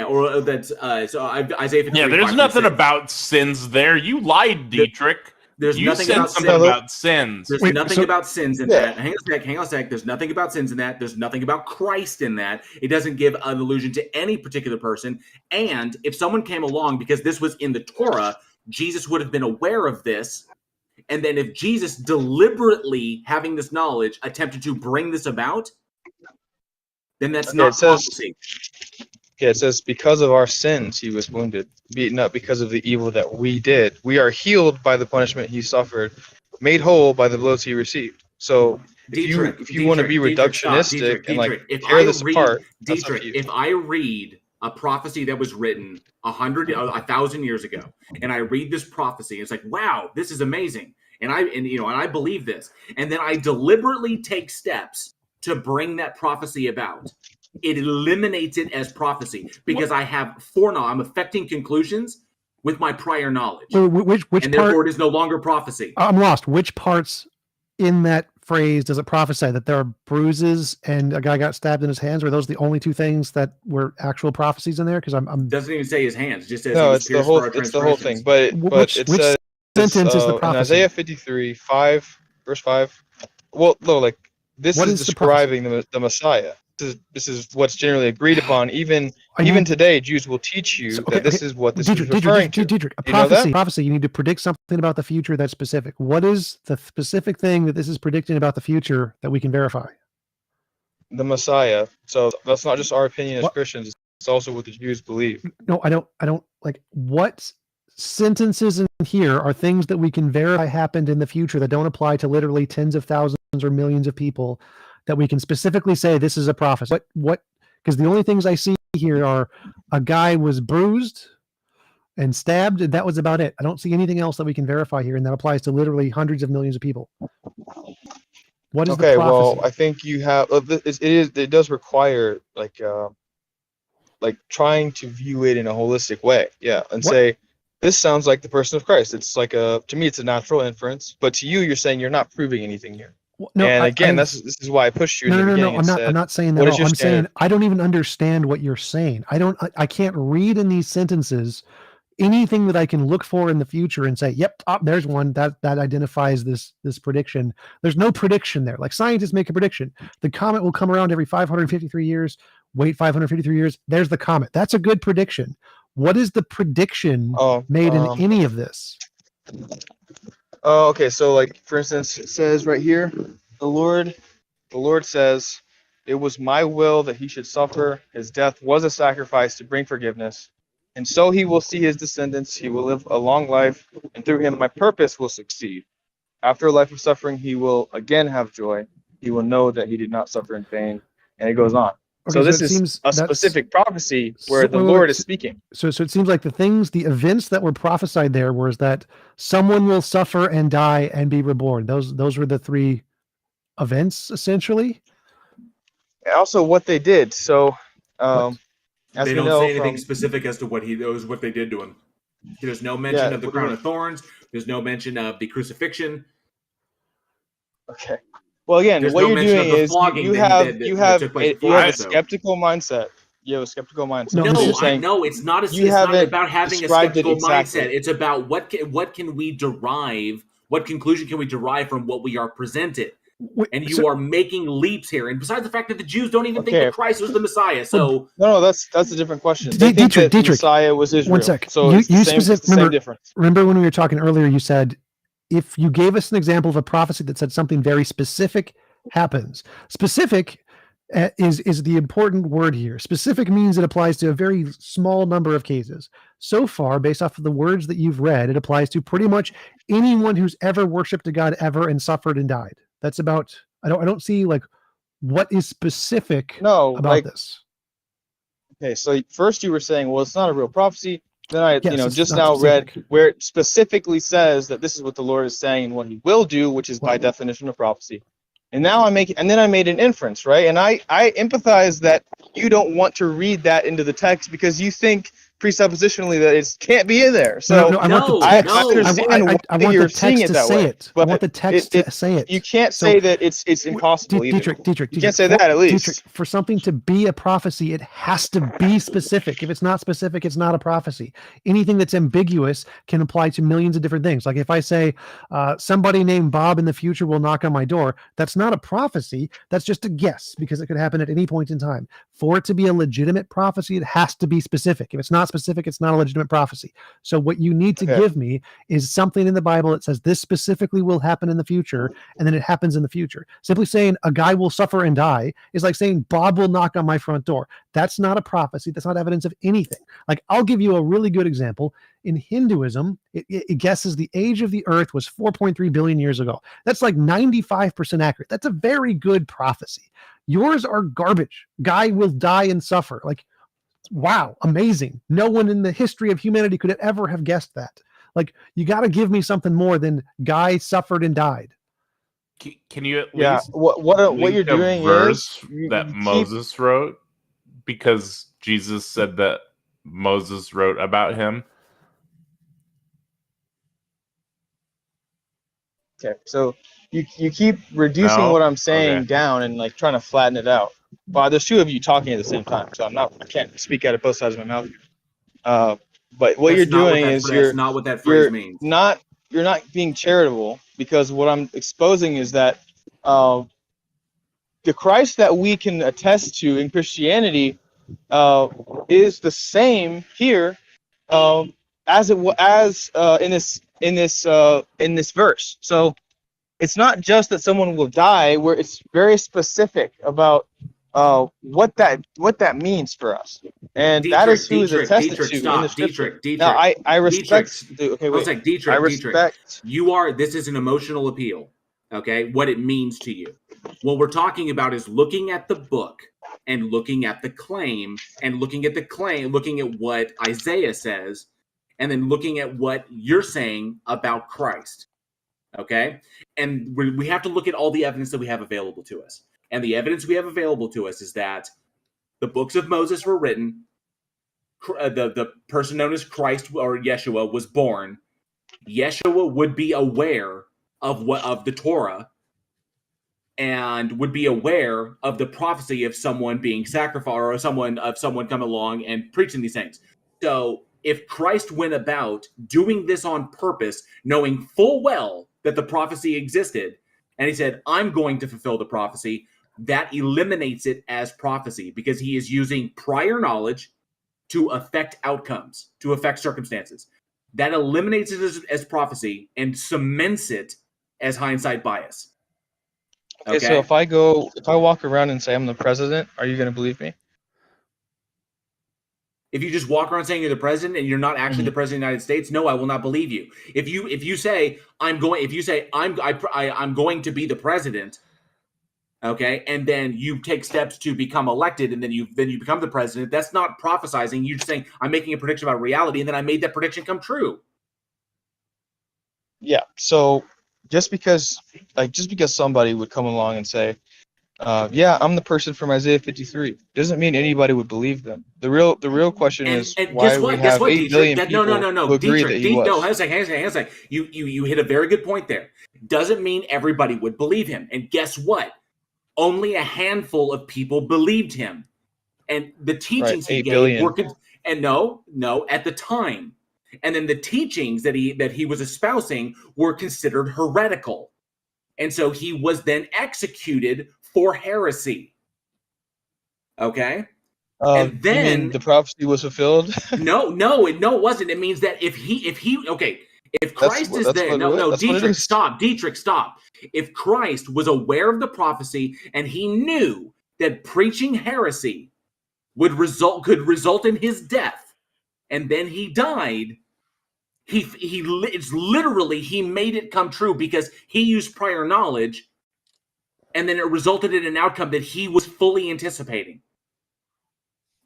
Or that's Isaiah 53. Yeah, there's nothing about sins there. You lied, Dietrich. There's You nothing said about something sin. about sins. There's nothing about sins in that. Hang on a sec. There's nothing about sins in that. There's nothing about Christ in that. It doesn't give an allusion to any particular person. And if someone came along, because this was in the Torah, Jesus would have been aware of this. And then if Jesus deliberately, having this knowledge, attempted to bring this about, then that's not prophecy. Yeah, it says, because of our sins he was wounded, beaten up because of the evil that we did. We are healed by the punishment he suffered, made whole by the blows he received. So if you want to be reductionistic and like tear this apart, that's up to you. If I read a prophecy that was written 1,000 years ago, and I read this prophecy, it's like, wow, this is amazing, and I believe this, and then I deliberately take steps to bring that prophecy about. It eliminates it as prophecy because I have foreknowledge. I'm affecting conclusions with my prior knowledge. Which and therefore it is no longer prophecy. I'm lost. Which parts in that phrase does it prophesy that there are bruises and a guy got stabbed in his hands? Were those the only two things that were actual prophecies in there? Because I'm doesn't even say his hands. Just says no, he was it's the pierced whole for our it's the whole thing. But it which says sentence is the in prophecy? Isaiah 53, 5, verse 5. Well, no, like this What is is the describing the Messiah. This is what's generally agreed upon. Even today, Jews will teach you that this is what this is referring to. Dietrich, a You know that? prophecy. You need to predict something about the future that's specific. What is the specific thing that this is predicting about the future that we can verify? The Messiah. So that's not just our opinion as Christians. It's also what the Jews believe. No, I don't like what sentences in here are things that we can verify happened in the future that don't apply to literally tens of thousands or millions of people, that we can specifically say this is a prophecy. What because the only things I see here are a guy was bruised and stabbed, and that was about it. I don't see anything else that we can verify here, and that applies to literally hundreds of millions of people. What is the prophecy? Well, I think you have it does require like trying to view it in a holistic way. Yeah, and say this sounds like the person of Christ. It's like to me it's a natural inference, but to you, you're saying you're not proving anything here. No, and again, this is why I pushed you in the beginning. I'm not saying that. I'm saying I don't even understand what you're saying. I can't read in these sentences anything that I can look for in the future and say, yep, there's one that identifies this prediction. There's no prediction there. Like scientists make a prediction. The comet will come around every 553 years. Wait 553 years. There's the comet. That's a good prediction. What is the prediction made in any of this? Oh, okay. So, like for instance, it says right here, the Lord says, "It was my will that he should suffer. His death was a sacrifice to bring forgiveness, And so he will see his descendants, he will live a long life, and through him my purpose will succeed. After a life of suffering, he will again have joy. He will know that he did not suffer in vain. And it goes on. Okay, So so this it is seems a that's specific prophecy where so, the wait, Lord is speaking. So it seems like the events that were prophesied there was that someone will suffer and die and be reborn. Those were the three events essentially. And also what they did. So as They we don't know say anything from specific as to what they did to him. There's no mention yeah, of the what do you crown mean? of thorns. There's no mention of the crucifixion. Okay. Well, again, There's what no you're mention doing of the is flogging you that have took place you before have a that. So skeptical mindset. You have a skeptical mindset. No, So this you're is saying no, it's not. you It's not haven't about having a described it skeptical exactly. mindset. It's about what can we derive? What conclusion can we derive from what we are presented? And you are making leaps here. And besides the fact that the Jews don't even think that Christ was the Messiah, so no, that's a different question. They think Dietrich, that the Messiah was Israel. one sec. So it's the same. It's the same difference. Remember when we were talking earlier? You said if you gave us an example of a prophecy that said something very specific happens. Specific is the important word here. Specific means it applies to a very small number of cases. So far, based off of the words that you've read, it applies to pretty much anyone who's ever worshipped a god ever and suffered and died. That's about. I don't see like what is specific about this. Okay, so first you were saying, well, it's not a real prophecy. Then I, Yes, just it's now not specific. read where it specifically says that this is what the Lord is saying and what He will do, which is by definition a prophecy. And now then I made an inference, right? And I empathize that you don't want to read that into the text because you think presuppositionally that it can't be in there. So I want you're the seeing text it to that say way. it. I But want the text to say it. You can't So- say that it's impossible either. Dietrich, You can't say that at least. Dietrich, for something to be a prophecy, it has to be specific. If it's not specific, it's not a prophecy. Anything that's ambiguous can apply to millions of different things. Like if I say somebody named Bob in the future will knock on my door, that's not a prophecy. That's just a guess because it could happen at any point in time. For it to be a legitimate prophecy, it has to be specific. If it's not specific, it's not a legitimate prophecy. So what you need to give me is something in the Bible that says this specifically will happen in the future, and then it happens in the future. Simply saying a guy will suffer and die is like saying Bob will knock on my front door. That's not a prophecy. That's not evidence of anything. Like I'll give you a really good example. In Hinduism, it guesses the age of the earth was 4.3 billion years ago. That's like 95% accurate. That's a very good prophecy. Yours are garbage. Guy will die and suffer. Like, wow, amazing. No one in the history of humanity could ever have guessed that. Like, you got to give me something more than guy suffered and died. Can you at Yeah, least what you're doing verse is you that keep- Moses wrote because Jesus said that Moses wrote about him? Okay, so you keep reducing No? what I'm saying Okay. down and like trying to flatten it out. Well, there's two of you talking at the same time, so I can't speak out of both sides of my mouth. But what you're doing is that's not what that phrase means. You're not being charitable because what I'm exposing is that the Christ that we can attest to in Christianity is the same here as in this verse. So it's not just that someone will die, where it's very specific about what that means for us, and that is who is attested to in the scripture. Now I respect. Okay, wait. Dietrich, I respect. This is an emotional appeal. Okay, what it means to you. What we're talking about is looking at the book and looking at the claim and looking at what Isaiah says, and then looking at what you're saying about Christ. Okay, and we have to look at all the evidence that we have available to us. And the evidence we have available to us is that the books of Moses were written. The person known as Christ or Yeshua was born. Yeshua would be aware of the Torah and would be aware of the prophecy of someone being sacrificed or someone coming along and preaching these things. So if Christ went about doing this on purpose, knowing full well that the prophecy existed, and he said, I'm going to fulfill the prophecy, that eliminates it as prophecy because he is using prior knowledge to affect outcomes, to affect circumstances. That eliminates it as prophecy and cements it as hindsight bias. Okay, so if I walk around and say I'm the president, are you going to believe me? If you just walk around saying you're the president and you're not actually the president of the United States, no, I will not believe you. If you say I'm going to be the president, okay, and then you take steps to become elected, and then you become the president, that's not prophesizing. You're just saying I'm making a prediction about reality, and then I made that prediction come true. Yeah. So just because somebody would come along and say, yeah, I'm the person from Isaiah 53, doesn't mean anybody would believe them. The real question is why we have 8 billion people who agree that he was. No, hang on a second. You hit a very good point there. Doesn't mean everybody would believe him. And guess what? Only a handful of people believed him. And the teachings he gave were at the time. And then the teachings that he was espousing were considered heretical. And so he was then executed for heresy. Okay? And then you mean the prophecy was fulfilled? No, it wasn't. It means that if Christ is there, Dietrich, stop. If Christ was aware of the prophecy and he knew that preaching heresy could result in his death, and then he died, it's literally he made it come true because he used prior knowledge, and then it resulted in an outcome that he was fully anticipating.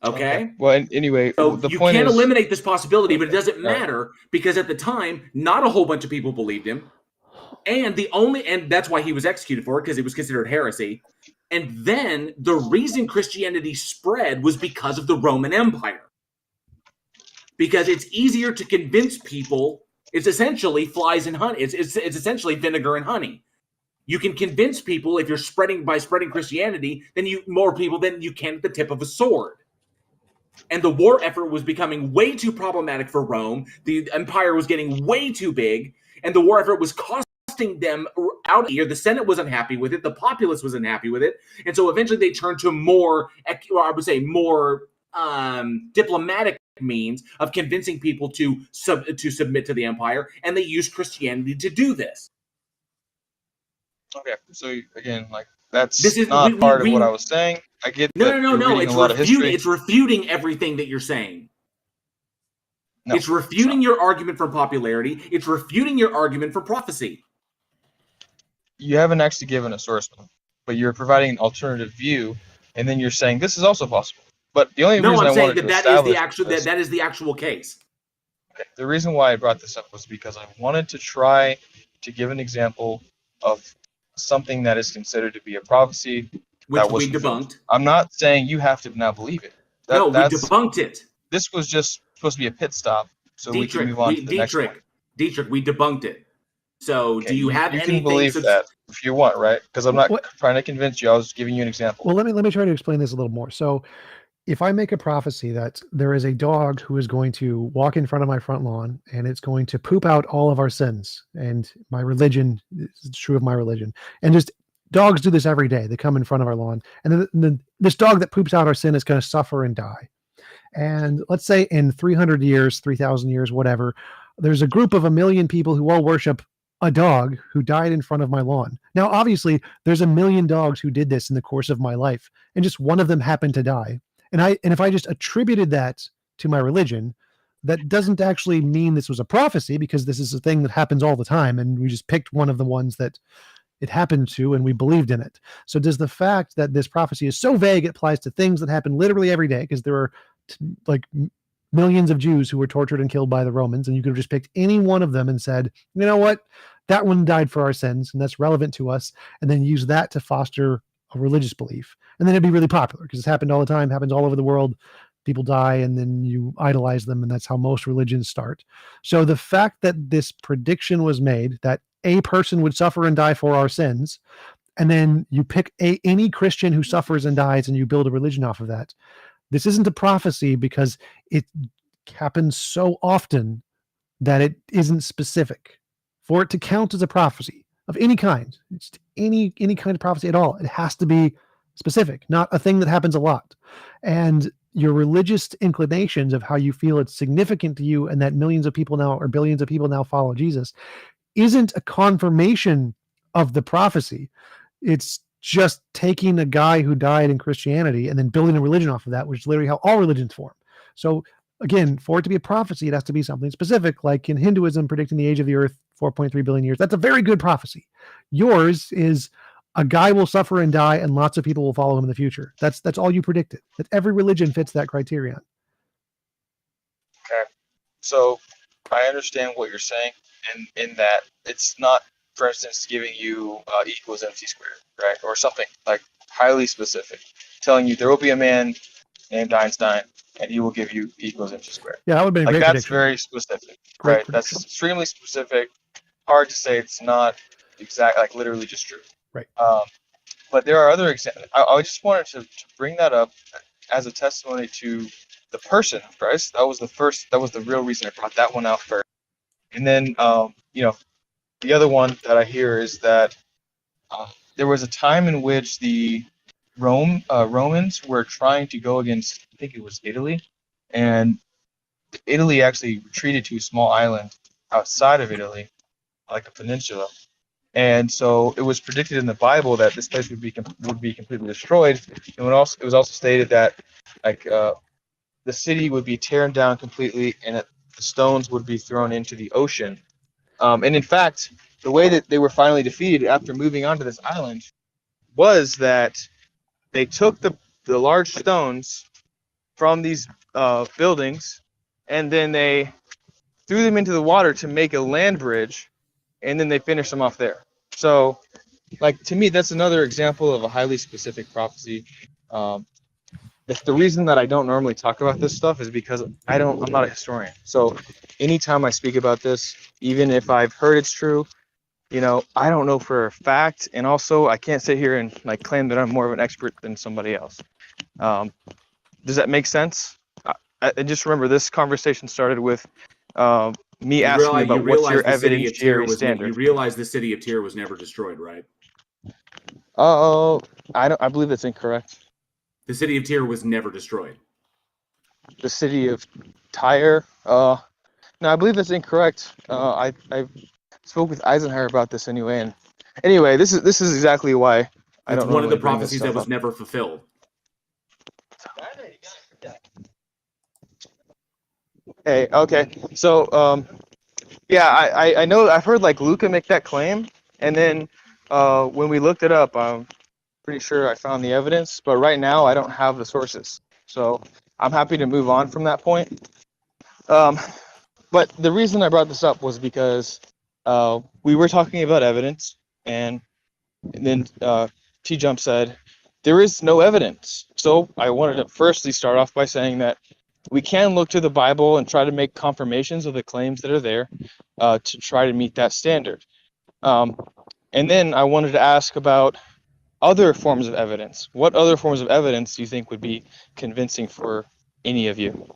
Okay. Well, anyway, so the you point can't is, eliminate this possibility, but it doesn't matter because at the time, not a whole bunch of people believed him, and that's why he was executed for it, because it was considered heresy. And then the reason Christianity spread was because of the Roman Empire, because it's easier to convince people. It's essentially flies and honey. It's essentially vinegar and honey. You can convince people if you're spreading Christianity, more people than you can at the tip of a sword. And the war effort was becoming way too problematic for Rome. The empire was getting way too big, and the war effort was costing them out here. The Senate was unhappy with it. The populace was unhappy with it. And so eventually they turned to more diplomatic means of convincing people to submit to the empire, and they used Christianity to do this. Okay, so again, this is not part of what I was saying. I get no. It's refuting everything that you're saying. No, it's refuting your argument for popularity. It's refuting your argument for prophecy. You haven't actually given a source, but you're providing an alternative view, and then you're saying this is also possible. But the only reason I'm saying that is the actual case. Okay. The reason why I brought this up was because I wanted to try to give an example of something that is considered to be a prophecy which we debunked. I'm not saying you have to now believe it. We debunked it. This was just supposed to be a pit stop, so we can move on to the next one. Dietrich, we debunked it. So, do you have anything? You can believe that if you want, right? Because I'm not trying to convince you. I was giving you an example. Well, let me try to explain this a little more. So, if I make a prophecy that there is a dog who is going to walk in front of my front lawn and it's going to poop out all of our sins, and my religion is true of my religion, and just dogs do this every day. They come in front of our lawn, and then this dog that poops out our sin is going to suffer and die. And let's say in 300 years, 3,000 years, whatever, there's a group of 1 million people who all worship a dog who died in front of my lawn. Now, obviously, there's 1 million dogs who did this in the course of my life, and just one of them happened to die. And if I just attributed that to my religion, that doesn't actually mean this was a prophecy, because this is a thing that happens all the time, and we just picked one of the ones that it happened to, and we believed in it. So does the fact that this prophecy is so vague, it applies to things that happen literally every day, because there are millions of Jews who were tortured and killed by the Romans, and you could have just picked any one of them and said, you know what, that one died for our sins, and that's relevant to us, and then use that to foster a religious belief. And then it'd be really popular, because it's happened all the time, happens all over the world. People die, and then you idolize them, and that's how most religions start. So the fact that this prediction was made, that a person would suffer and die for our sins, and then you pick any Christian who suffers and dies, and you build a religion off of that. This isn't a prophecy because it happens so often that it isn't specific. For it to count as a prophecy of any kind, it's any kind of prophecy at all, it has to be specific, not a thing that happens a lot. And your religious inclinations of how you feel it's significant to you, and that millions of people now or billions of people now follow Jesus, isn't a confirmation of the prophecy. It's just taking a guy who died in Christianity and then building a religion off of that, which is literally how all religions form. So again, for it to be a prophecy, it has to be something specific, like in Hinduism predicting the age of the earth 4.3 billion years. That's a very good prophecy. Yours is a guy will suffer and die and lots of people will follow him in the future. That's all you predicted. That every religion fits that criterion. Okay. So I understand what you're saying, and in that it's not, for instance, giving you equals MC squared, right? Or something like highly specific, telling you there will be a man named Einstein and he will give you equals MC squared. Yeah, that would have been a Like great that's prediction. very specific, Great right? prediction. That's extremely specific. Hard to say it's not exact, like literally just true. Right. But there are other examples. I just wanted to bring that up as a testimony to the person of Christ. That was the real reason I brought that one out first. And then, the other one that I hear is that there was a time in which the Romans were trying to go against, I think it was Italy, and Italy actually retreated to a small island outside of Italy, like a peninsula. And so it was predicted in the Bible that this place would be completely destroyed. And it was also stated that the city would be torn down completely, and that the stones would be thrown into the ocean. And in fact, the way that they were finally defeated after moving onto this island was that they took the large stones from these buildings, and then they threw them into the water to make a land bridge, and then they finished them off there. So, like, to me, that's another example of a highly specific prophecy. The reason that I don't normally talk about this stuff is because I'm not a historian. So anytime I speak about this, even if I've heard it's true, I don't know for a fact, and also I can't sit here and like claim that I'm more of an expert than somebody else. Does that make sense? I just remember this conversation started with me asking about what's your evidentiary standard. You realize the city of Tyre was never destroyed, right? Oh, I believe that's incorrect. The city of Tyre was never destroyed. The city of Tyre? No, I believe that's incorrect. I spoke with Eisenhower about this anyway, and anyway, this is exactly why I don't. It's one of the bring this prophecies stuff that was up. never fulfilled. Hey, okay, so yeah, I know I've heard like Luca make that claim, and then when we looked it up, I'm pretty sure I found the evidence, but right now I don't have the sources, so I'm happy to move on from that point. But the reason I brought this up was because we were talking about evidence, and then TJump said there is no evidence. So I wanted to firstly start off by saying that we can look to the Bible and try to make confirmations of the claims that are there to try to meet that standard. And then I wanted to ask about other forms of evidence. What other forms of evidence do you think would be convincing for any of you?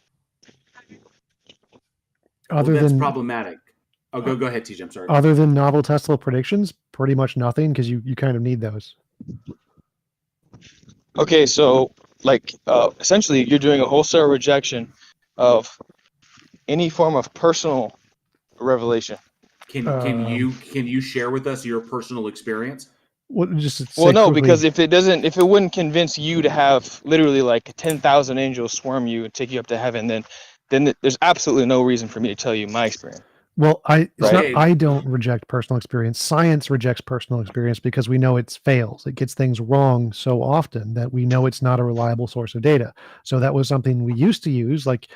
That's problematic. Oh, go ahead, TJ. I'm sorry. Other than novel Tesla predictions, pretty much nothing, because you kind of need those. Okay, so like essentially you're doing a wholesale rejection of any form of personal revelation. Can you share with us your personal experience? Well, no, because if it wouldn't convince you to have literally like 10,000 angels swarm you and take you up to heaven, then there's absolutely no reason for me to tell you my experience. Well, I don't reject personal experience. Science rejects personal experience because we know it fails. It gets things wrong so often that we know it's not a reliable source of data. So that was something we used to use like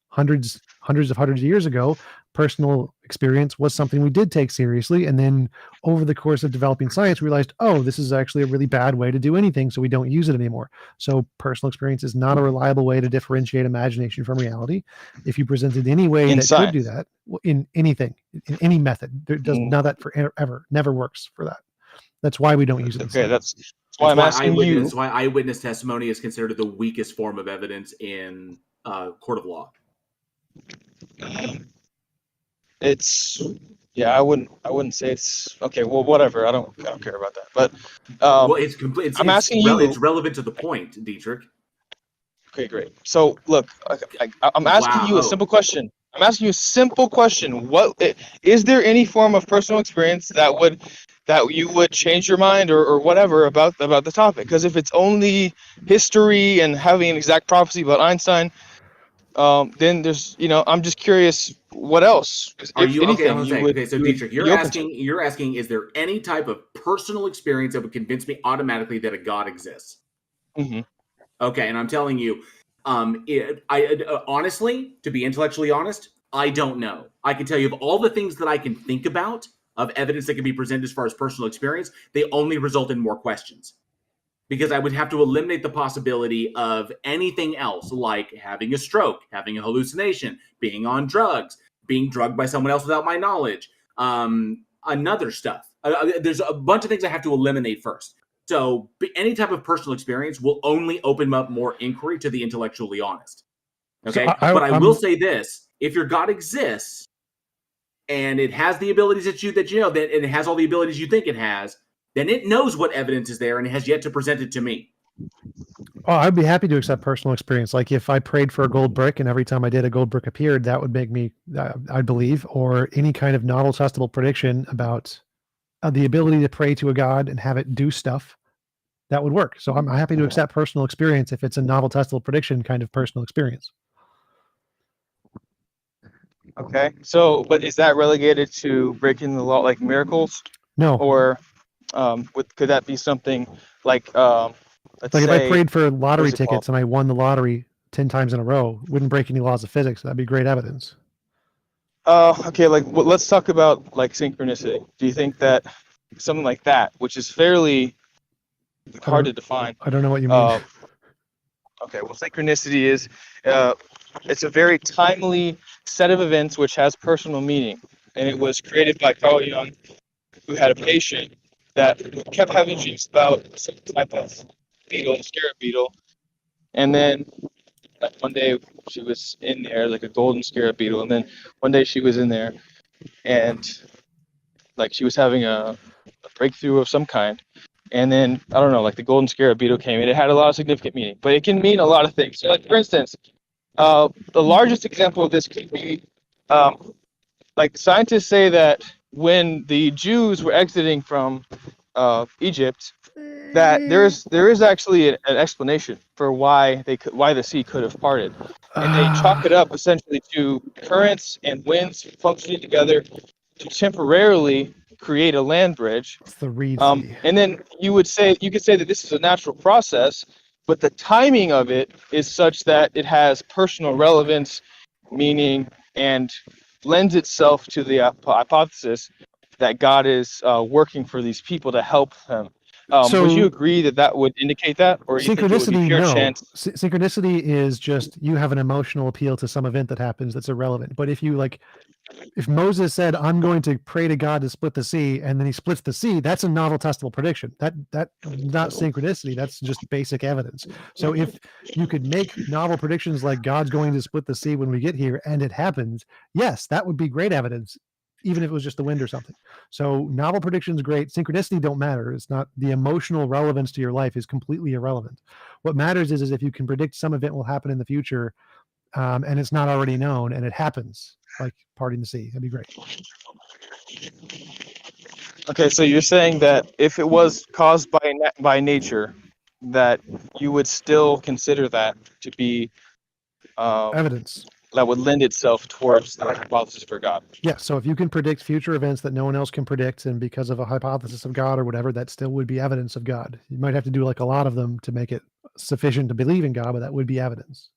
hundreds of years ago. Personal experience was something we did take seriously. And then over the course of developing science, we realized, oh, this is actually a really bad way to do anything. So we don't use it anymore. So personal experience is not a reliable way to differentiate imagination from reality. If you presented any way that could do that in anything, in any method, there does not that forever, never works for that. That's why we don't use it. Okay, that's why I'm asking you. That's why eyewitness testimony is considered the weakest form of evidence in court of law. I wouldn't say it's okay. Well, whatever. I don't care about that. But it's complete. I'm asking you. It's relevant to the point, Dietrich. Okay, great. So look, I'm asking you a simple question. I'm asking you a simple question. What is there any form of personal experience that you would change your mind or whatever about the topic? Because if it's only history and having an exact prophecy about Einstein, then there's, I'm just curious what else. 'Cause Are if you okay? I'm anything, gonna you say would, okay. So you would Dietrich, be open to. you're asking, is there any type of personal experience that would convince me automatically that a God exists? Mm-hmm. Okay, and I'm telling you, honestly, to be intellectually honest, I don't know. I can tell you of all the things that I can think about of evidence that can be presented as far as personal experience, they only result in more questions. Because I would have to eliminate the possibility of anything else, like having a stroke, having a hallucination, being on drugs, being drugged by someone else without my knowledge, another stuff. There's a bunch of things I have to eliminate first. So any type of personal experience will only open up more inquiry to the intellectually honest. Okay, So but I will say this: if your God exists and it has the abilities that you know that, and it has all the abilities you think it has, then it knows what evidence is there and it has yet to present it to me. Oh, I'd be happy to accept personal experience. Like if I prayed for a gold brick and every time I did, a gold brick appeared, that would make me, I believe, or any kind of novel testable prediction about the ability to pray to a God and have it do stuff that would work. So I'm happy to accept personal experience if it's a novel testable prediction kind of personal experience. Okay. So, but is that relegated to breaking the law, like miracles? No. Or could that be something like, let's Like if say, I prayed for lottery what's it called? tickets and I won the lottery 10 times in a row, wouldn't break any laws of physics. That'd be great evidence. Okay, let's talk about like synchronicity. Do you think that something like that, which is fairly hard to define? I don't know what you mean. Okay, well, synchronicity is it's a very timely set of events which has personal meaning, and it was created by Carl Jung, who had a patient that kept having dreams about some type of beetle, a scarab beetle, and then like one day she was in there, like a golden scarab beetle, and then one day she was in there, and like she was having a breakthrough of some kind, and then I don't know, like the golden scarab beetle came, and it had a lot of significant meaning, but it can mean a lot of things. So, like for instance, the largest example of this could be, like scientists say that when the Jews were exiting from Egypt, that there is actually an explanation for why the sea could have parted, and they chalk it up essentially to currents and winds functioning together to temporarily create a land bridge. It's the Reed Sea. And then you could say that this is a natural process, but the timing of it is such that it has personal relevance, meaning, and lends itself to the hypothesis that God is working for these people to help them. Would you agree that would indicate that, or you think it would be pure chance? Synchronicity is just you have an emotional appeal to some event that happens that's irrelevant. But if Moses said, "I'm going to pray to God to split the sea," and then he splits the sea, that's a novel testable prediction. That not synchronicity. That's just basic evidence. So if you could make novel predictions like God's going to split the sea when we get here, and it happens, yes, that would be great evidence, even if it was just the wind or something. So novel predictions, great. Synchronicity don't matter. It's not, the emotional relevance to your life is completely irrelevant. What matters is if you can predict some event will happen in the future, and it's not already known, and it happens, like parting the sea. That'd be great. Okay, so you're saying that if it was caused by nature, that you would still consider that to be evidence that would lend itself towards the hypothesis for God. Yeah, so if you can predict future events that no one else can predict, and because of a hypothesis of God or whatever, that still would be evidence of God. You might have to do like a lot of them to make it sufficient to believe in God, but that would be evidence.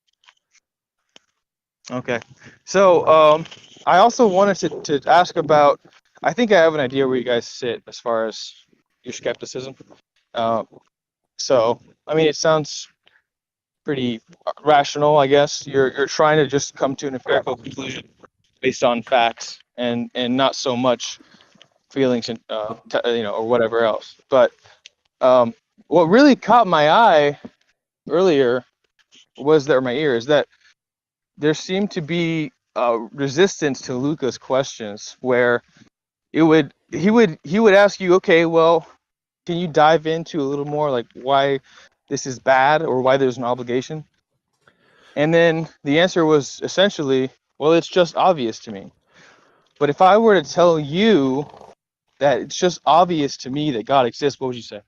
Okay, so I also wanted to ask about, I think I have an idea where you guys sit as far as your skepticism. So, I mean, it sounds pretty rational, I guess. You're trying to just come to an empirical conclusion based on facts and not so much feelings and or whatever else. But what really caught my eye earlier was that, or my ear, is that there seemed to be resistance to Luca's questions, where he would ask you, okay, well, can you dive into a little more like why this is bad or why there's an obligation? And then the answer was essentially, well, it's just obvious to me. But if I were to tell you that it's just obvious to me that God exists, what would you say?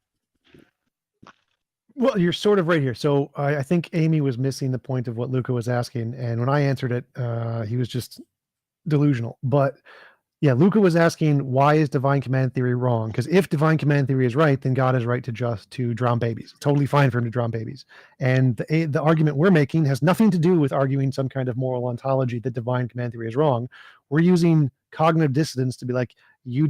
Well, you're sort of right here. So I think Amy was missing the point of what Luca was asking, and when I answered it, he was just delusional. But yeah, Luca was asking, why is divine command theory wrong? Because if divine command theory is right, then God is right to drown babies. Totally fine for him to drown babies. And the argument we're making has nothing to do with arguing some kind of moral ontology that divine command theory is wrong. We're using cognitive dissonance to be like, you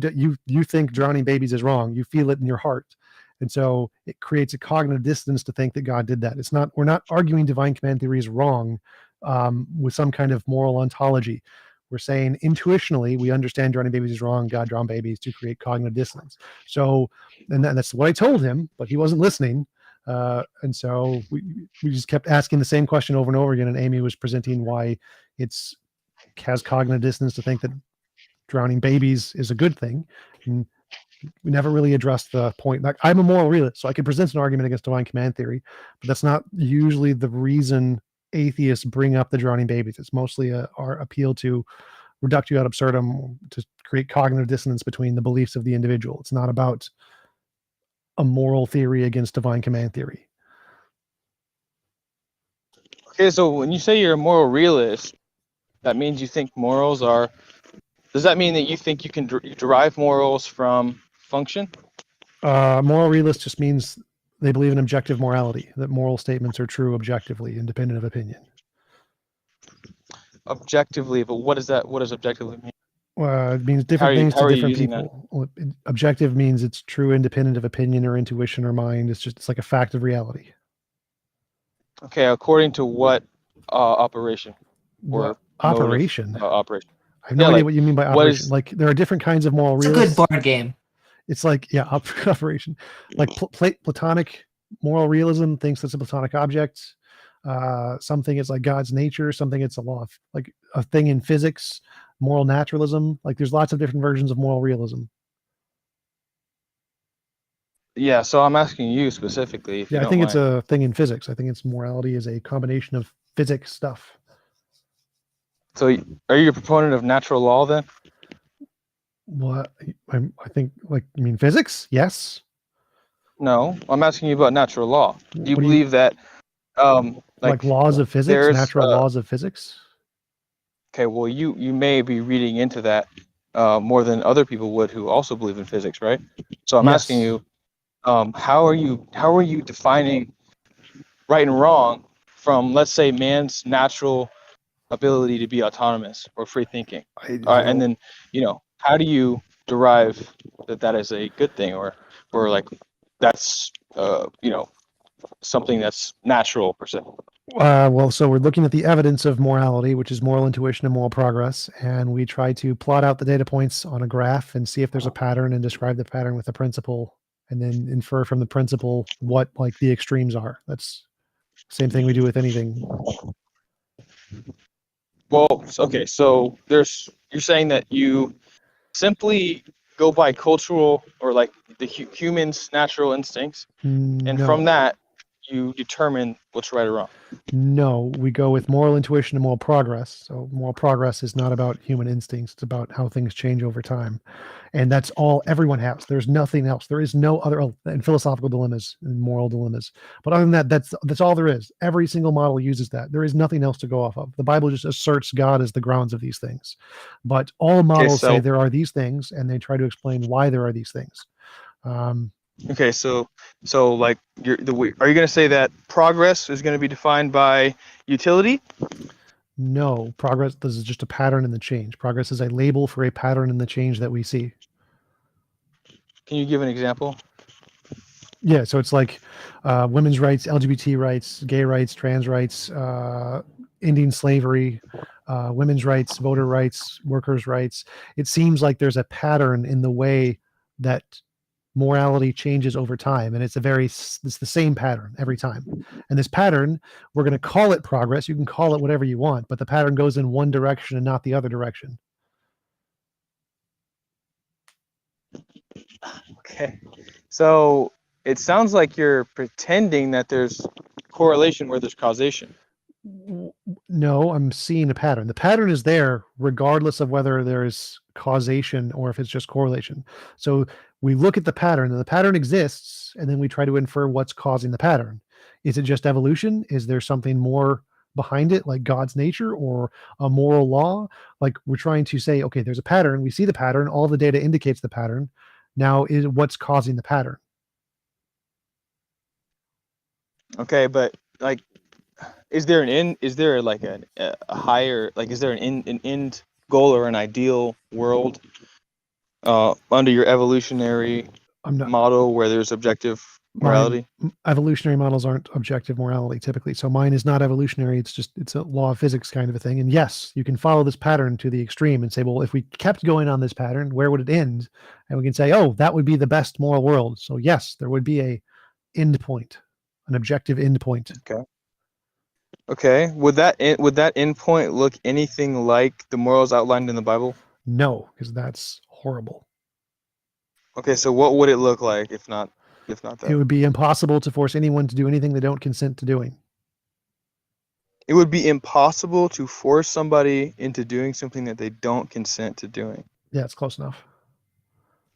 think drowning babies is wrong. You feel it in your heart. And so it creates a cognitive dissonance to think that God did that. We're not arguing divine command theory is wrong with some kind of moral ontology. We're saying intuitionally, we understand drowning babies is wrong. God drowned babies to create cognitive dissonance. So, and that's what I told him, but he wasn't listening. And so we just kept asking the same question over and over again. And Amy was presenting why it's has cognitive dissonance to think that drowning babies is a good thing. And we never really addressed the point. Like, I'm a moral realist, so I can present an argument against divine command theory, but that's not usually the reason atheists bring up the drowning babies. It's mostly our appeal to reductio ad absurdum, to create cognitive dissonance between the beliefs of the individual. It's not about a moral theory against divine command theory. Okay, so when you say you're a moral realist, that means you think morals are. Does that mean that you think you can derive morals from function? Moral realist just means they believe in objective morality, that moral statements are true objectively, independent of opinion. Objectively, but what does objectively mean? It means different things to different people. Objective means it's true independent of opinion or intuition or mind. It's like a fact of reality. Okay, according to what operation? Or operation? Operation. I have no idea what you mean by operation. Like, there are different kinds of moral realists. It's a good board game. It's like, yeah, operation. Like Platonic moral realism thinks it's a Platonic object. Something is like God's nature. Something it's a law of, like a thing in physics. Moral naturalism. Like, there's lots of different versions of moral realism. Yeah, so I'm asking you specifically. Yeah, I think it's a thing in physics. I think it's morality is a combination of physics stuff. So, are you a proponent of natural law then? What? I think, like, you mean physics? Yes. No, I'm asking you about natural law. Do you believe that, like laws of physics, natural laws of physics? Okay, well, you may be reading into that more than other people would who also believe in physics, right? So I'm asking you, how are you defining right and wrong from, let's say, man's natural ability to be autonomous or free thinking? And then, how do you derive that is a good thing or like that's something that's natural per se? Well, so we're looking at the evidence of morality, which is moral intuition and moral progress, and we try to plot out the data points on a graph and see if there's a pattern and describe the pattern with a principle, and then infer from the principle what, like, the extremes are. That's the same thing we do with anything. Well, okay, so you're saying that you simply go by cultural or like the human's natural instincts, and from that you determine what's right or wrong. No, we go with moral intuition and moral progress. So moral progress is not about human instincts. It's about how things change over time. And that's all everyone has. There's nothing else. There is no other, and philosophical dilemmas and moral dilemmas. But other than that, that's all there is. Every single model uses that. There is nothing else to go off of. The Bible just asserts God as the grounds of these things. But all models say there are these things, and they try to explain why there are these things. Okay, so like are you going to say that progress is going to be defined by utility? No, progress. This is just a pattern in the change. Progress is a label for a pattern in the change that we see. Can you give an example? Yeah, so it's like women's rights, LGBT rights, gay rights, trans rights, ending slavery, women's rights, voter rights, workers' rights. It seems like there's a pattern in the way that morality changes over time, and it's the same pattern every time. And this pattern, we're going to call it progress. You can call it whatever you want, but the pattern goes in one direction and not the other direction. Okay, so it sounds like you're pretending that there's correlation where there's causation. No, I'm seeing a pattern. The pattern is there regardless of whether there is causation or if it's just correlation. So we look at the pattern, and the pattern exists, and then we try to infer what's causing the pattern. Is it just evolution? Is there something more behind it, like God's nature or a moral law? Like, we're trying to say, okay, there's a pattern. We see the pattern. All the data indicates the pattern. Now, is what's causing the pattern? Okay, but like, is there an end? Is there like a higher, like, is there an end goal or an ideal world under your evolutionary model where there's objective morality? Evolutionary models aren't objective morality typically. So mine is not evolutionary. It's a law of physics kind of a thing. And yes, you can follow this pattern to the extreme and say, well, if we kept going on this pattern, where would it end? And we can say, oh, that would be the best moral world. So yes, there would be a end point, an objective end point. Okay. Okay. Would that end point look anything like the morals outlined in the Bible? No, because that's horrible. Okay, so what would it look like if not that? It would be impossible to force anyone to do anything they don't consent to doing. It would be impossible to force somebody into doing something that they don't consent to doing. Yeah, it's close enough.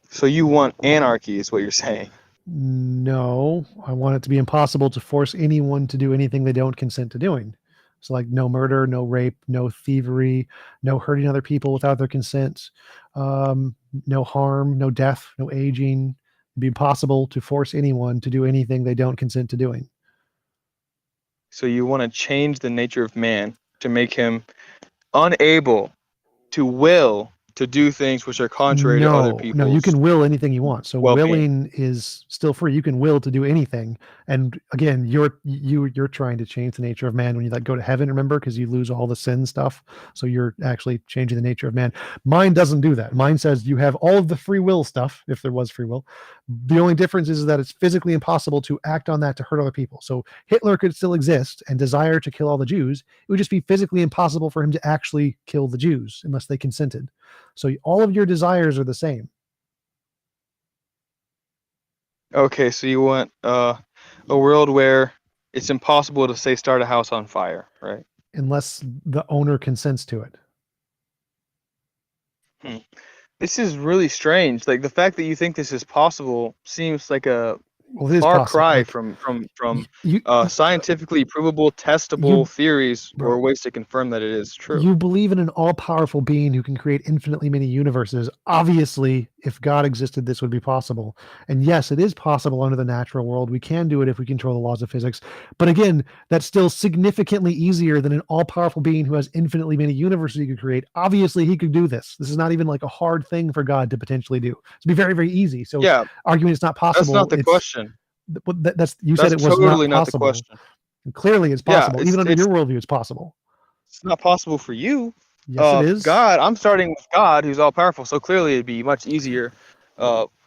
So you want anarchy is what you're saying. No, I want it to be impossible to force anyone to do anything they don't consent to doing. So like no murder, no rape, no thievery, no hurting other people without their consent, no harm, no death, no aging. It'd be impossible to force anyone to do anything they don't consent to doing. So you want to change the nature of man to make him unable to will to do things which are contrary to other people. No, you can will anything you want. So well-being. Willing is still free. You can will to do anything. And again, you're trying to change the nature of man when you go to heaven, remember, because you lose all the sin stuff. So you're actually changing the nature of man. Mine doesn't do that. Mine says you have all of the free will stuff, if there was free will. The only difference is that it's physically impossible to act on that to hurt other people. So Hitler could still exist and desire to kill all the Jews. It would just be physically impossible for him to actually kill the Jews unless they consented. So all of your desires are the same. Okay, so you want a world where it's impossible to say start a house on fire, right? Unless the owner consents to it. This is really strange. Like the fact that you think this is possible seems like a Well, far cry from scientifically provable, testable theories or ways to confirm that it is true. You believe in an all-powerful being who can create infinitely many universes. Obviously, if God existed, this would be possible. And yes, it is possible under the natural world. We can do it if we control the laws of physics. But again, that's still significantly easier than an all-powerful being who has infinitely many universes he could create. Obviously, he could do this. This is not even like a hard thing for God to potentially do. It'd be very, very easy. So yeah, arguing it's not possible. That's not the question. You said it was totally not not the possible. question. And clearly, it's Yeah, possible. Even under your worldview, it's possible. It's not possible for you. Yes, it is. God, I'm starting with God, who's all powerful. So clearly, it'd be much easier,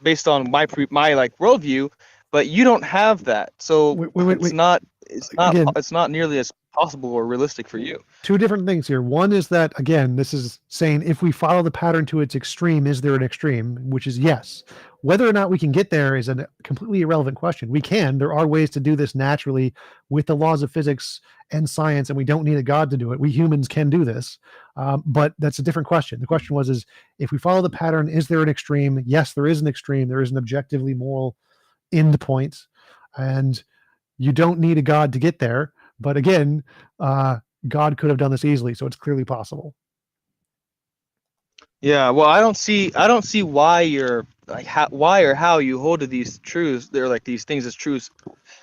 based on my like worldview. But you don't have that, so it's not nearly as possible or realistic for you. Two different things here. One is that, again, this is saying if we follow the pattern to its extreme, is there an extreme? Which is yes. Whether or not we can get there is a completely irrelevant question. We can. There are ways to do this naturally with the laws of physics and science, and we don't need a God to do it. We humans can do this, but that's a different question. The question is if we follow the pattern, is there an extreme? Yes, there is an extreme. There is an objectively moral end point, and you don't need a God to get there. But again, God could have done this easily, so it's clearly possible. Yeah, well, I don't see why you're like why or how you hold to these truths. They're like these things as truths,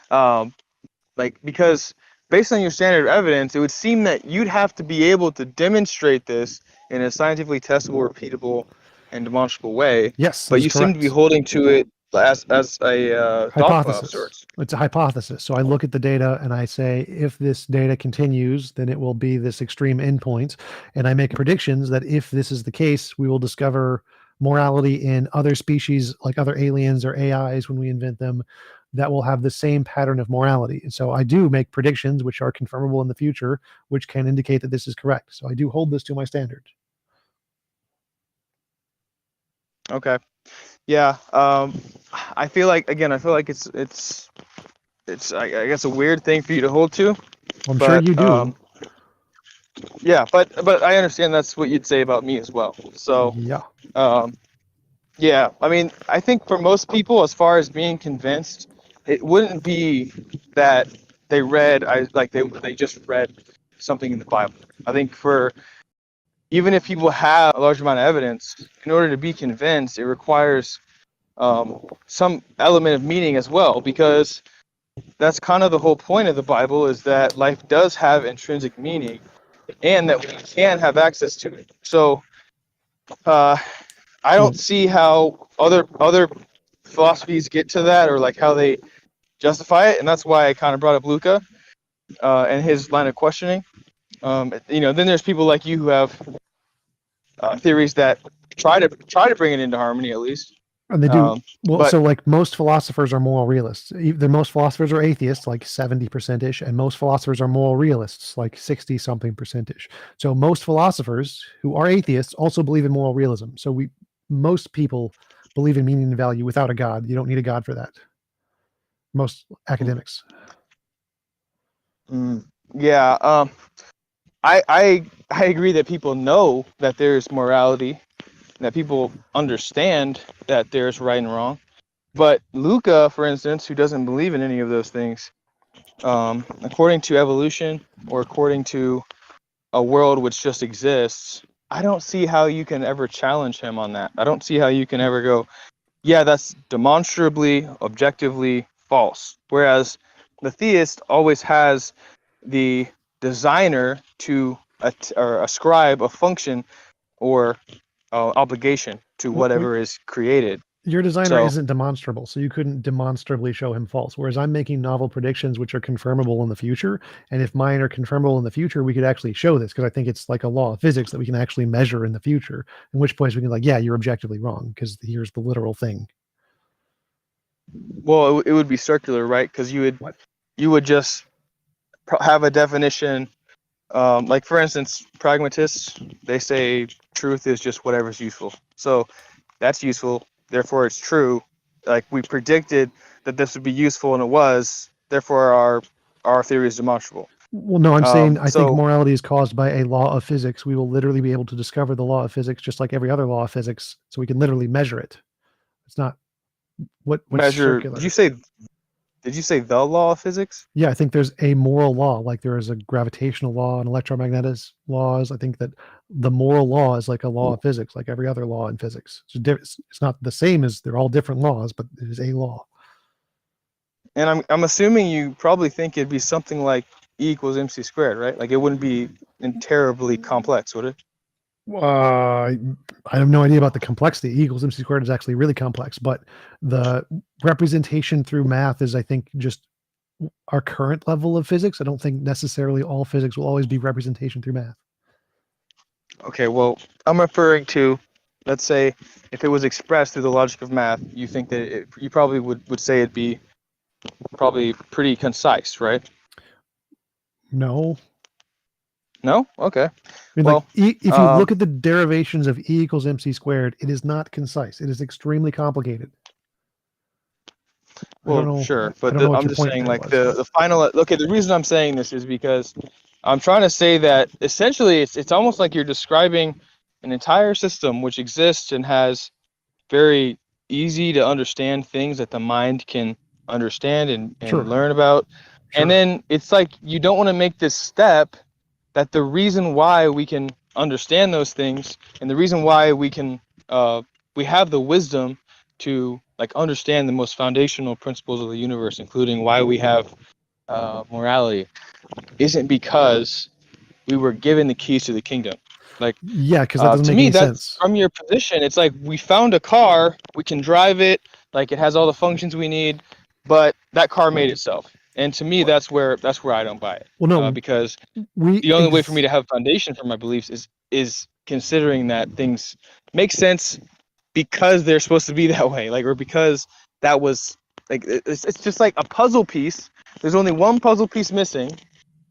like because based on your standard of evidence, it would seem that you'd have to be able to demonstrate this in a scientifically testable, repeatable, and demonstrable way. Yes, but you seem to be holding to it as a dogma of sorts. It's a hypothesis. So I look at the data and I say, if this data continues, then it will be this extreme endpoint. And I make predictions that if this is the case, we will discover morality in other species, like other aliens or AIs when we invent them, that will have the same pattern of morality. And so I do make predictions which are confirmable in the future, which can indicate that this is correct. So I do hold this to my standard. Okay. Yeah, I feel like it's I guess a weird thing for you to hold to. I'm sure you do. Yeah, but I understand that's what you'd say about me as well. So Yeah. yeah, I mean, I think for most people, as far as being convinced, it wouldn't be that they read, they just read something in the Bible. I think for even if people have a large amount of evidence, in order to be convinced, it requires some element of meaning as well, because that's kind of the whole point of the Bible, is that life does have intrinsic meaning, and that we can have access to it. So I don't see how other philosophies get to that, or like how they justify it, and that's why I kind of brought up Luca and his line of questioning. Then there's people like you who have theories that try to bring it into harmony at least. And they do. But So like most philosophers are moral realists. The most philosophers are atheists, like 70%ish, and most philosophers are moral realists, like 60 something percentish. So most philosophers who are atheists also believe in moral realism. So most people believe in meaning and value without a God. You don't need a God for that. Most academics. Yeah, I agree that people know that there's morality, that people understand that there's right and wrong. But Luca, for instance, who doesn't believe in any of those things, according to evolution or according to a world which just exists, I don't see how you can ever challenge him on that. I don't see how you can ever go, yeah, that's demonstrably, objectively false. Whereas the theist always has the designer to or ascribe a function or obligation to whatever is created. Your designer So- isn't demonstrable, so you couldn't demonstrably show him false. Whereas I'm making novel predictions which are confirmable in the future, and if mine are confirmable in the future, we could actually show this, because I think it's like a law of physics that we can actually measure in the future. In which point we can yeah, you're objectively wrong because here's the literal thing. Well, it would be circular, right? Because you would just have a definition. Like for instance, pragmatists, they say truth is just whatever's useful. So that's useful, therefore it's true. Like we predicted that this would be useful, and it was. Therefore, our theory is demonstrable. Well, no, I'm saying I think so- morality is caused by a law of physics. We will literally be able to discover the law of physics just like every other law of physics, so we can literally measure it. It's not what's measure. circular. Did you say the law of physics? Yeah, I think there's a moral law, like there is a gravitational law and electromagnetic laws. I think that the moral law is like a law of physics, like every other law in physics. It's not the same as they're all different laws, but it is a law. And I'm assuming you probably think it'd be something like E equals MC squared, right? Like it wouldn't be terribly complex, would it? I have no idea about the complexity. E equals MC squared is actually really complex, but the representation through math is, I think, just our current level of physics. I don't think necessarily all physics will always be representation through math. Okay, well, I'm referring to, let's say, if it was expressed through the logic of math, you think that you probably would say it'd be probably pretty concise, right? No. No? Okay. I mean, well, if you look at the derivations of E equals MC squared, it is not concise. It is extremely complicated. Well, sure, but I'm just saying, like the final. Okay, the reason I'm saying this is because I'm trying to say that essentially it's almost like you're describing an entire system which exists and has very easy to understand things that the mind can understand and learn about. And then it's like you don't want to make this step that the reason why we can understand those things and the reason why we can we have the wisdom to like understand the most foundational principles of the universe, including why we have morality, isn't because we were given the keys to the kingdom. Like, yeah, because that doesn't to make me, any that's sense. from your position. It's like we found a car, we can drive it, like it has all the functions we need, but that car made itself. And to me, that's where I don't buy it. Well, no, because the only way for me to have foundation for my beliefs is considering that things make sense because they're supposed to be that way, like, or because that was like it's just like a puzzle piece. There's only one puzzle piece missing,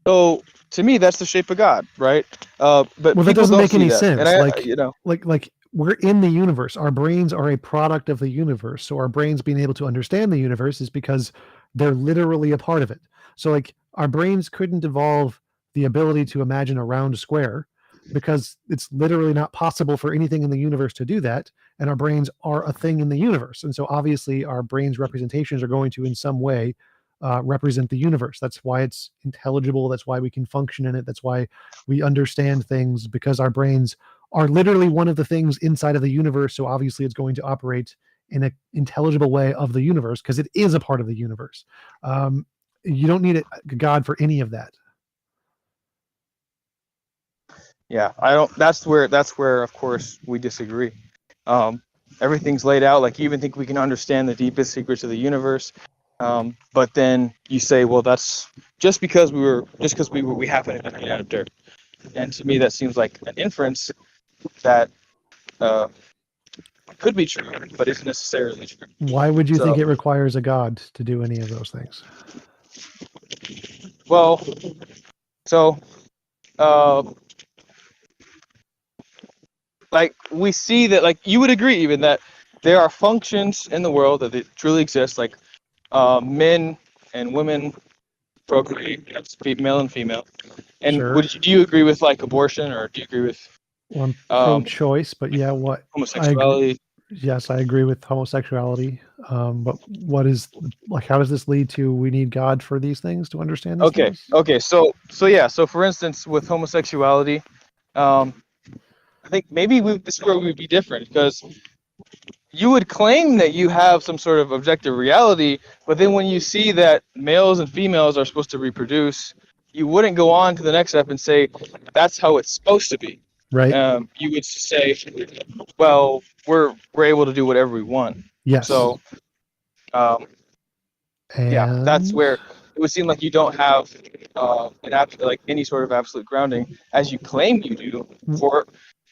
so to me that's the shape of God, right? But that doesn't make any sense. And like we're in the universe. Our brains are a product of the universe. So our brains being able to understand the universe is because they're literally a part of it. So like our brains couldn't evolve the ability to imagine a round square, because it's literally not possible for anything in the universe to do that, and our brains are a thing in the universe, and so obviously our brains representations are going to in some way represent the universe. That's why it's intelligible. That's why we can function in it. That's why we understand things, because our brains are literally one of the things inside of the universe. So obviously it's going to operate in an intelligible way of the universe because it is a part of the universe. You don't need a God for any of that. Yeah, I don't. That's where of course we disagree. Everything's laid out. Like, you even think we can understand the deepest secrets of the universe. But then you say, well, that's just because we happen to be made out of dirt. And to me, that seems like an inference that could be true, but isn't necessarily true. Why would you So, think it requires a God to do any of those things? well, so like, we see that, like, you would agree even that there are functions in the world that truly exist, like men and women procreate, that's male and female. And Sure. do you agree with, like, abortion, or do you agree with Well, I'm pro-choice, but yeah, what homosexuality? Yes, I agree with homosexuality. But what is, like, how does this lead to we need God for these things to understand these things? Okay. So yeah. So for instance, with homosexuality, I think maybe this is where we would be different, because you would claim that you have some sort of objective reality, but then when you see that males and females are supposed to reproduce, you wouldn't go on to the next step and say that's how it's supposed to be. Right. You would say, well, we're able to do whatever we want. Yes. So, yeah, that's where it would seem like you don't have like any sort of absolute grounding, as you claim you do, for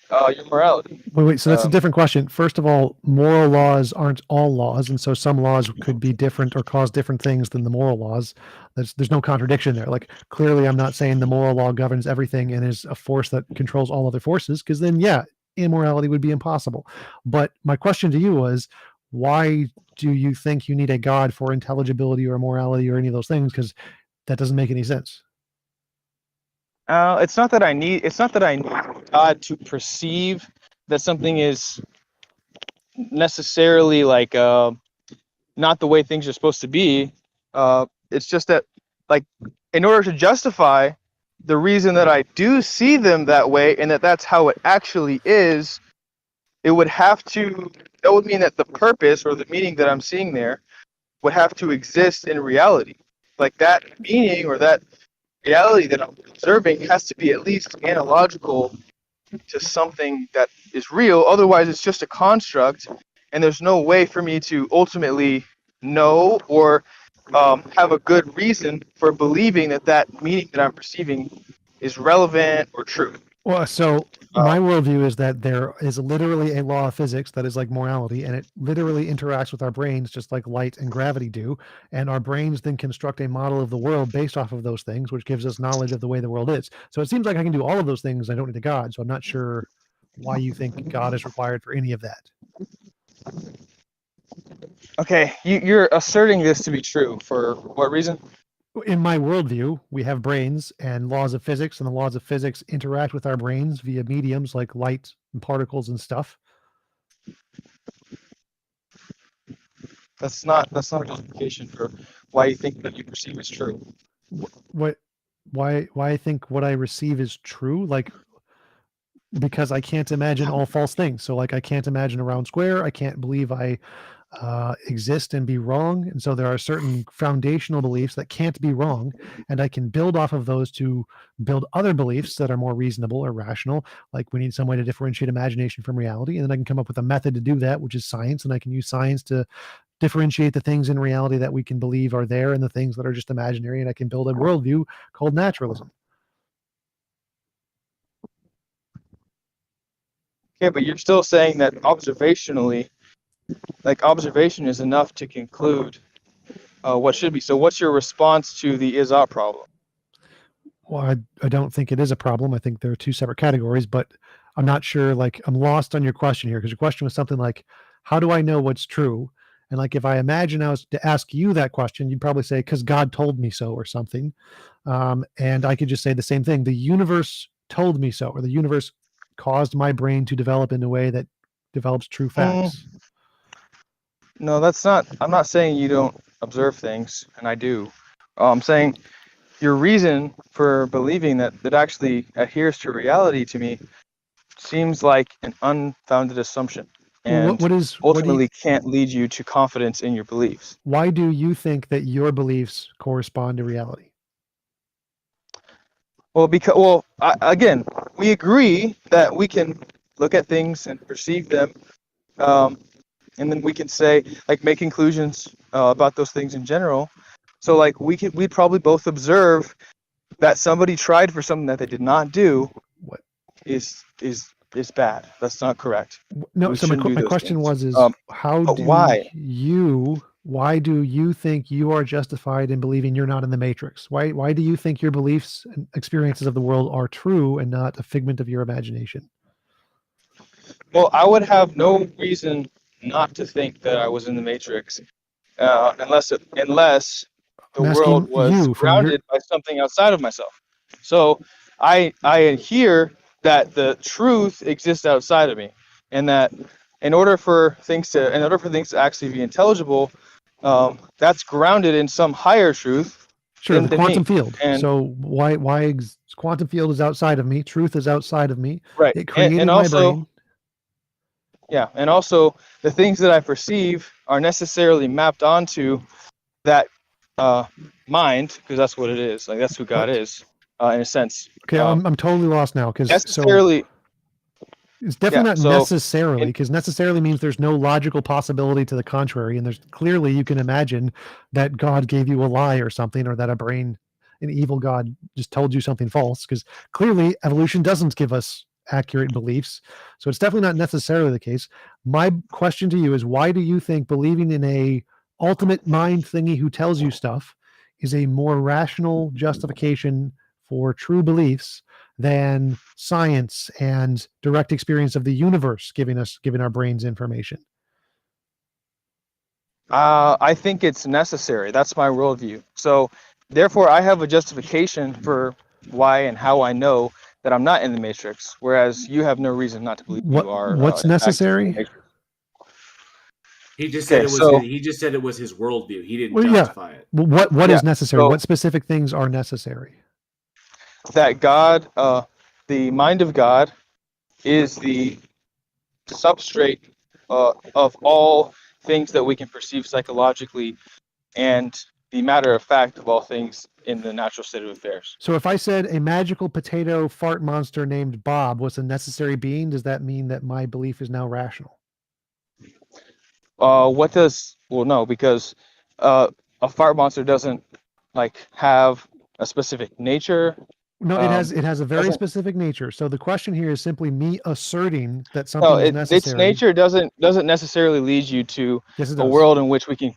your morality. Wait. So that's a different question. First of all, moral laws aren't all laws, and so some laws could be different or cause different things than the moral laws. There's no contradiction there. Like, clearly, I'm not saying the moral law governs everything and is a force that controls all other forces, because then, yeah, immorality would be impossible. But my question to you was, why do you think you need a God for intelligibility or morality or any of those things? Because that doesn't make any sense. It's not that I need God to perceive that something is necessarily, like, not the way things are supposed to be. It's just that, like, in order to justify the reason that I do see them that way, and that's how it actually is, that would mean that the purpose or the meaning that I'm seeing there would have to exist in reality. Like, that meaning or that reality that I'm observing has to be at least analogical to something that is real. Otherwise, it's just a construct, and there's no way for me to ultimately know or have a good reason for believing that meaning that I'm perceiving is relevant or true. Well, so my worldview is that there is literally a law of physics that is like morality, and it literally interacts with our brains just like light and gravity do. And our brains then construct a model of the world based off of those things, which gives us knowledge of the way the world is. So it seems like I can do all of those things. I don't need a God. So I'm not sure why you think God is required for any of that. Okay, you're asserting this to be true. For what reason? In my worldview, we have brains and laws of physics, and the laws of physics interact with our brains via mediums like light and particles and stuff. That's not a justification for why you think that you perceive is true. Why I think what I receive is true? Like, because I can't imagine all false things. So, like, I can't imagine a round square. I can't believe I exist and be wrong. And so there are certain foundational beliefs that can't be wrong, and I can build off of those to build other beliefs that are more reasonable or rational. Like, we need some way to differentiate imagination from reality, and then I can come up with a method to do that, which is science, and I can use science to differentiate the things in reality that we can believe are there and the things that are just imaginary, and I can build a worldview called naturalism. Okay, but you're still saying that observationally, like, observation is enough to conclude what should be. So what's your response to the is-ought problem? Well, I don't think it is a problem. I think there are two separate categories, but I'm not sure, like, I'm lost on your question here, because your question was something like, how do I know what's true? And like, if I imagine I was to ask you that question, you'd probably say, because God told me so, or something. And I could just say the same thing. The universe told me so, or the universe caused my brain to develop in a way that develops true facts. No, that's not. I'm not saying you don't observe things, and I do. I'm saying your reason for believing that actually adheres to reality to me seems like an unfounded assumption, and ultimately can't lead you to confidence in your beliefs. Why do you think that your beliefs correspond to reality? Well, again, we agree that we can look at things and perceive them, and then we can say, like, make conclusions about those things in general. So, like, we'd probably both observe that somebody tried for something that they did not do. What is bad? That's not correct. No. We So my shouldn't do those question things. was, why do you think you are justified in believing you're not in the Matrix? Why do you think your beliefs and experiences of the world are true and not a figment of your imagination? Well, I would have no reason not to think that I was in the Matrix, unless the world was grounded by something outside of myself. So I adhere that the truth exists outside of me, and that in order for things to actually be intelligible, that's grounded in some higher truth. Sure, the than quantum me. field. And So quantum field is outside of me. Truth is outside of me. right, It created and my also, brain. yeah, and also the things that I perceive are necessarily mapped onto that mind, because that's what it is. Like, that's who God is, in a sense. Okay, I'm totally lost now, because necessarily. It's definitely not necessarily, because necessarily means there's no logical possibility to the contrary, and there's clearly, you can imagine that God gave you a lie or something, or that an evil God just told you something false, because clearly evolution doesn't give us accurate beliefs. So it's definitely not necessarily the case. My question to you is, why do you think believing in a ultimate mind thingy who tells you stuff is a more rational justification for true beliefs than science and direct experience of the universe giving our brains information? I think it's necessary. That's my worldview. So therefore, I have a justification for why and how I know that I'm not in the Matrix, whereas you have no reason not to believe you are. What's necessary? He just Okay, said it was. so- He just said it was his worldview. He didn't Well, justify it. Well, what is Yeah, necessary? so- What specific things are necessary? That God, the mind of God, is the substrate of all things that we can perceive psychologically, and the matter of fact of all things in the natural state of affairs. So if I said a magical potato fart monster named Bob was a necessary being, does that mean that my belief is now rational? No, because a fart monster doesn't have a specific nature. No, it has a very doesn't- specific nature. So the question here is simply me asserting that something is necessary. Its nature doesn't necessarily lead you to Yes, it a does. world in which we can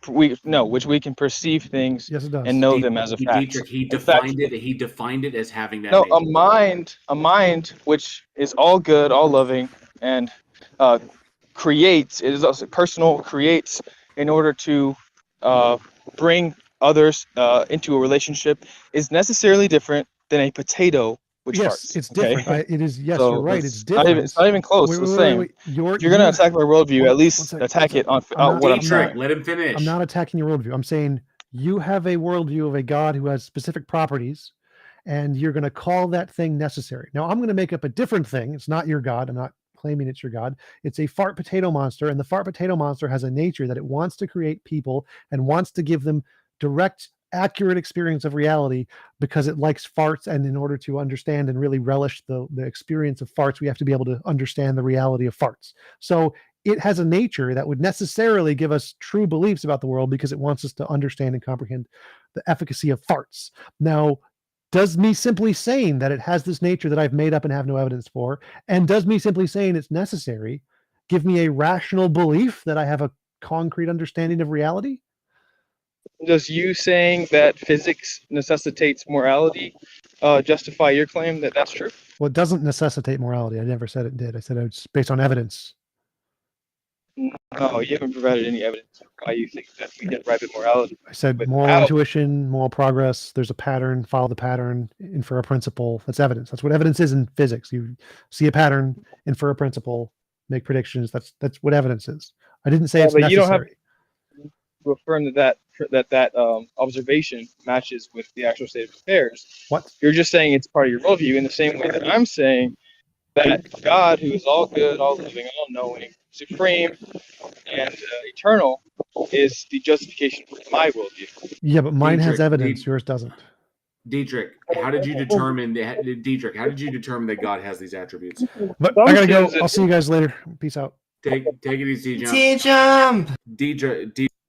perceive things Yes, it does. and know them as a fact. Dietrich, he In fact, defined it. He defined it as having that. no, nature. a mind which is all good, all loving, and creates. It is also personal. Creates in order to bring others into a relationship is necessarily different than a potato which Yes, farts. it's okay? different. It is. Yes, So you're right. It's not different. It's not even close. It's the same. If you're going to attack my worldview, at least attack it on what I'm saying. Let him finish. I'm not attacking your worldview. I'm saying you have a worldview of a God who has specific properties, and you're going to call that thing necessary. Now, I'm going to make up a different thing. It's not your God. I'm not claiming it's your God. It's a fart potato monster, and the fart potato monster has a nature that it wants to create people and wants to give them direct, accurate experience of reality because it likes farts, and in order to understand and really relish the experience of farts, we have to be able to understand the reality of farts. So it has a nature that would necessarily give us true beliefs about the world because it wants us to understand and comprehend the efficacy of farts. Now, does me simply saying that it has this nature that I've made up and have no evidence for, and does me simply saying it's necessary, give me a rational belief that I have a concrete understanding of reality? Does you saying that physics necessitates morality justify your claim that that's true? Well, it doesn't necessitate morality. I never said it did. I said it's based on evidence. No, you haven't provided any evidence of why you think that we get right morality. I said moral Without- intuition, moral progress. There's a pattern. Follow the pattern. Infer a principle. That's evidence. That's what evidence is in physics. You see a pattern, infer a principle, make predictions. That's what evidence is. I didn't say Yeah, it's but necessary. you don't have to affirm that observation matches with the actual state of affairs. What? You're just saying it's part of your worldview in the same way that I'm saying that God, who is all good, all living, all knowing, supreme, and eternal, is the justification for my worldview. Yeah, but mine has Dietrich, evidence. Yours doesn't. Dietrich, how did you determine that God has these attributes? But I gotta go. I'll see you guys later. Peace out. Take it easy, TJump. TJump. Dietrich.